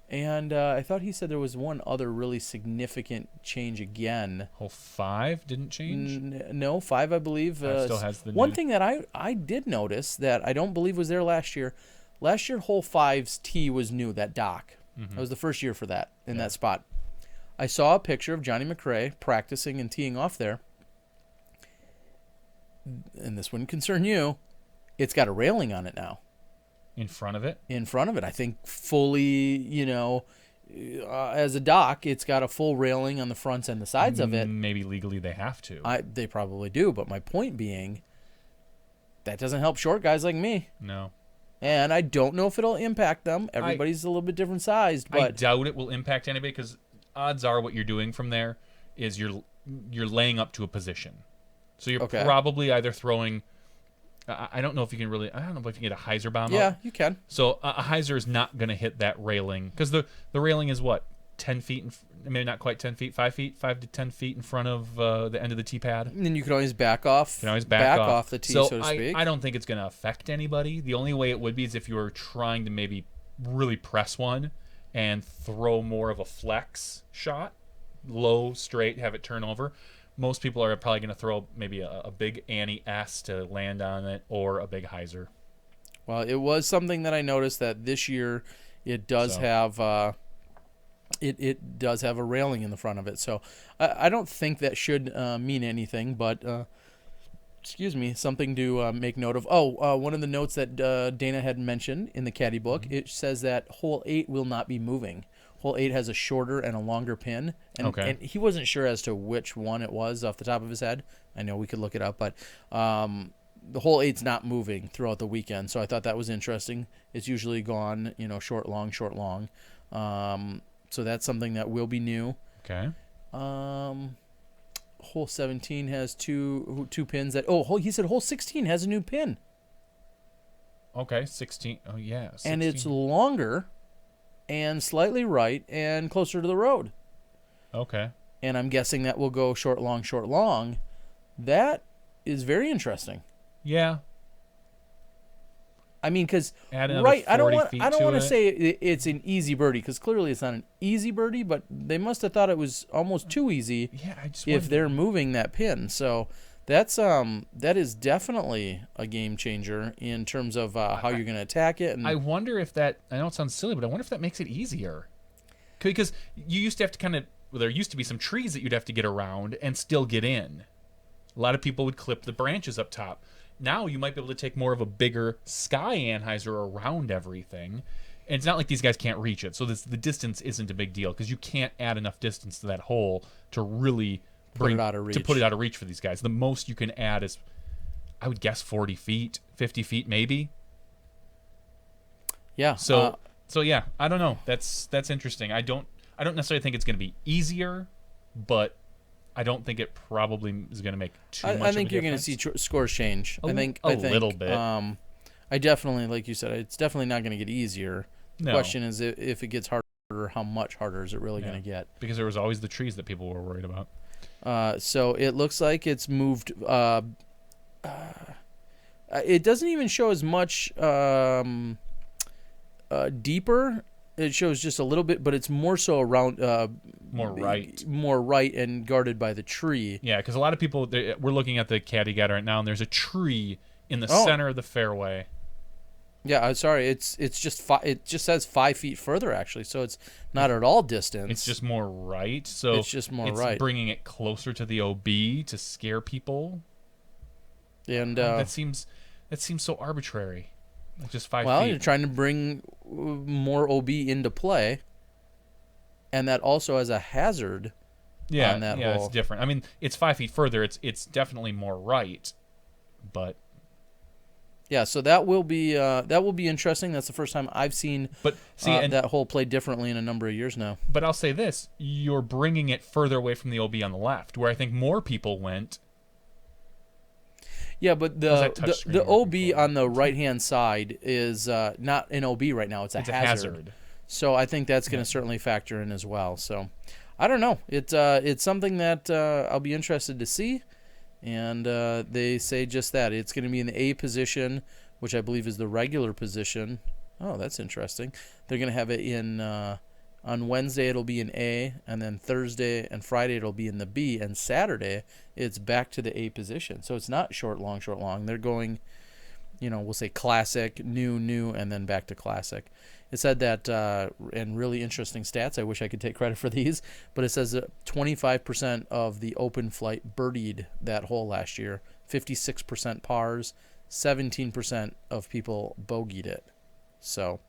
and I thought he said there was one other really significant change again. Hole 5 didn't change. No, 5 I believe. Still has the one new... thing that I did notice that I don't believe was there last year. Last year, hole 5's tee was new, that dock. That was the first year for that, in that spot. I saw a picture of Johnny McRae practicing and teeing off there. And this wouldn't concern you. It's got a railing on it now. In front of it? In front of it. I think fully, as a dock, it's got a full railing on the fronts and the sides of it. Maybe legally they have to. They probably do, but my point being, that doesn't help short guys like me. No. And I don't know if it'll impact them. Everybody's a little bit different sized, but I doubt it will impact anybody, because odds are what you're doing from there is you're laying up to a position. So you're probably either throwing. I don't know if you can really. I don't know if you can get a hyzer bomb. Yeah, you can. So a hyzer is not going to hit that railing, because the railing is what, 10 feet, maybe not quite 10 feet, 5 to 10 feet in front of the end of the tee pad. And then you can always back off. You can always back off the tee, so to speak. I don't think it's going to affect anybody. The only way it would be is if you were trying to maybe really press one and throw more of a flex shot, low, straight, have it turn over. Most people are probably going to throw maybe a big Annie S to land on it, or a big hyzer. Well, it was something that I noticed that this year it does have it does have a railing in the front of it. So I don't think that should mean anything, but something to make note of. One of the notes that Dana had mentioned in the caddy book, it says that hole 8 will not be moving. Hole 8 has a shorter and a longer pin, and he wasn't sure as to which one it was off the top of his head. I know we could look it up, but the hole 8's not moving throughout the weekend, so I thought that was interesting. It's usually gone, short, long, short, long. So that's something that will be new. Okay. Hole 17 has two pins that. He said hole 16 has a new pin. Okay, 16. Oh yeah, 16. And it's longer, and slightly right, and closer to the road. Okay. And I'm guessing that will go short, long, short, long. That is very interesting. Yeah. I mean, because Add another right, I don't 40 want feet I don't to want to it. say it's an easy birdie because clearly it's not an easy birdie, but they must have thought it was almost too easy Yeah, I just if wonder- they're moving that pin. So that is definitely a game changer in terms of how you're going to attack it. And I wonder if that. I know it sounds silly, but I wonder if that makes it easier. Because you used to have to kind of. Well, there used to be some trees that you'd have to get around and still get in. A lot of people would clip the branches up top. Now you might be able to take more of a bigger sky anhyzer around everything. And it's not like these guys can't reach it. So the distance isn't a big deal because you can't add enough distance to that hole to really Put it out of reach. to put it out of reach for these guys. The most you can add is, I would guess, 40 feet, 50 feet maybe. yeah. So yeah, I don't know. That's interesting. I don't necessarily think it's going to be easier, but I don't think it probably is going to make too much. I think of a you're going to difference. see scores change. I think a little bit. I definitely, like you said, it's definitely not going to get easier. The No. question is if it gets harder, how much harder is it really Yeah. going to get? Because there was always the trees that people were worried about. So it looks like it's moved. It doesn't even show as much deeper. It shows just a little bit, but it's more so around More right. more right and guarded by the tree. Yeah, because a lot of people, we're looking at the caddy guide right now, and there's a tree in the Oh. center of the fairway. Yeah, sorry. It's just it just says 5 feet further actually, so it's not at all distance. It's just more right. So It's just more right. bringing it closer to the OB to scare people. and that seems so arbitrary. Like just 5 well, feet. you're trying to bring more OB into play, and that also has a hazard. yeah, on that yeah, hole. it's different. I mean, it's 5 feet further. It's definitely more right, but Yeah, so that will be interesting. That's the first time I've seen see, and that hole played differently in a number of years now. but I'll say this: you're bringing it further away from the OB on the left, where I think more people went. Yeah, but that touchscreen the working OB for you? on the right hand side is not an OB right now. It's a hazard. So I think that's going to certainly factor in as well. So I don't know. It's something that I'll be interested to see. And they say just that. It's going to be in the A position, which I believe is the regular position. Oh, that's interesting. They're going to have it in on Wednesday it'll be in A, and then Thursday and Friday it'll be in the B, and Saturday it's back to the A position. So it's not short, long, short, long. They're going, we'll say classic, new, and then back to classic. It said that, and really interesting stats, I wish I could take credit for these, but it says that 25% of the open flight birdied that hole last year, 56% pars, 17% of people bogeyed it. So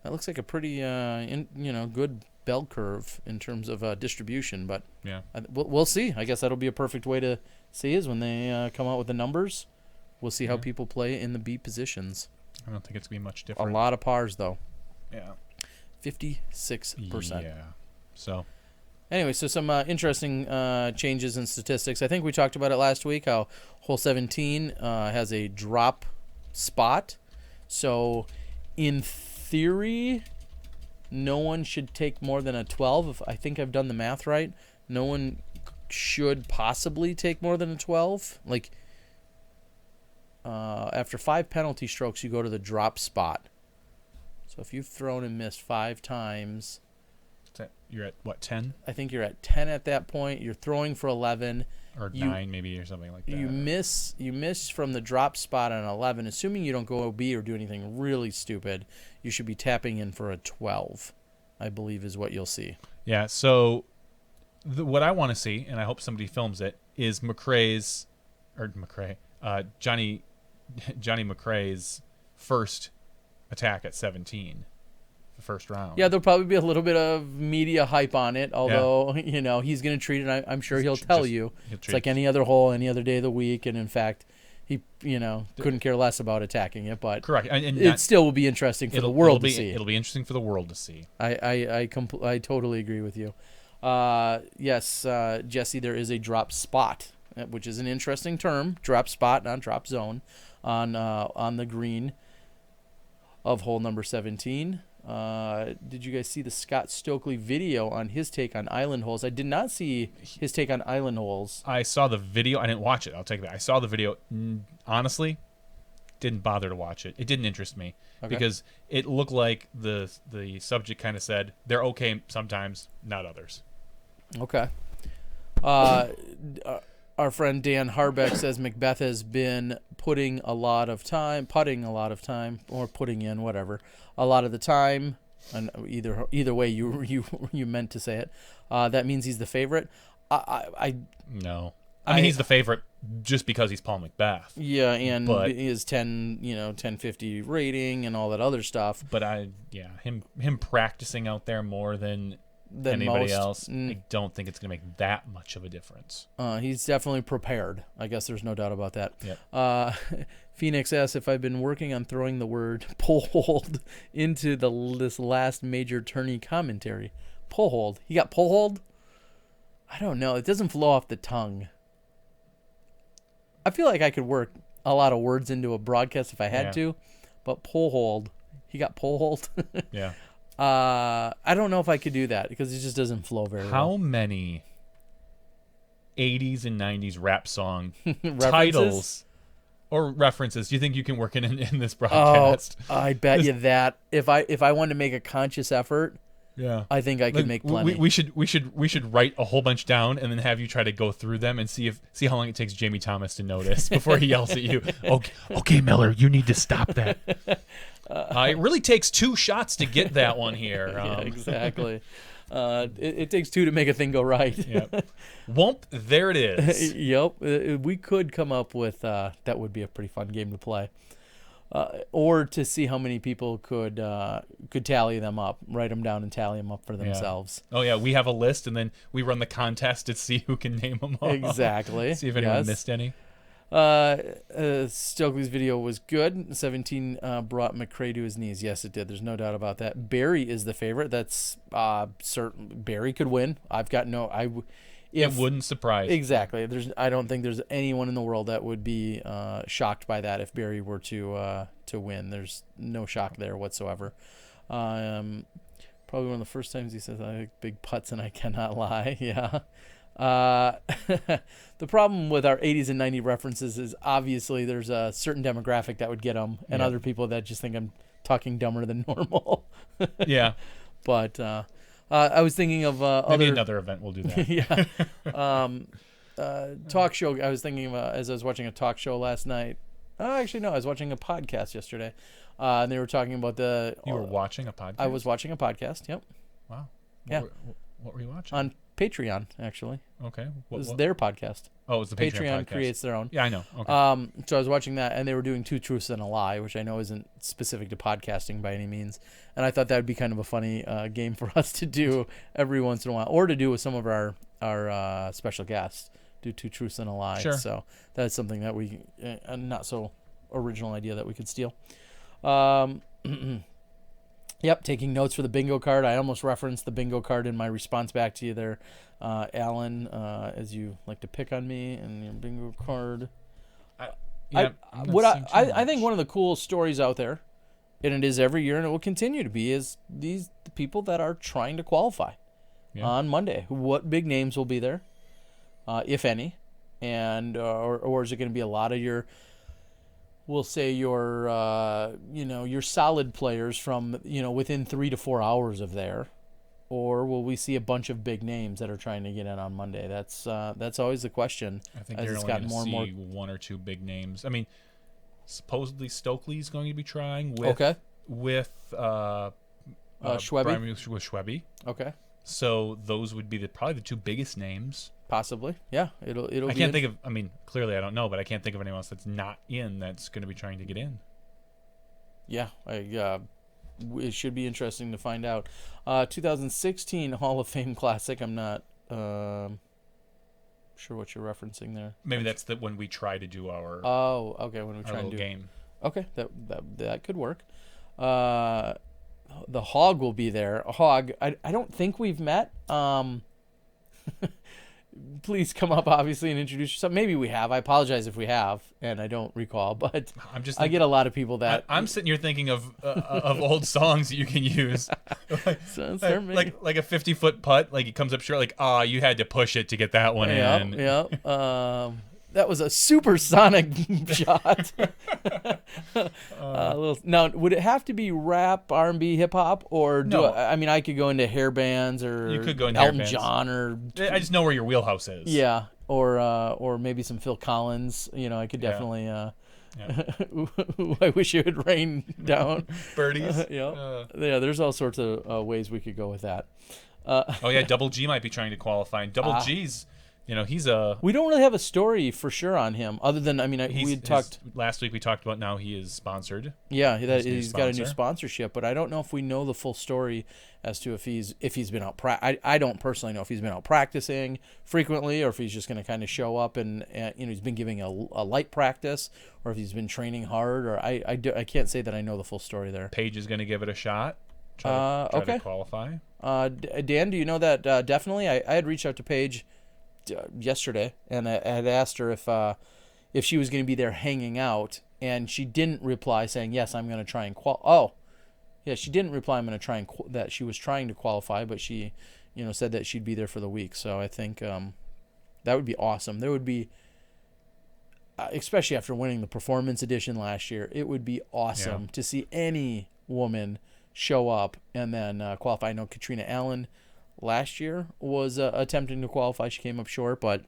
that looks like a pretty, good bell curve in terms of distribution, but Yeah. we'll see. I guess that'll be a perfect way to see is when they come out with the numbers. We'll see how people play in the B positions. I don't think it's gonna be much A different. lot of pars, though. Yeah. 56%. Yeah. So. Anyway, so some interesting changes in statistics. I think we talked about it last week, how hole 17 has a drop spot. So in theory, no one should take more than a 12. If I think I've done the math right. No one should possibly take more than a 12. Like, after 5 penalty strokes, you go to the drop spot. So if you've thrown and missed 5 times, You're at what, 10 I think you're at 10 at that point. You're throwing for 11. or 9 maybe or something like that. You miss from the drop spot on 11. Assuming you don't go OB or do anything really stupid, you should be tapping in for a 12, I believe is what you'll see. Yeah. So what I want to see, and I hope somebody films it, is Johnny McRae's first attack at 17, the first round. Yeah, there'll probably be a little bit of media hype on it, although, he's going to treat it, I'm sure he'll tell you. It's like any other hole, any other day of the week, and in fact, he, couldn't care less about attacking it, but Correct. And it still will be interesting for the world to see. It'll be interesting for the world to see. I totally agree with you. Yes, Jesse, there is a drop spot, which is an interesting term. Drop spot, not drop zone, on the green of hole number 17. Did you guys see the Scott Stokely video on his take on island holes? I did not see his take on island holes. I saw the video. I didn't watch it. I'll take that. I saw the video. Honestly, didn't bother to watch it. It didn't interest me Okay. because it looked like the subject kind of said they're okay sometimes, not others. Okay. Our friend Dan Harbeck says Macbeth has been putting a lot of time, or putting in whatever, a lot of the time. And either way you meant to say it. That means he's the favorite. No. I mean, he's the favorite just because he's Paul Macbeth. Yeah, and But- his 1050 rating and all that other stuff. But him practicing out there more than anybody else, I don't think it's going to make that much of a difference. He's definitely prepared. I guess there's no doubt about that. Yep. Phoenix asks if I've been working on throwing the word pull hold into this last major tourney commentary. Pull hold. He got pull hold? I don't know. It doesn't flow off the tongue. I feel like I could work a lot of words into a broadcast if I had to, but pull hold. He got pull hold. Yeah. I don't know if I could do that because it just doesn't flow very well. How many 80s and 90s rap song References? titles or references do you think you can work in this broadcast? Oh, I bet you that if I wanted to make a conscious effort, Yeah. I think I could make plenty. We should write a whole bunch down and then have you try to go through them and see how long it takes Jamie Thomas to notice before he yells at you. Okay, Miller, you need to stop that. It really takes 2 shots to get that one here. Yeah, exactly. It takes 2 to make a thing go right. Yep. Whoomp, there it is. Yep. We could come up with that would be a pretty fun game to play. Or to see how many people could tally them up, write them down and tally them up for themselves. Oh yeah, we have a list and then we run the contest to see who can name them all. Exactly. See if anyone missed any. Stokely's video was good. 17 brought McCrae to his knees. Yes, it did. There's no doubt about that. Barry is the favorite. That's certain. Barry could win. I've got no. It wouldn't surprise. Exactly. I don't think there's anyone in the world that would be shocked by that if Barry were to win. There's no shock there whatsoever. Probably one of the first times he says, "I like big putts and I cannot lie." Yeah. The problem with our 80s and 90s references is obviously there's a certain demographic that would get them, and other people that just think I'm talking dumber than normal. Yeah. But I was thinking of maybe another event will do that. Yeah. Talk show. I was thinking of as I was watching a talk show last night. Actually, no, I was watching a podcast yesterday, and they were talking about the. You were watching a podcast? I was watching a podcast. Yep. Wow. What were you watching? On Patreon, actually. Okay. It was their podcast. Oh, it was the Patreon podcast. Creates their own. Yeah, I know. Okay. So I was watching that, and they were doing 2 Truths and a Lie, which I know isn't specific to podcasting by any means. And I thought that would be kind of a funny game for us to do every once in a while, or to do with some of our special guests. Do 2 Truths and a Lie. Sure. So that's something that we, a not so original idea that we could steal. Yep, taking notes for the bingo card. I almost referenced the bingo card in my response back to you there, Alan, as you like to pick on me and your bingo card. I think one of the cool stories out there, and it is every year and it will continue to be, is the people that are trying to qualify on Monday. What big names will be there, if any, and or is it going to be a lot of your... We'll say your solid players from, within 3 to 4 hours of there, or will we see a bunch of big names that are trying to get in on Monday? That's always the question. I think as you're it's only gotten going to more see and more. 1 or 2 big names. I mean, supposedly Stokely's going to be trying with Schwebby. With Schwebby. Okay, so those would be probably the 2 biggest names. possibly. Yeah, it'll. I can't think of. I mean, clearly I don't know, but I can't think of anyone else that's not in that's going to be trying to get in. Yeah, it should be interesting to find out. 2016 Hall of Fame Classic. I'm not sure what you're referencing there. Maybe that's when we try to do our. Oh, okay. When we try and do game. Okay, that could work. The Hog will be there. Hog, I don't think we've met. Please come up, obviously, and introduce yourself. Maybe we have. I apologize if we have, and I don't recall. But I get a lot of people that I'm sitting here thinking of old songs that you can use, like a 50-foot putt. Like it comes up short. Like, you had to push it to get that one in. Yeah. That was a supersonic shot. Now, would it have to be rap, R&B, hip hop, or No. I mean, I could go into hair bands or You could go into hair Elton bands. John or I just know where your wheelhouse is. yeah, or maybe some Phil Collins. You know, I could Yeah. definitely. I wish it would rain down. Birdies. Yeah, there's all sorts of ways we could go with that. Oh yeah, Double G might be trying to qualify. And Double G's, he's a. We don't really have a story for sure on him, other than we had talked last week. We talked about now he is sponsored. Yeah, His new he's got a new sponsor. sponsorship, but I don't know if we know the full story as to if he's been out. I don't personally know if he's been out practicing frequently, or if he's just going to kind of show up and he's been giving a light practice, or if he's been training hard. Or I can't say that I know the full story there. Paige is going to give it a shot. Try Okay. to qualify. Dan, do you know that? Definitely, I had reached out to Paige yesterday, and I had asked her if she was going to be there hanging out, and she didn't reply saying yes, I'm going to try and she didn't reply I'm going to try and that she was trying to qualify, but she said that she'd be there for the week. So I think that would be awesome. There would be especially after winning the performance edition last year, it would be awesome to see any woman show up and then qualify. I know Katrina Allen last year was attempting to qualify. She came up short, but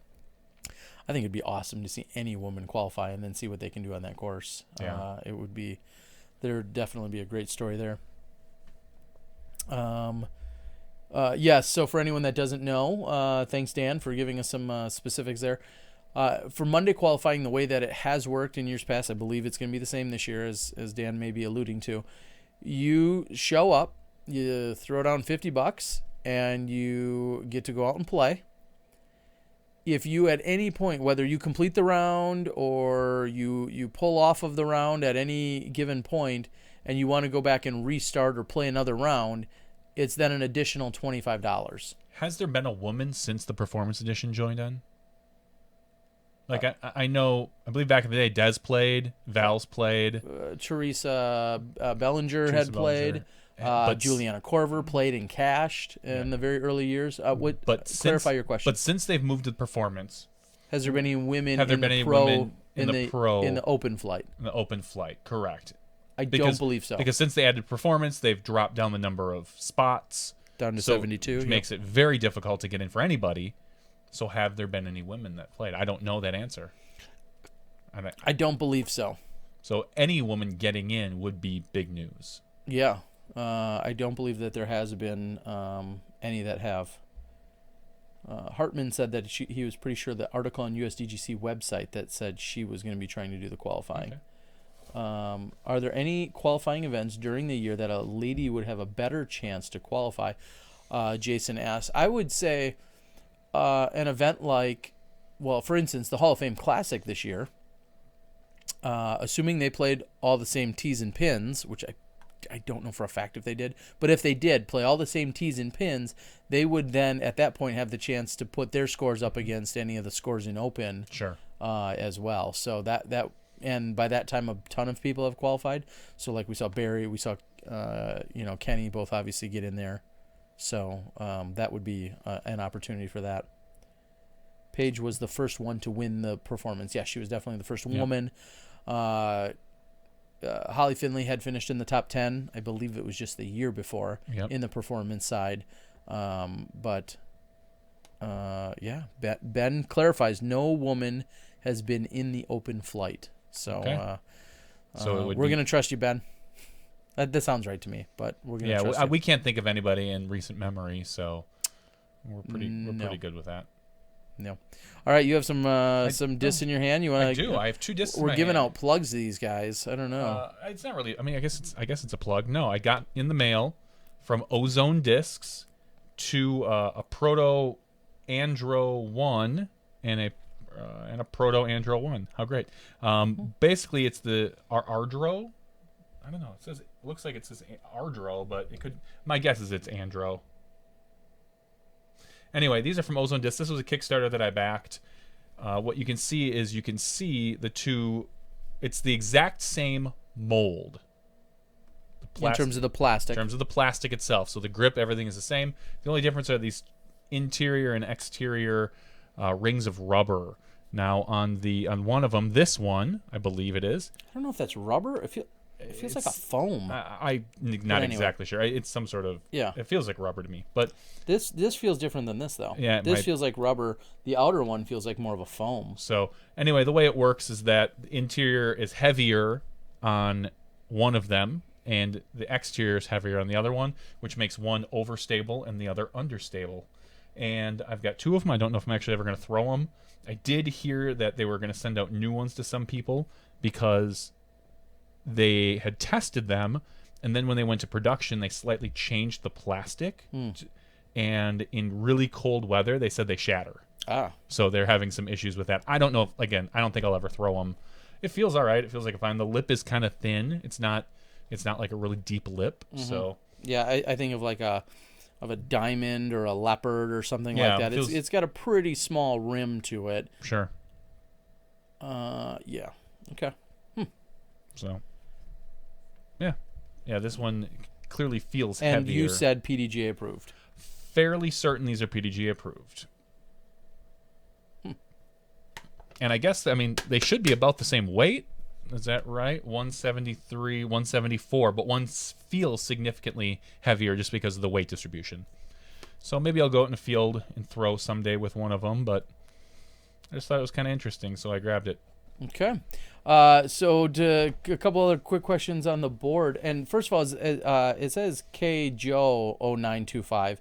I think it'd be awesome to see any woman qualify and then see what they can do on that course. Yeah. There would definitely be a great story there. Yes, so for anyone that doesn't know, thanks, Dan, for giving us some specifics there. For Monday qualifying, the way that it has worked in years past, I believe it's going to be the same this year, as Dan may be alluding to. You show up, you throw down $50, and you get to go out and play. If you at any point, whether you complete the round or you pull off of the round at any given point, and you want to go back and restart or play another round, it's then an additional $25. Has there been a woman since the Performance Edition joined in? Like, I believe back in the day, Des played, Val's played. Teresa Bellinger had played. Juliana Corver played and cashed in the very early years. Clarify your question. But since they've moved to Performance, has there been any women have there in been the any pro women in the pro in the open flight? In the open flight, correct. I don't believe so. Because since they added Performance, they've dropped down the number of spots. Down to 72. Which makes it very difficult to get in for anybody. So have there been any women that played? I don't know that answer. I don't believe so. So any woman getting in would be big news. Yeah. I don't believe that there has been any that have. Hartman said that he was pretty sure the article on USDGC website that said she was going to be trying to do the qualifying. Okay. Are there any qualifying events during the year that a lady would have a better chance to qualify? Jason asked. I would say an event like, well, for instance, the Hall of Fame Classic this year, assuming they played all the same tees and pins, which I don't know for a fact if they did, but if they did play all the same tees and pins, they would then at that point have the chance to put their scores up against any of the scores in open, as well. So that and by that time a ton of people have qualified. So like we saw Barry, we saw Kenny both obviously get in there. So that would be an opportunity for that. Paige was the first one to win the performance. Yeah, she was definitely the first woman. Holly Finley had finished in the top 10. I believe it was just the year before in the performance side. Ben clarifies no woman has been in the open flight. So, we're going to trust you, Ben. That sounds right to me, but we're going to trust you. We can't think of anybody in recent memory, so we're pretty good with that. No. All right, you have some discs in your hand. You want? I do. I have 2 discs. We're giving out plugs to these guys. I don't know. It's not really. I mean, I guess it's a plug. No, I got in the mail from Ozone Discs a Proto Andro 1 and a Proto Andro 1. How great! Basically, it's the Ardro. I don't know. It looks like it says Ardro, but it could. My guess is it's Andro. Anyway, these are from Ozone Discs. This was a Kickstarter that I backed. What you can see is the two. It's the exact same mold. In terms of the plastic. In terms of the plastic itself. So the grip, everything is the same. The only difference are these interior and exterior rings of rubber Now on one of them, this one, I believe it is. I don't know if that's rubber. It feels like a foam. I'm not anyway. exactly sure. It's some sort of. Yeah. It feels like rubber to me, but This feels different than this though. Yeah, This feels like rubber. The outer one feels like more of a foam. so anyway, the way it works is that the interior is heavier on one of them, and the exterior is heavier on the other one, which makes one overstable and the other understable. And I've got two of them. I don't know if I'm actually ever going to throw them. I did hear that they were going to send out new ones to some people because they had tested them, and then when they went to production, they slightly changed the plastic. And in really cold weather, they said they shatter. So they're having some issues with that. I don't know if, again, I don't think I'll ever throw them. It feels all right. It feels like fine. The lip is kind of thin. It's not like a really deep lip. So Yeah, I think of like a diamond or a leopard or something like that. It's got a pretty small rim to it. Sure. Yeah. Okay. So yeah, this one clearly feels And heavier. you said PDGA approved. Fairly certain these are PDG approved. And I guess, they should be about the same weight. Is that right? 173, 174, but one feels significantly heavier just because of the weight distribution. So maybe I'll go out in the field and throw someday with one of them, but I just thought it was kind of interesting, so I grabbed it. Okay. So a couple other quick questions on the board. And first of all, it says KJO0925.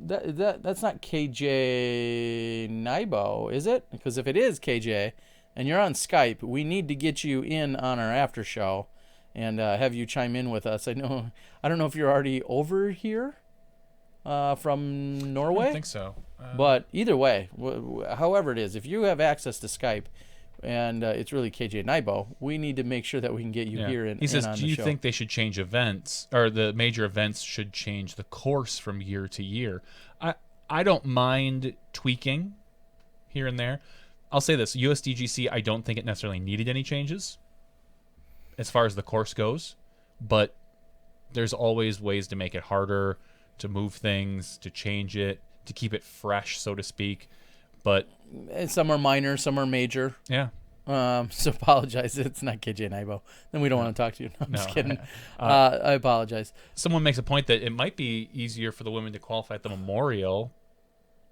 That's not KJ Nibo, is it? Because if it is KJ and you're on Skype, we need to get you in on our after show and have you chime in with us. I don't know if you're already over here from Norway. I don't think so. But either way, however it is, if you have access to Skype and it's really KJ Nibo, we need to make sure that we can get you here He says, on do the you show. think they should change events, or the major events should change the course from year to year? I don't mind tweaking here and there. I'll say this, USDGC, I don't think it necessarily needed any changes as far as the course goes, but there's always ways to make it harder, to move things, to change it, to keep it fresh, so to speak. But And some are minor, some are major. yeah. So apologize. It's not KJ Nibo. Then we don't want to talk to you. No, I'm just kidding. I apologize. Someone makes a point that it might be easier for the women to qualify at the Memorial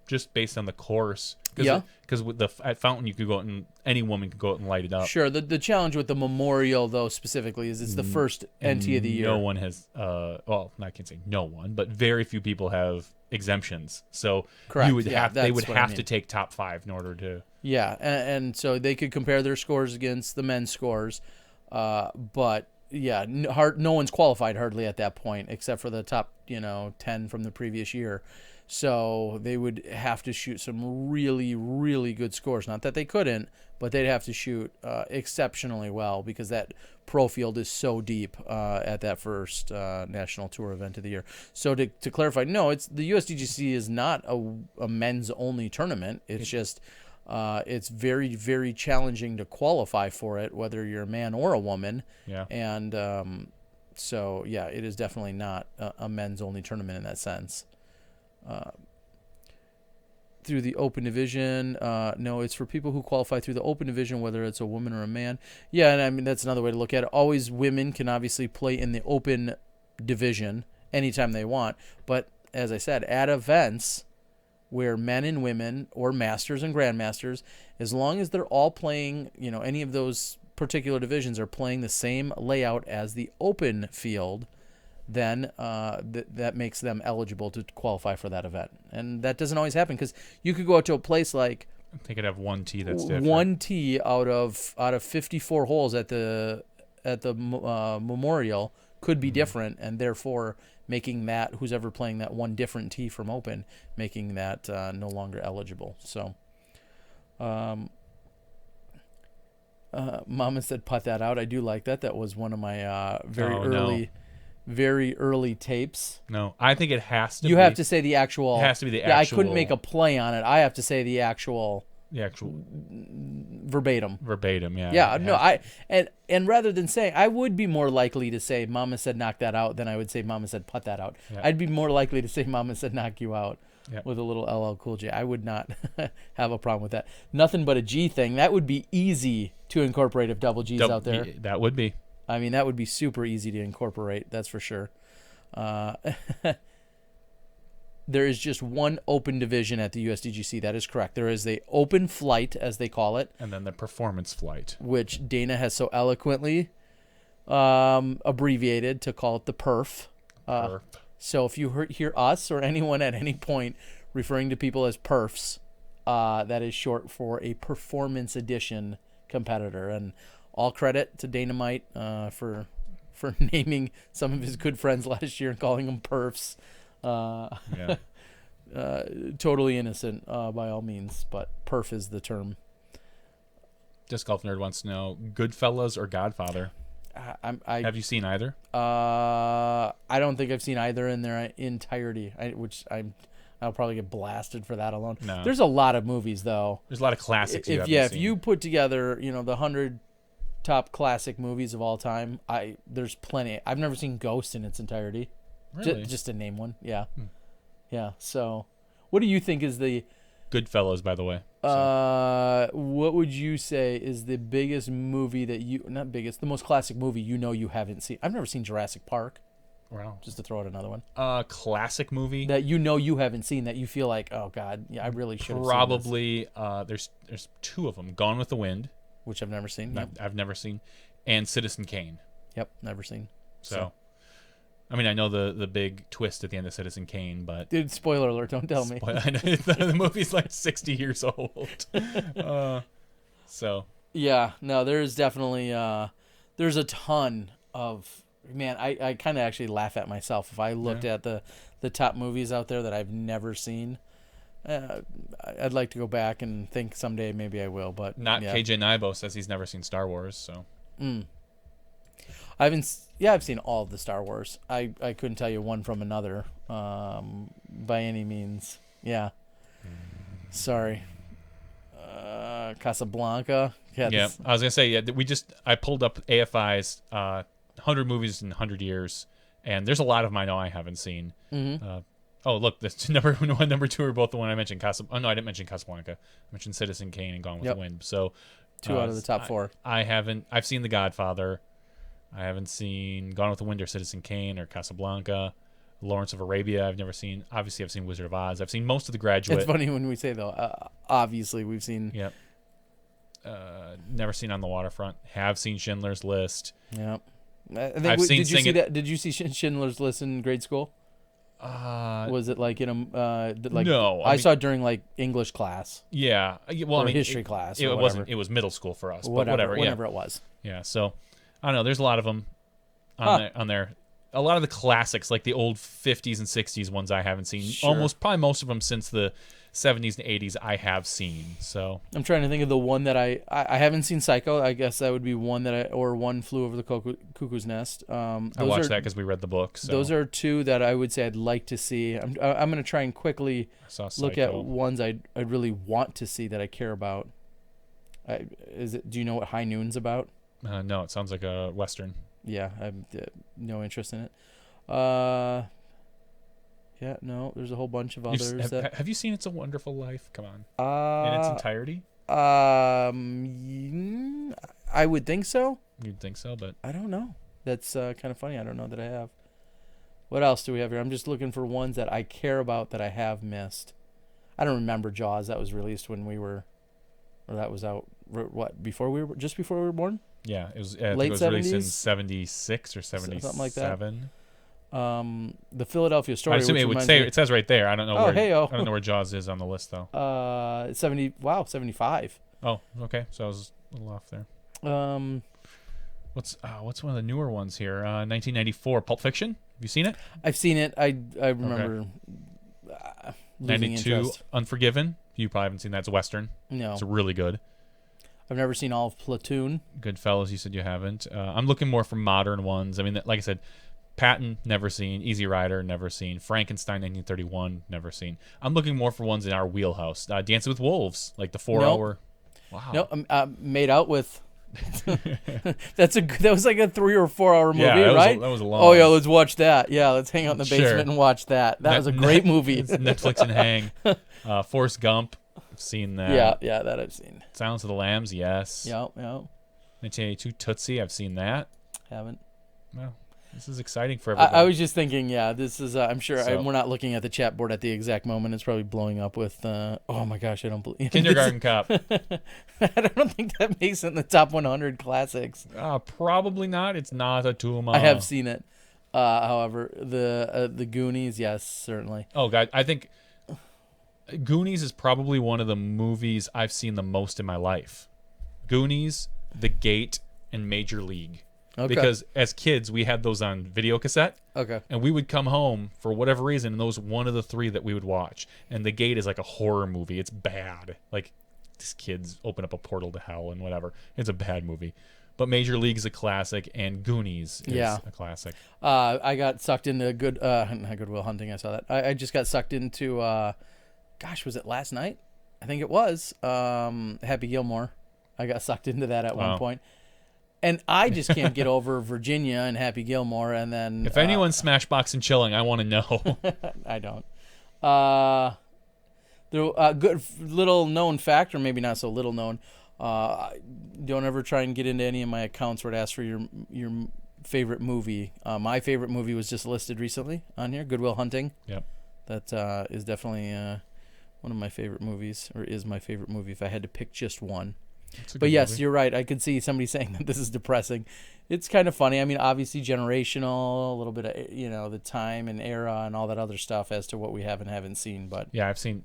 just based on the course. Yeah. Because at Fountain, you could go out and any woman could go out and light it up. Sure. The challenge with the Memorial, though, specifically, is it's the first NT of the year. No one has, well, I can't say no one, but very few people have exemptions. So Correct. you would Yeah, they would that's what I have mean. to take top 5 in order to. Yeah, and so they could compare their scores against the men's scores, but yeah, no one's qualified hardly at that point except for the top 10 from the previous year. So they would have to shoot some really, really good scores. Not that they couldn't, but they'd have to shoot exceptionally well because that pro field is so deep at that first national tour event of the year. So to clarify, no, it's the USDGC is not a men's only tournament. It's just it's very, very challenging to qualify for it, whether you're a man or a woman. Yeah. And so yeah, it is definitely not a men's only tournament in that sense. Through the open division, no, it's for people who qualify through the open division, whether it's a woman or a man. Yeah, and I mean that's another way to look at it. Always women can obviously play in the open division anytime they want, but as I said, at events where men and women or masters and grandmasters, as long as they're all playing, any of those particular divisions are playing the same layout as the open field, then that makes them eligible to qualify for that event. And that doesn't always happen because you could go out to a place like They could have one tee that's different. one tee out of 54 holes at the Memorial could be different, and therefore making that who's ever playing that one different tee from open, making that no longer eligible. So, Mama said putt that out. I do like that. That was one of my very early tapes. No, I think it has to You be. have to say the actual. It has to be the Yeah, I couldn't actual- make a play on it. I have to say the actual The actual verbatim. verbatim, yeah. Yeah, It no, has- and rather than saying, I would be more likely to say Mama said knock that out than I would say Mama said putt that out. Yeah. I'd be more likely to say Mama said knock you out. Yep. with a little LL Cool J. I would not have a problem with that. Nothing but a G thing. That would be easy to incorporate if double G's out there. That would be. I mean, that would be super easy to incorporate. That's for sure. There is just one open division at the USDGC. That is correct. There is the open flight, as they call it. And then the performance flight. Which Dana has so eloquently abbreviated to call it the perf. Perf. So if you hear us or anyone at any point referring to people as perfs, that is short for a performance edition competitor. And all credit to Dynamite for naming some of his good friends last year and calling them perfs. Yeah. Totally innocent by all means, but perf is the term. Disc Golf Nerd wants to know, Goodfellas or Godfather? Have you seen either? I don't think I've seen either in their entirety, I'll probably get blasted for that alone. No. There's a lot of movies though. There's a lot of classics. If you put together, the 100 top classic movies of all time, there's plenty. I've never seen Ghost in its entirety. Really? Just to name one, yeah. Yeah. So, what do you think is the Goodfellas, by the way. What would you say is the biggest movie that not biggest, the most classic movie you haven't seen? I've never seen Jurassic Park. Wow. Just to throw out another one. Classic movie that you haven't seen that you feel like, oh God, yeah, I really should have probably seen this. There's two of them. Gone with the Wind, which I've never seen. I've never seen, and Citizen Kane. Yep, never seen. So. I mean, I know the big twist at the end of Citizen Kane, but... Dude, spoiler alert, don't tell me. I know, the movie's like 60 years old. So... Yeah, no, there's definitely... there's a ton of... Man, I kind of actually laugh at myself. If I looked at the top movies out there that I've never seen, I'd like to go back and think someday maybe I will, but... Not KJ Naibo says he's never seen Star Wars, so... I've seen all of the Star Wars. I couldn't tell you one from another, by any means. Yeah. Sorry. Casablanca. Yeah, I was gonna say I pulled up AFI's 100 movies in 100 years, and there's a lot of them I know I haven't seen. Mm-hmm. Oh look, this number 1, number 2 are both the one I mentioned. I didn't mention Casablanca. I mentioned Citizen Kane and Gone with the Wind. So 2 out of the top 4. I've seen The Godfather. I haven't seen Gone with the Wind or Citizen Kane or Casablanca. Lawrence of Arabia I've never seen. Obviously I've seen Wizard of Oz. I've seen most of The Graduate. It's funny when we say though, obviously we've seen. Yep. Never seen On the Waterfront. Have seen Schindler's List. Yep. Did you see Schindler's List in grade school? Was it like in a no? I saw it during like English class. Yeah. Well, history class. It wasn't. It was middle school for us. But whatever. Whatever it was. Yeah. So I don't know. There's a lot of them on there. A lot of the classics, like the old 50s and 60s ones, I haven't seen. Sure. Probably most of them since the 70s and 80s, I have seen. So I'm trying to think of the one that I haven't seen. Psycho. I guess that would be one or One Flew Over the Cuckoo's Nest. I watched that because we read the book. So. Those are 2 that I would say I'd like to see. I'm going to try and quickly look at ones I'd really want to see that I care about. Do you know what High Noon's about? No, it sounds like a Western. Yeah, I have no interest in it. Yeah, no, there's a whole bunch of others. Have you seen It's a Wonderful Life? Come on. In its entirety? I would think so. You'd think so, but... I don't know. That's kind of funny. I don't know that I have. What else do we have here? I'm just looking for ones that I care about that I have missed. I don't remember Jaws. That was released when we were... Or that was out... before we were born? Yeah, it was. Late think it was 70s? released in 76 or 77. Something like that. The Philadelphia Story. I assume it would say. It says right there. I don't know. I don't know where Jaws is on the list though. 75. Oh, okay. So I was a little off there. What's one of the newer ones here? 1994, Pulp Fiction. Have you seen it? I've seen it. I remember. Okay. 92, Unforgiven. You probably haven't seen that. It's a Western. No. It's really good. I've never seen all of Platoon. Goodfellas, you said you haven't. I'm looking more for modern ones. I mean, like I said, Patton, never seen. Easy Rider, never seen. Frankenstein, 1931, never seen. I'm looking more for ones in our wheelhouse. Dancing with Wolves, like the 4-hour. Wow. No, Made Out with That was like a 3 or 4 hour movie, Yeah, right? that was a long. Oh yeah, let's watch that. Yeah, let's hang out in the basement Sure. and watch that. That was a great movie. It's Netflix and hang. Forrest Gump. I've seen that. Yeah, that I've seen. Silence of the Lambs. Yes. Yep. 1982 Tootsie. I've seen that. Haven't. Well, this is exciting for everybody. I was just thinking, yeah, this is. I'm sure we're not looking at the chat board at the exact moment. It's probably blowing up with. Oh my gosh, I don't believe. Kindergarten Cop. I don't think that makes it in the top 100 classics. Probably not. It's not a Tuma. I have seen it. However, the Goonies, yes, certainly. Oh God, I think Goonies is probably one of the movies I've seen the most in my life. Goonies, The Gate, and Major League. Okay. Because as kids, we had those on video cassette. Okay. And we would come home for whatever reason, and those one of the 3 that we would watch. And The Gate is like a horror movie. It's bad. Like, these kids open up a portal to hell and whatever. It's a bad movie. But Major League is a classic, and Goonies is a classic. I got sucked into not Good Will Hunting. I saw that. I just got sucked into, gosh, was it last night? I think it was. Happy Gilmore. I got sucked into that at one point. And I just can't get over Virginia and Happy Gilmore. And then If anyone's Smashbox and chilling, I want to know. I don't. Good little known fact, or maybe not so little known. Don't ever try and get into any of my accounts where it asks for your favorite movie. My favorite movie was just listed recently on here, Good Will Hunting. Yep. That is definitely one of my favorite movies, or is my favorite movie if I had to pick just one. But yes, movie. You're right. I could see somebody saying that this is depressing. It's kind of funny. I mean, obviously generational, a little bit of, the time and era and all that other stuff as to what we have and haven't seen. But yeah, I've seen,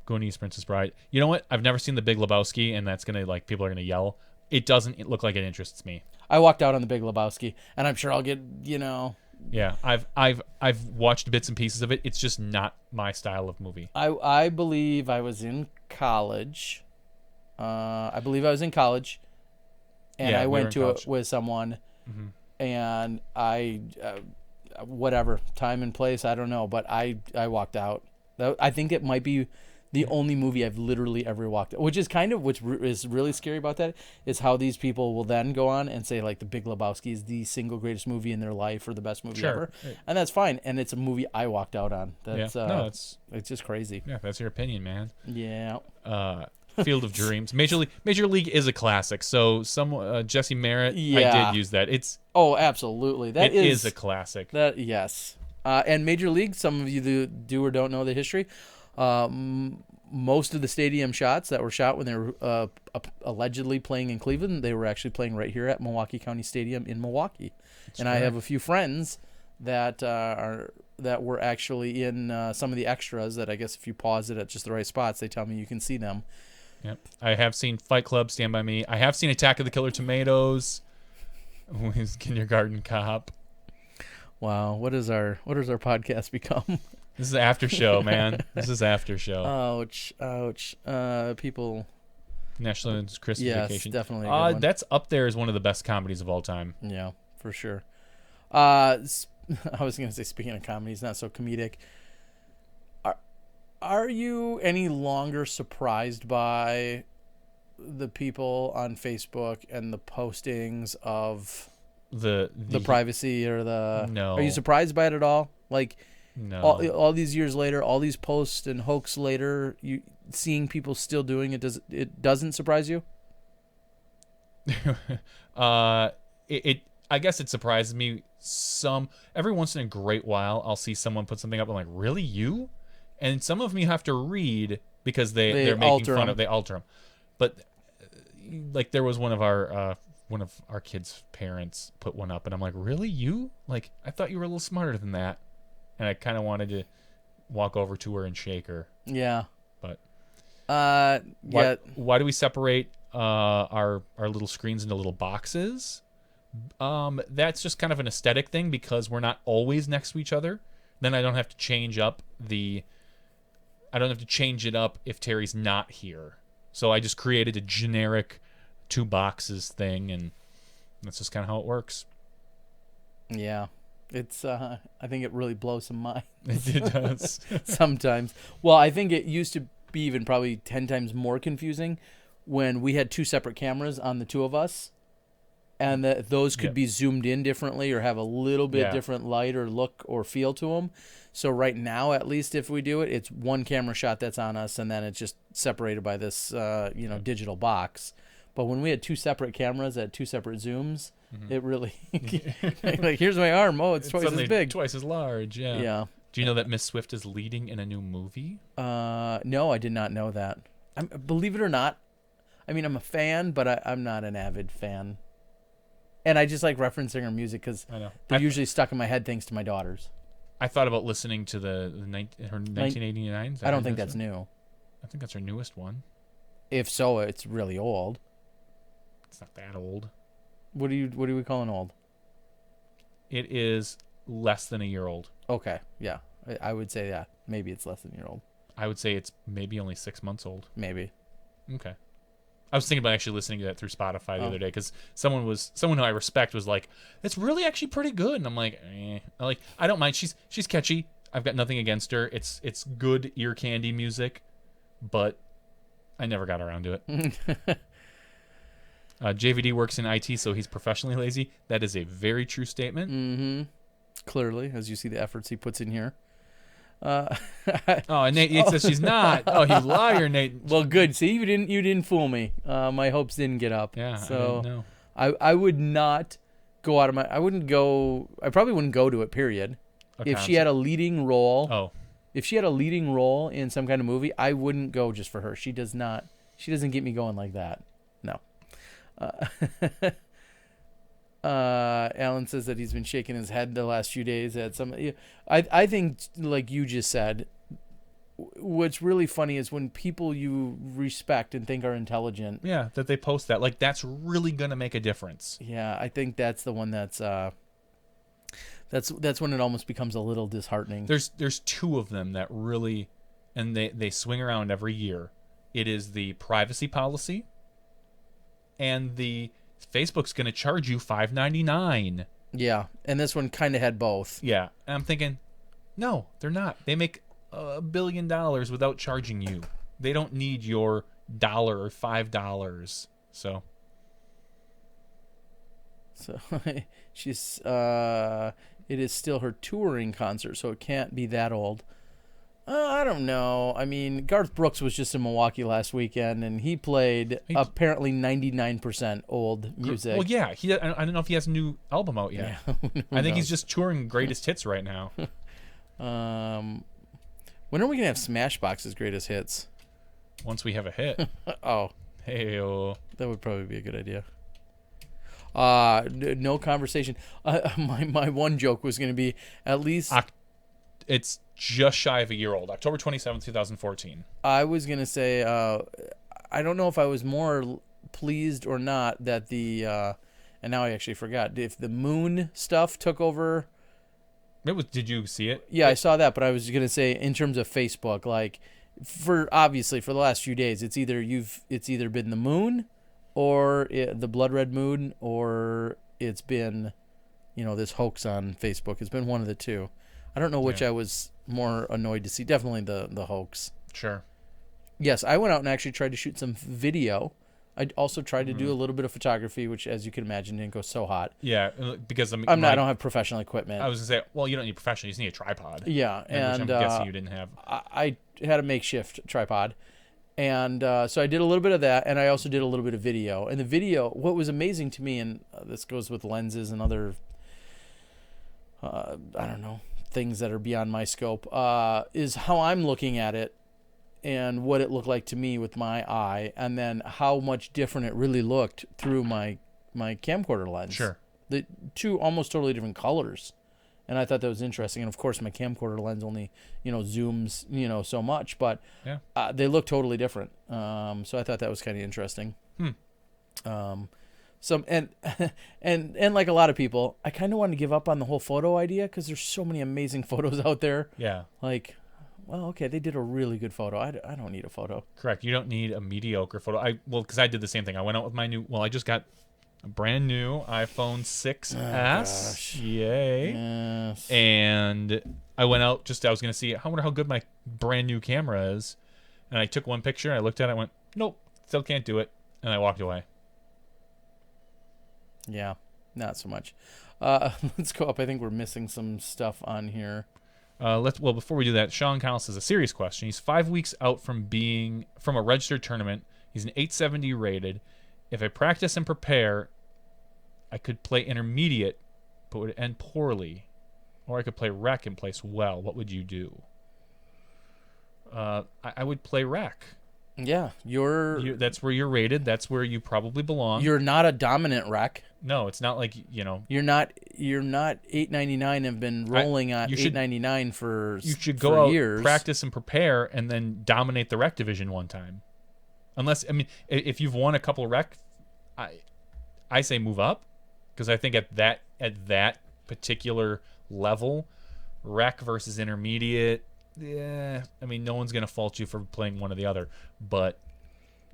Goonies, Princess Bride. You know what? I've never seen The Big Lebowski, and that's going to, people are going to yell. It doesn't look like it interests me. I walked out on The Big Lebowski, and I'm sure I'll get, Yeah, I've watched bits and pieces of it. It's just not my style of movie. I believe I was in college. And Yeah, I we went were in to college. it with someone, Mhm. and I, whatever time and place, I don't know, but I walked out. I think it might be the only movie I've literally ever walked out, which is kind of which is really scary about that is how these people will then go on and say like The Big Lebowski is the single greatest movie in their life or the best movie ever, and that's fine, and it's a movie I walked out on. That's it's just crazy. Yeah, that's your opinion, man. Yeah. Field of Dreams. Major League is a classic. So Jesse Merritt, Yeah. I did use that. Absolutely. That is a classic. That yes. And Major League, some of you do or don't know the history. Most of the stadium shots that were shot when they were allegedly playing in Cleveland, they were actually playing right here at Milwaukee County Stadium in Milwaukee. That's and correct. I have a few friends that were actually in some of the extras that I guess if you pause it at just the right spots, they tell me you can see them. Yep. I have seen Fight Club, Stand By Me. I have seen Attack of the Killer Tomatoes. Who's Kindergarten Cop? Wow, what does our podcast become? This is after show, man. This is after show. Ouch. People. National Lampoon's Christmas Vacation. Yes, definitely. A good one. That's up there as one of the best comedies of all time. Yeah, for sure. I was going to say, speaking of comedies, not so comedic. Are you any longer surprised by the people on Facebook and the postings of the privacy or the? No. Are you surprised by it at all? Like, no. All these years later, all these posts and hoax later, you seeing people still doing it, it doesn't surprise you? I guess it surprises me every once in a great while I'll see someone put something up. I'm like, really, you? And some of them you have to read because they're making fun of. They alter them. But like there was one of our kids' parents put one up, and I'm like, really, you? Like, I thought you were a little smarter than that. And I kind of wanted to walk over to her and shake her. Yeah. But why do we separate our little screens into little boxes? That's just kind of an aesthetic thing because we're not always next to each other. Then I don't have to change it up if Terry's not here. So I just created a generic 2 boxes thing, and that's just kind of how it works. Yeah. It's I think it really blows some minds. It does. Sometimes. Well, I think it used to be even probably 10 times more confusing when we had 2 separate cameras on the 2 of us. and that those could Yep. be zoomed in differently or have a little bit Yeah. different light or look or feel to them. So right now, at least if we do it, it's one camera shot that's on us, and then it's just separated by this digital box. But when we had two separate cameras at two separate zooms, it really like, here's my arm. Oh, it's twice suddenly as big. twice as large. Yeah. Yeah. Do you know that Miss Swift is leading in a new movie? No, I did not know that. Believe it or not, I mean, I'm a fan, but I'm not an avid fan. And I just like referencing her music because I know. they're usually stuck in my head thanks to my daughters. I thought about listening to her 1989. I don't think that's new. I think that's her newest one. If so, it's really old. It's not that old. What do we call an old? It is less than a year old. Okay, yeah, I would say that. Maybe it's less than a year old. I would say it's maybe only 6 months old. Maybe. Okay. I was thinking about actually listening to that through Spotify the Oh. other day because someone who I respect was like, "It's really actually pretty good," and I'm like, I don't mind. She's catchy. I've got nothing against her. It's good ear candy music, but I never got around to it. JVD works in IT, so he's professionally lazy. That is a very true statement. Mm-hmm. Clearly, as you see the efforts he puts in here. Oh, and Nate says she's not. Oh, you liar, Nate. Well, good. See, you didn't fool me. My hopes didn't get up. Yeah, So I didn't know. I would not go out of my. I probably wouldn't go to it. Period. Okay, If she had a leading role. Oh, If she had a leading role in some kind of movie, I wouldn't go just for her. She does not. She doesn't get me going like that. No. Alan says that he's been shaking his head the last few days at some. I think, like you just said, what's really funny is when people you respect and think are intelligent. yeah, that they post that. Like, that's really gonna make a difference. Yeah, I think that's the one that's when it almost becomes a little disheartening. There's two of them that really, and they swing around every year. It is the privacy policy, and the Facebook's gonna charge you $5.99. Yeah, and this one kind of had both. Yeah, and I'm thinking, no, they're not. They make $1 billion without charging you. They don't need your $1 or $5. So she's it is still her touring concert, so it can't be that old. I don't know. I mean, Garth Brooks was just in Milwaukee last weekend, and he played apparently 99% old music. well, yeah, I don't know if he has a new album out yet. Yeah, I think he's just touring greatest hits right now. When are we gonna have Smashbox's greatest hits? Once we have a hit. Oh, Hey, that would probably be a good idea. No conversation. My one joke was gonna be at least. it's just shy of a year old. October 27th, 2014. I was gonna say. I don't know if I was more pleased or not that the. And now I actually forgot if the moon stuff took over. Did you see it? Yeah, I saw that, but I was gonna say in terms of Facebook, like obviously for the last few days, it's either been the moon, or the blood red moon, or it's been, this hoax on Facebook. It's been one of the two. I don't know which I was more annoyed to see. Definitely the hoax. Sure. Yes, I went out and actually tried to shoot some video. I also tried to do a little bit of photography, which, as you can imagine, didn't go so hot. Yeah, because I don't have professional equipment. I was gonna say, well, you don't need professional. You just need a tripod. Yeah, which I'm guessing you didn't have. I had a makeshift tripod, and so I did a little bit of that, and I also did a little bit of video. And the video, what was amazing to me, and this goes with lenses and other, I don't know, things that are beyond my scope, is how I'm looking at it and what it looked like to me with my eye, and then how much different it really looked through my camcorder lens. Sure. The two almost totally different colors. And I thought that was interesting. And of course, my camcorder lens only, zooms, so much, but they look totally different. So I thought that was kind of interesting. And like a lot of people, I kind of wanted to give up on the whole photo idea because there's so many amazing photos out there. Yeah. Like, well, okay, they did a really good photo. I don't need a photo. Correct. You don't need a mediocre photo. Because I did the same thing. I went out with my I just got a brand new iPhone 6s. Gosh. Yay. Yes. And I went out I was going to see, I wonder how good my brand new camera is. And I took one picture, I looked at it, I went, nope, still can't do it. And I walked away. Yeah, not so much. Let's go up. I think we're missing some stuff on here. Before we do that, Sean Connell says a serious question. He's 5 weeks out from a registered tournament. He's an 870 rated. If I practice and prepare, I could play intermediate, but would end poorly. Or I could play rec and place well. What would you do? I would play rec. Yeah, that's where you're rated. That's where you probably belong. You're not a dominant rec. No, it's not like, You're not 899 and been rolling on 899 for you should go out, years. Practice and prepare, and then dominate the rec division one time. Unless, I mean, if you've won a couple rec, I say move up, because I think at that particular level, rec versus intermediate, yeah, I mean, no one's gonna fault you for playing one or the other, but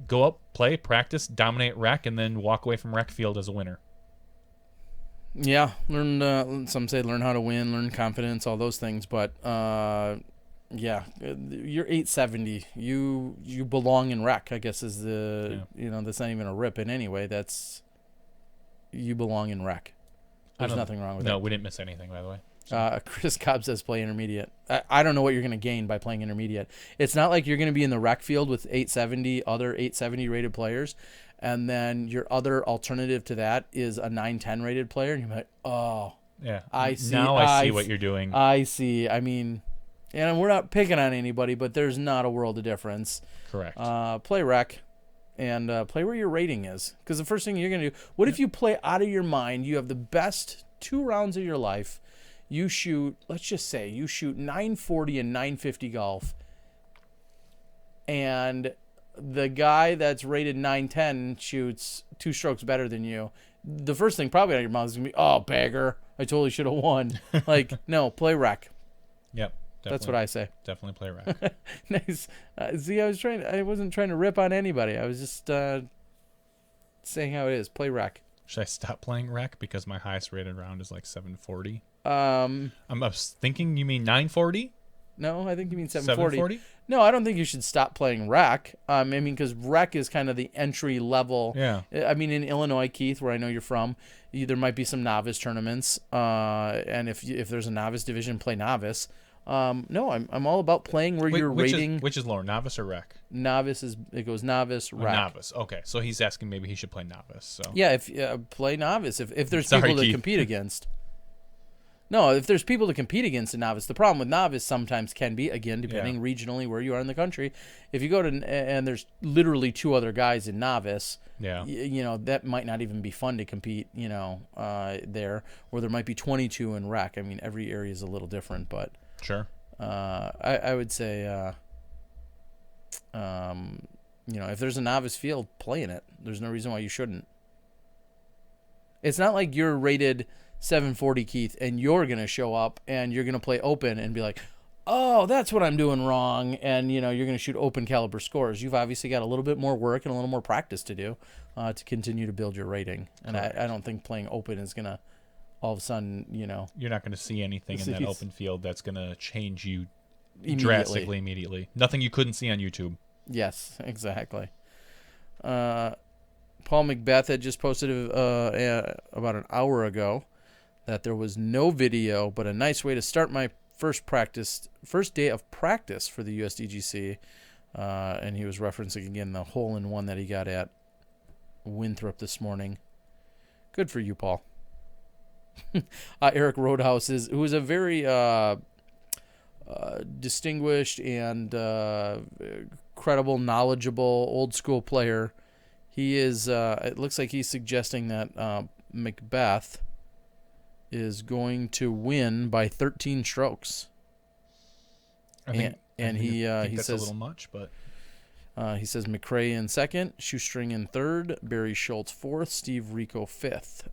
go up, play, practice, dominate rec, and then walk away from rec field as a winner. Yeah, some say learn how to win, learn confidence, all those things. But yeah, you're 870. You belong in rec, I guess is that's not even a rip in any way. That's you belong in rec. There's nothing wrong with that. No, we didn't miss anything, by the way. Chris Cobb says play intermediate. I don't know what you're going to gain by playing intermediate. It's not like you're going to be in the rec field with other 870 rated players, and then your other alternative to that is a 910 rated player, and you're like, oh, yeah, I see. Now I see what you're doing. I see. I mean, and we're not picking on anybody, but there's not a world of difference. Correct. Play rec. And play where your rating is. Because the first thing you're going to do, what if you play out of your mind, you have the best 2 rounds of your life, you shoot, let's just say, you shoot 940 and 950 golf, and the guy that's rated 910 shoots 2 strokes better than you, the first thing probably out of your mouth is going to be, oh, bagger, I totally should have won. Like, no, play rec. Yep. That's what I say. Definitely play rec. Nice. See, I wasn't trying to rip on anybody. I was just saying how it is. Play rec. Should I stop playing rec because my highest rated round is like 740? I was thinking you mean 940? No, I think you mean 740. 740? No, I don't think you should stop playing rec. I mean, because rec is kind of the entry level. Yeah. I mean, in Illinois, Keith, where I know you're from, there might be some novice tournaments. And if there's a novice division, play novice. No, I'm all about playing where you're rating. Which is lower, novice or rec? Novice it goes novice, rec. Novice. Okay, so he's asking maybe he should play novice. So yeah, if play novice if there's people to compete against. No, if there's people to compete against a novice, the problem with novice sometimes can be, again, depending regionally where you are in the country, if you go to and there's literally 2 other guys in novice. Yeah. That might not even be fun to compete. There, or there might be 22 in rec. I mean, every area is a little different, but. Sure. I would say, if there's a novice field, play in it. There's no reason why you shouldn't. It's not like you're rated 740, Keith, and you're going to show up and you're going to play open and be like, oh, that's what I'm doing wrong. And, you're going to shoot open caliber scores. You've obviously got a little bit more work and a little more practice to do to continue to build your rating. And I don't think playing open is going to all of a sudden, you're not going to see anything in that open field that's going to change you immediately. Immediately. Nothing you couldn't see on YouTube. Yes, exactly. Paul Macbeth had just posted about an hour ago that there was no video, but a nice way to start my first day of practice for the USDGC. And he was referencing again the hole-in-one that he got at Winthrop this morning. Good for you, Paul. Eric Roadhouse who is a very distinguished and credible, knowledgeable, old school player. He is. It looks like he's suggesting that Macbeth is going to win by 13 strokes. He says a little much, but he says McRae in second, Shoestring in third, Barry Schultz fourth, Steve Rico fifth.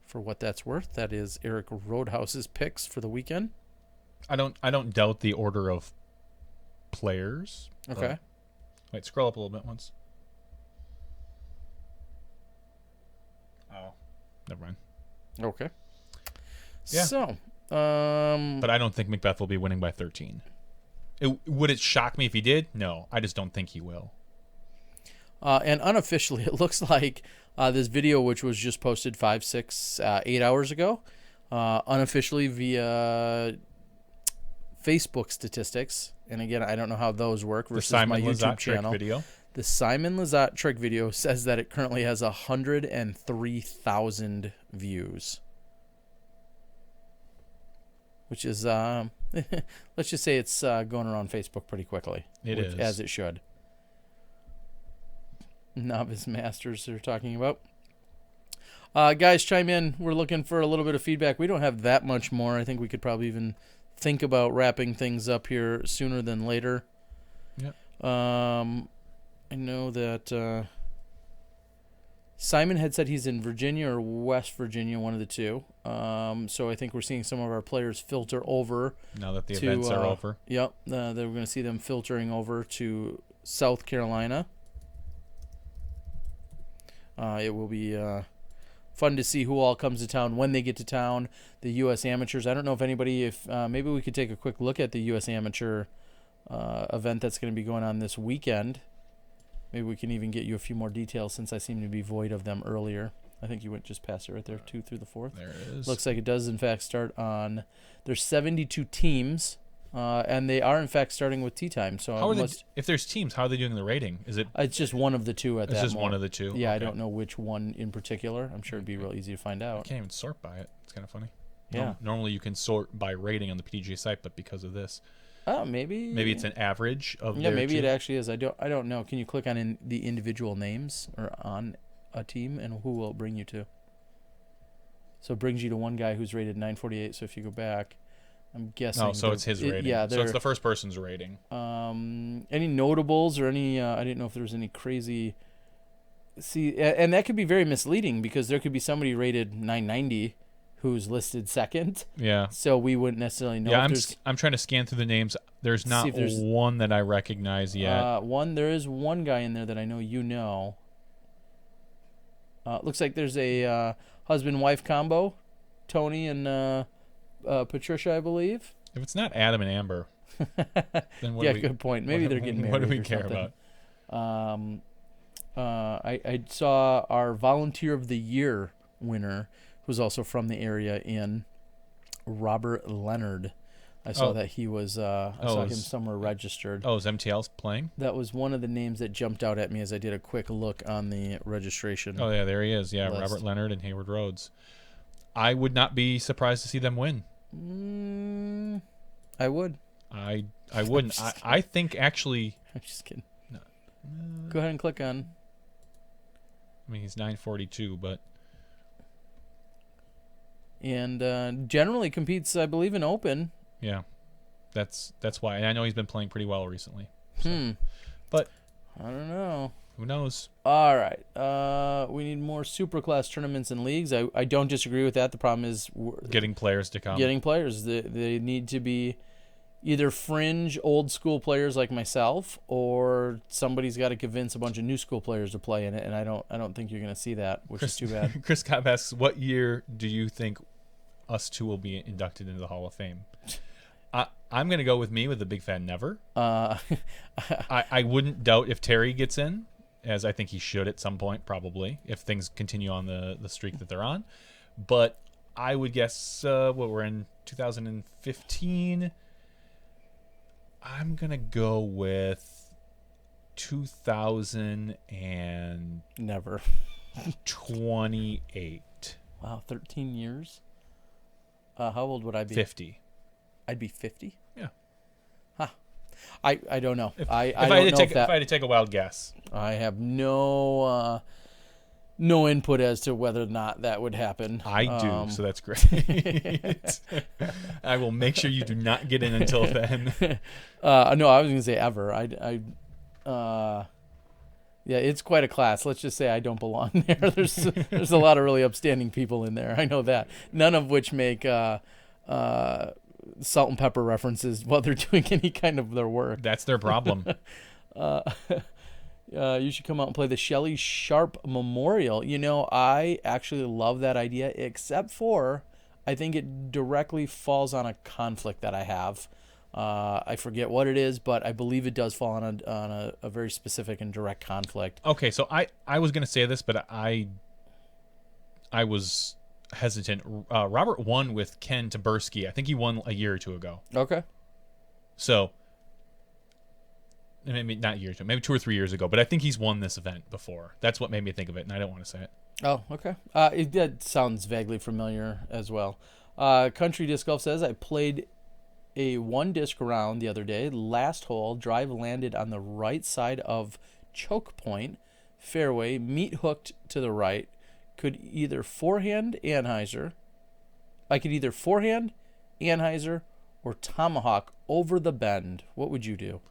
For what that's worth, that is Eric Roadhouse's picks for the weekend. I don't doubt the order of players. Okay. Wait, scroll up a little bit once. Oh, never mind. Okay. Yeah. So, but I don't think Macbeth will be winning by 13. Would it shock me if he did? No, I just don't think he will. And unofficially, it looks like this video, which was just posted 5, 6, 8 hours ago, unofficially via Facebook statistics. And again, I don't know how those work versus my YouTube channel. Video. The Simon Lizotte trick video says that it currently has 103,000 views. Which is, let's just say it's going around Facebook pretty quickly. It is. As it should. Novice Masters they're talking about. Guys, chime in. We're looking for a little bit of feedback. We don't have that much more. I think we could probably even think about wrapping things up here sooner than later. Yep. I know that Simon had said he's in Virginia or West Virginia, one of the two. So I think we're seeing some of our players filter over. Now that the events are over. Yep. We're going to see them filtering over to South Carolina. It will be fun to see who all comes to town when they get to town. The U.S. Amateurs. I don't know if anybody, maybe we could take a quick look at the U.S. Amateur event that's going to be going on this weekend. Maybe we can even get you a few more details since I seem to be void of them earlier. I think you went just past it right there, 2 through the 4th. There it is. Looks like it does, in fact, start on... There's 72 teams, and they are, in fact, starting with tee time. So how are they, if there's teams, how are they doing the rating? Is it? It's just one of the two at that moment. It's just one of the two? Yeah, okay. I don't know which one in particular. I'm sure it'd be real easy to find out. I can't even sort by it. It's kind of funny. Yeah. Normally you can sort by rating on the PDGA site, but because of this... Oh, maybe. Maybe it's an average of. Yeah, maybe it actually is. I don't know. Can you click on the individual names or on a team, and who will it bring you to? So it brings you to one guy who's rated 948. So if you go back, I'm guessing. Oh, so it's his rating. Yeah, so it's the first person's rating. Any notables or any? I didn't know if there was any crazy. See, and that could be very misleading because there could be somebody rated 990. Who's listed second. Yeah. So we wouldn't necessarily know. Yeah, I'm trying to scan through the names. There's not one that I recognize yet. There is one guy in there that I know you know. Looks like there's a husband-wife combo, Tony and Patricia, I believe. If it's not Adam and Amber, then what yeah, do we, good point. Maybe they're getting married. What do we or care something. about? I saw our Volunteer of the Year winner, who's also from the area, in Robert Leonard. I saw that he was, I saw him somewhere registered. Oh, is MTL's playing? That was one of the names that jumped out at me as I did a quick look on the registration. Oh, yeah, there he is. Yeah, list. Robert Leonard and Hayward Rhodes. I would not be surprised to see them win. I would. I wouldn't. I think actually... I'm just kidding. No. Go ahead and click on. I mean, he's 942, but... And generally competes, I believe, in Open. Yeah, that's why. And I know he's been playing pretty well recently. So. But I don't know. Who knows? All right. We need more Superclass tournaments and leagues. I don't disagree with that. The problem is getting players to come. Getting players. They need to be either fringe old school players like myself, or somebody's got to convince a bunch of new school players to play in it. And I don't think you're going to see that, which is too bad. Chris Cobb asks, what year do you think us two will be inducted into the Hall of Fame? I'm going to go with me with the big fan never. I wouldn't doubt if Terry gets in, as I think he should at some point, probably, if things continue on the streak that they're on. But I would guess, we're in 2015. I'm going to go with 2000 and... Never. 28. Wow, 13 years? How old would I be? 50. I'd be 50? Yeah. Huh. I don't know. If I I had to take a wild guess. I have no input as to whether or not that would happen. I do, so that's great. I will make sure you do not get in until then. No, I was going to say ever. Yeah, it's quite a class. Let's just say I don't belong there. There's a lot of really upstanding people in there. I know that. None of which make salt and pepper references while they're doing any kind of their work. That's their problem. You should come out and play the Shelley Sharp Memorial. I actually love that idea, except for I think it directly falls on a conflict that I have. I forget what it is, but I believe it does fall on a very specific and direct conflict. Okay, so I was gonna say this, but I was hesitant. Robert won with Ken Taberski. I think he won a year or two ago. Okay. So maybe not a year or two, maybe 2 or 3 years ago. But I think he's won this event before. That's what made me think of it, and I don't want to say it. Oh, okay. That sounds vaguely familiar as well. Country Disc Golf says, I played a 1-disc round the other day. Last hole, drive landed on the right side of choke point, fairway, meat hooked to the right. Could either forehand Anheuser, or tomahawk over the bend. What would you do?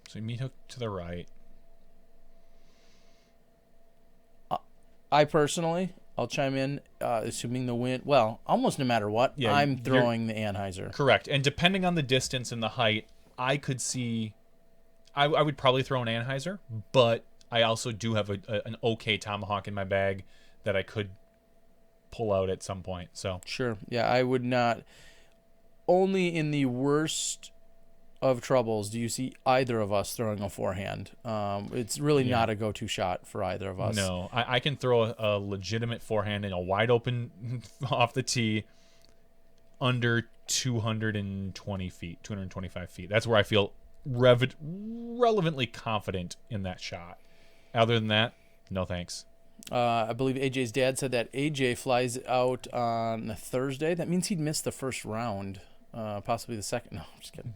So meat hook to the right. I personally, I'll chime in, assuming the wind. Well, almost no matter what, Yeah, I'm throwing the Anheuser. Correct. And depending on the distance and the height, I could see. I would probably throw an Anheuser, but I also do have an okay tomahawk in my bag that I could pull out at some point. So Sure. Yeah, I would not. Only in the worst of troubles do you see either of us throwing a forehand. It's really not a go-to shot for either of us. no, I can throw a legitimate forehand in a wide open off the tee under 220 feet, 225 feet. That's where I feel relevantly confident in that shot. Other than that, no thanks. I believe AJ's dad said that AJ flies out on Thursday. That means he'd miss the first round, possibly the second. No, I'm just kidding.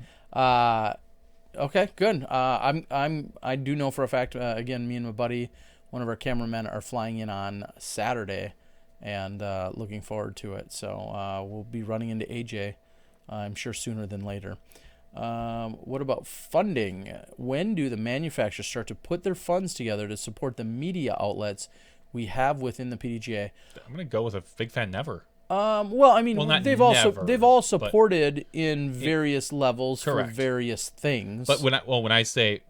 Okay, good. I do know for a fact. Again, me and my buddy, one of our cameramen, are flying in on Saturday, and looking forward to it. So we'll be running into AJ, I'm sure sooner than later. What about funding? When do the manufacturers start to put their funds together to support the media outlets we have within the PDGA? I'm gonna go with a big fan never. Well, I mean, not they've never, all supported in various levels Correct. for various things. But when they say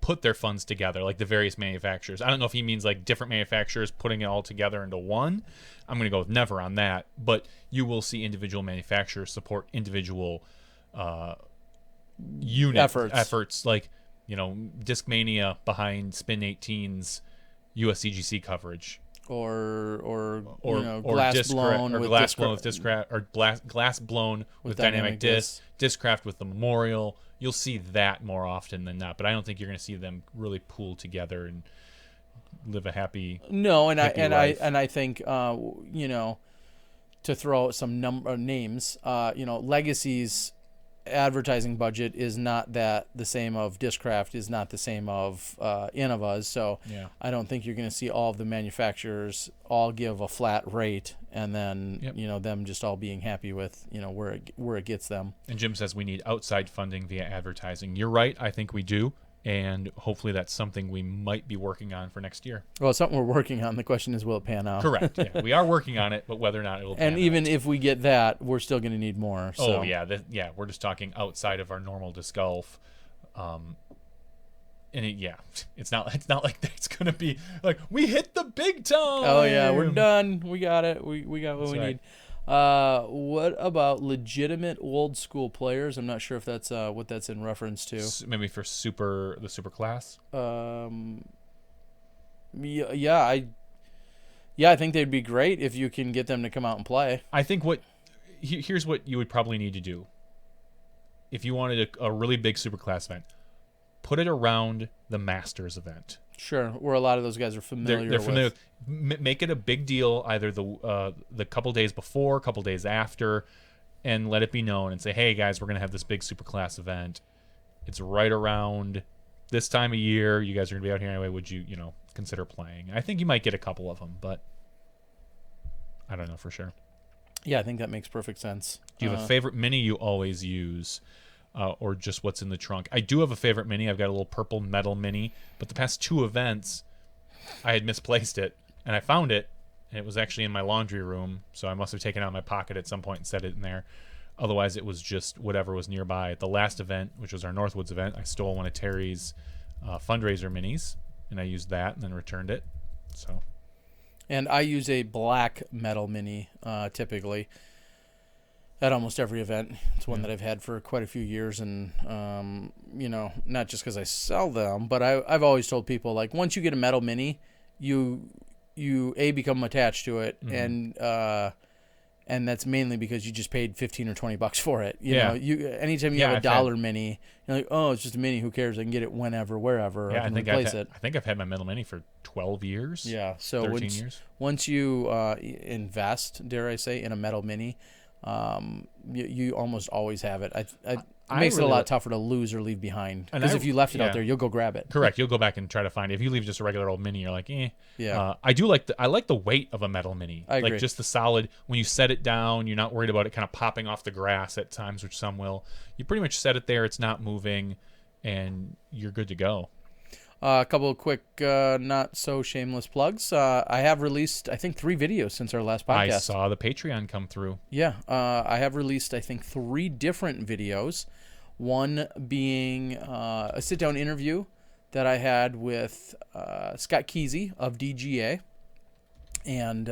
put their funds together, like the various manufacturers, I don't know if he means like different manufacturers putting it all together into one. I'm going to go with never on that. But you will see individual manufacturers support individual unit efforts, like Discmania behind Spin 18's USCGC coverage. Or glass glass blown with Discraft, or glass blown with dynamic disc, Discraft with the Memorial. You'll see that more often than not, but I don't think you're going to see them really pool together and live a happy. No, and life. I think to throw out some names, Legacy's advertising budget is not that the same of Discraft, is not the same of Innova's, so Yeah. I don't think you're going to see all of the manufacturers all give a flat rate and then them just all being happy with where it gets them. And Jim says we need outside funding via advertising. You're right. I think we do. And hopefully that's something we might be working on for next year. Well, it's something we're working on. The question is, will it pan out? Correct. Yeah, we are working on it, but whether or not it will pan And even out. if we get that, we're still going to need more. So. Oh, yeah. We're just talking outside of our normal disc golf. It's not like it's going to be like, we hit the big time. Oh, yeah, we're done. We got it. We got what we need. What about legitimate old school players? I'm not sure if that's what that's in reference to. Maybe for the super class. I think they'd be great if you can get them to come out and play. I think here's what you would probably need to do. If you wanted a really big super class event, put it around the Masters event. Sure, where a lot of those guys are familiar. They're familiar with. Make it a big deal either the couple days before, couple days after, and let it be known and say, hey guys, we're gonna have this big superclass event. It's right around this time of year. You guys are gonna be out here anyway. Would you consider playing? I think you might get a couple of them, but I don't know for sure. Yeah, I think that makes perfect sense. Do you have a favorite mini you always use? Or just what's in the trunk? I do have a favorite mini. I've got a little purple metal mini, but the past 2 events, I had misplaced it, and I found it, and it was actually in my laundry room, so I must have taken it out of my pocket at some point and set it in there. Otherwise, it was just whatever was nearby. At the last event, which was our Northwoods event, I stole one of Terry's fundraiser minis, and I used that and then returned it. So, and I use a black metal mini typically. at almost every event. It's one that I've had for quite a few years, and not just because I sell them, but I've always told people, like, once you get a metal mini, you become attached to it, and that's mainly because you just paid $15 or $20 for it. You know, anytime you have a dollar mini, you're like, oh, it's just a mini. Who cares? I can get it whenever, wherever. I can replace it. I think I've had my metal mini for 12 years. Yeah. So 13 years. Once you invest, dare I say, in a metal mini, you almost always have it. It makes it a lot tougher to lose or leave behind. Because if you left it out there, you'll go grab it. Correct. You'll go back and try to find it. If you leave just a regular old mini, you're like, eh. Yeah. I like the weight of a metal mini. I agree. Like just the solid. When you set it down, you're not worried about it kind of popping off the grass at times, which some will. You pretty much set it there. It's not moving, and you're good to go. A couple of quick, not so shameless plugs. I have released, I think, 3 videos since our last podcast. I saw the Patreon come through. Yeah, I have released, I think, 3 different videos. One being a sit-down interview that I had with Scott Kesey of DGA. And,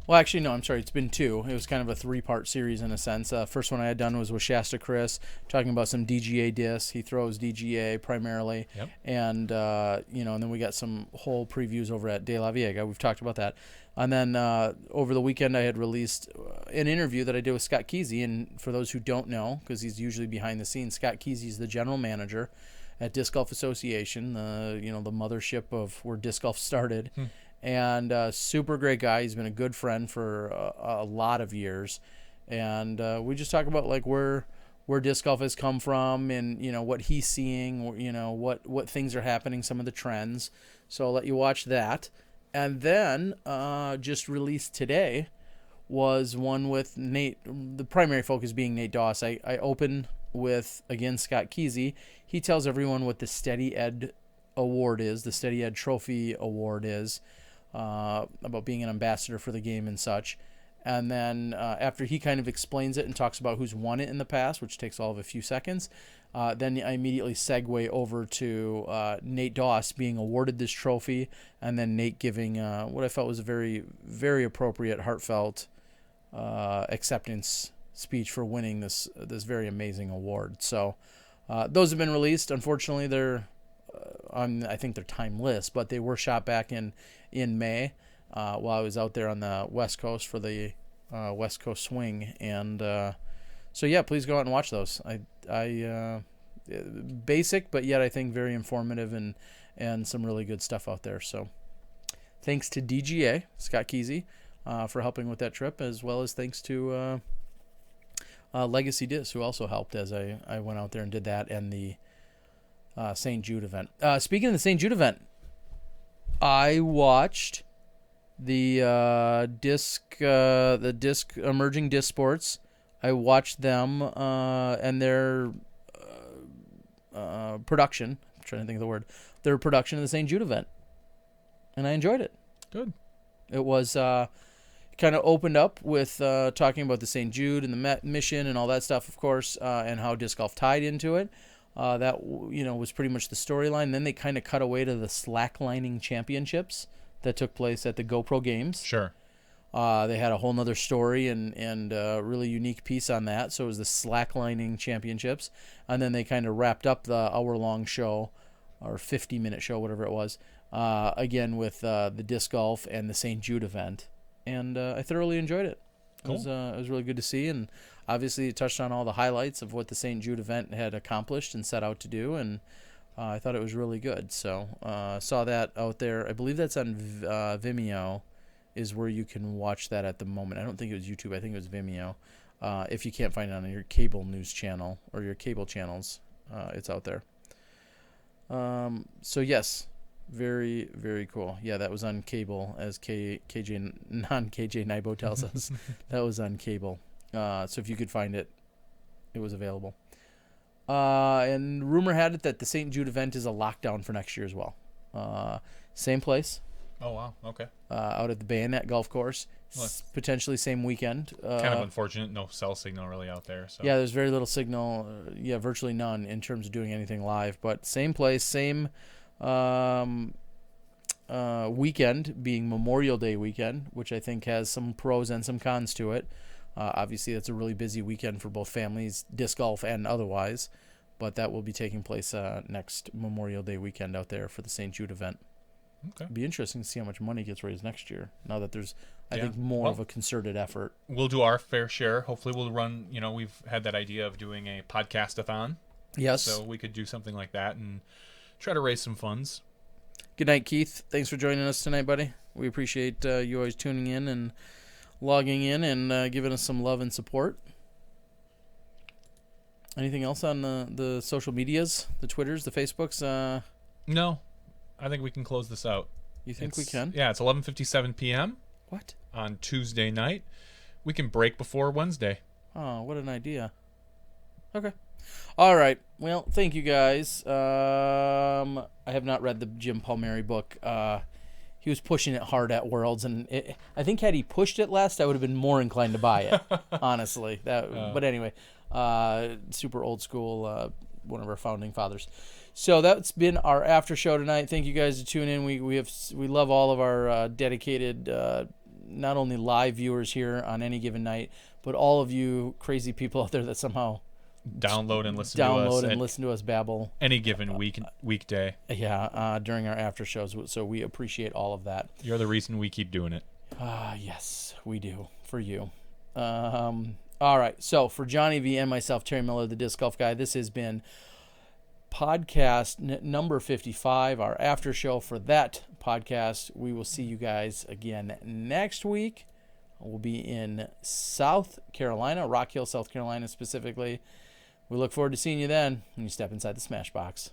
well, actually, no, I'm sorry. It's been 2. It was kind of a 3-part series in a sense. First one I had done was with Shasta Chris, talking about some DGA discs. He throws DGA primarily. Yep. And, and then we got some whole previews over at De La Viega. We've talked about that. And then over the weekend, I had released an interview that I did with Scott Kesey. And for those who don't know, because he's usually behind the scenes, Scott Kesey is the general manager at Disc Golf Association, the mothership of where disc golf started. And super great guy. He's been a good friend for a lot of years. And we just talk about like where disc golf has come from, and what he's seeing, what things are happening, some of the trends. So I'll let you watch that. And then just released today was one with Nate, the primary focus being Nate Doss. I open with, again, Scott Kesey. He tells everyone what the Steady Ed Award is, the Steady Ed Trophy Award is, about being an ambassador for the game and such. And then after he kind of explains it and talks about who's won it in the past, which takes all of a few seconds, then I immediately segue over to Nate Doss being awarded this trophy, and then Nate giving what I felt was a very, very appropriate, heartfelt acceptance speech for winning this very amazing award. So those have been released. Unfortunately, they're I think they're timeless, but they were shot back in May while I was out there on the West Coast for the West Coast Swing. And so yeah, please go out and watch those. I basic, but yet I think very informative and some really good stuff out there. So thanks to DGA, Scott Kesey, for helping with that trip, as well as thanks to Legacy Disc, who also helped as I went out there and did that, and the St. Jude event. Speaking of the St. Jude event, I watched the emerging disc sports. I watched them and their production. I'm trying to think of the word. Their production of the St. Jude event, and I enjoyed it. Good. It was kind of opened up with talking about the St. Jude and the mission and all that stuff, of course, and how disc golf tied into it. That was pretty much the storyline. Then they kind of cut away to the slacklining championships that took place at the GoPro Games. Sure. They had a whole nother story and a really unique piece on that. So it was the slacklining championships, and then they kind of wrapped up the hour-long show, or 50-minute show, whatever it was, again with the disc golf and the St. Jude event, and I thoroughly enjoyed it. Cool. It was really good to see, and obviously it touched on all the highlights of what the St. Jude event had accomplished and set out to do, and I thought it was really good. So saw that out there. I believe that's on Vimeo is where you can watch that at the moment. I don't think it was YouTube. I think it was Vimeo. If you can't find it on your cable news channel or your cable channels, it's out there. So yes, very, very cool. Yeah, that was on cable, as KJ Naibo tells us. That was on cable. So if you could find it, it was available. And rumor had it that the St. Jude event is a lockdown for next year as well. Same place. Oh, wow. Okay. Out at the Bayonet Golf Course. Well, Potentially same weekend. Kind of unfortunate. No cell signal really out there. So. Yeah, there's very little signal. Virtually none in terms of doing anything live. But same place, same weekend, being Memorial Day weekend, which I think has some pros and some cons to it. Obviously, that's a really busy weekend for both families, disc golf and otherwise. But that will be taking place next Memorial Day weekend out there for the St. Jude event. Okay. It'll be interesting to see how much money gets raised next year. Now that there's, I Yeah. think, more Well, of a concerted effort. We'll do our fair share. Hopefully we'll run, we've had that idea of doing a podcast-a-thon. Yes. So we could do something like that and try to raise some funds. Good night, Keith. Thanks for joining us tonight, buddy. We appreciate you always tuning in and logging in and giving us some love and support. Anything else on the social medias, the Twitters, the Facebooks? No, I think we can close this out. You think we can? Yeah, it's 11:57 p.m. What? on Tuesday night. We can break before Wednesday. Oh, what an idea. Okay. All right. Well, thank you guys. I have not read the Jim Palmieri book. He was pushing it hard at Worlds, and I think had he pushed it less, I would have been more inclined to buy it, honestly. But anyway, super old school, one of our founding fathers. So that's been our after show tonight. Thank you guys for tuning in. We love all of our dedicated, not only live viewers here on any given night, but all of you crazy people out there that somehow Download and listen to us babble any given weekday. Yeah, during our after shows. So we appreciate all of that. You're the reason we keep doing it. Yes, we do, for you. All right, so for Johnny V and myself, Terry Miller, the Disc Golf Guy, this has been podcast number 55, our after show for that podcast. We will see you guys again next week. We'll be in South Carolina, Rock Hill, South Carolina specifically. We look forward to seeing you then when you step inside the Smash Box.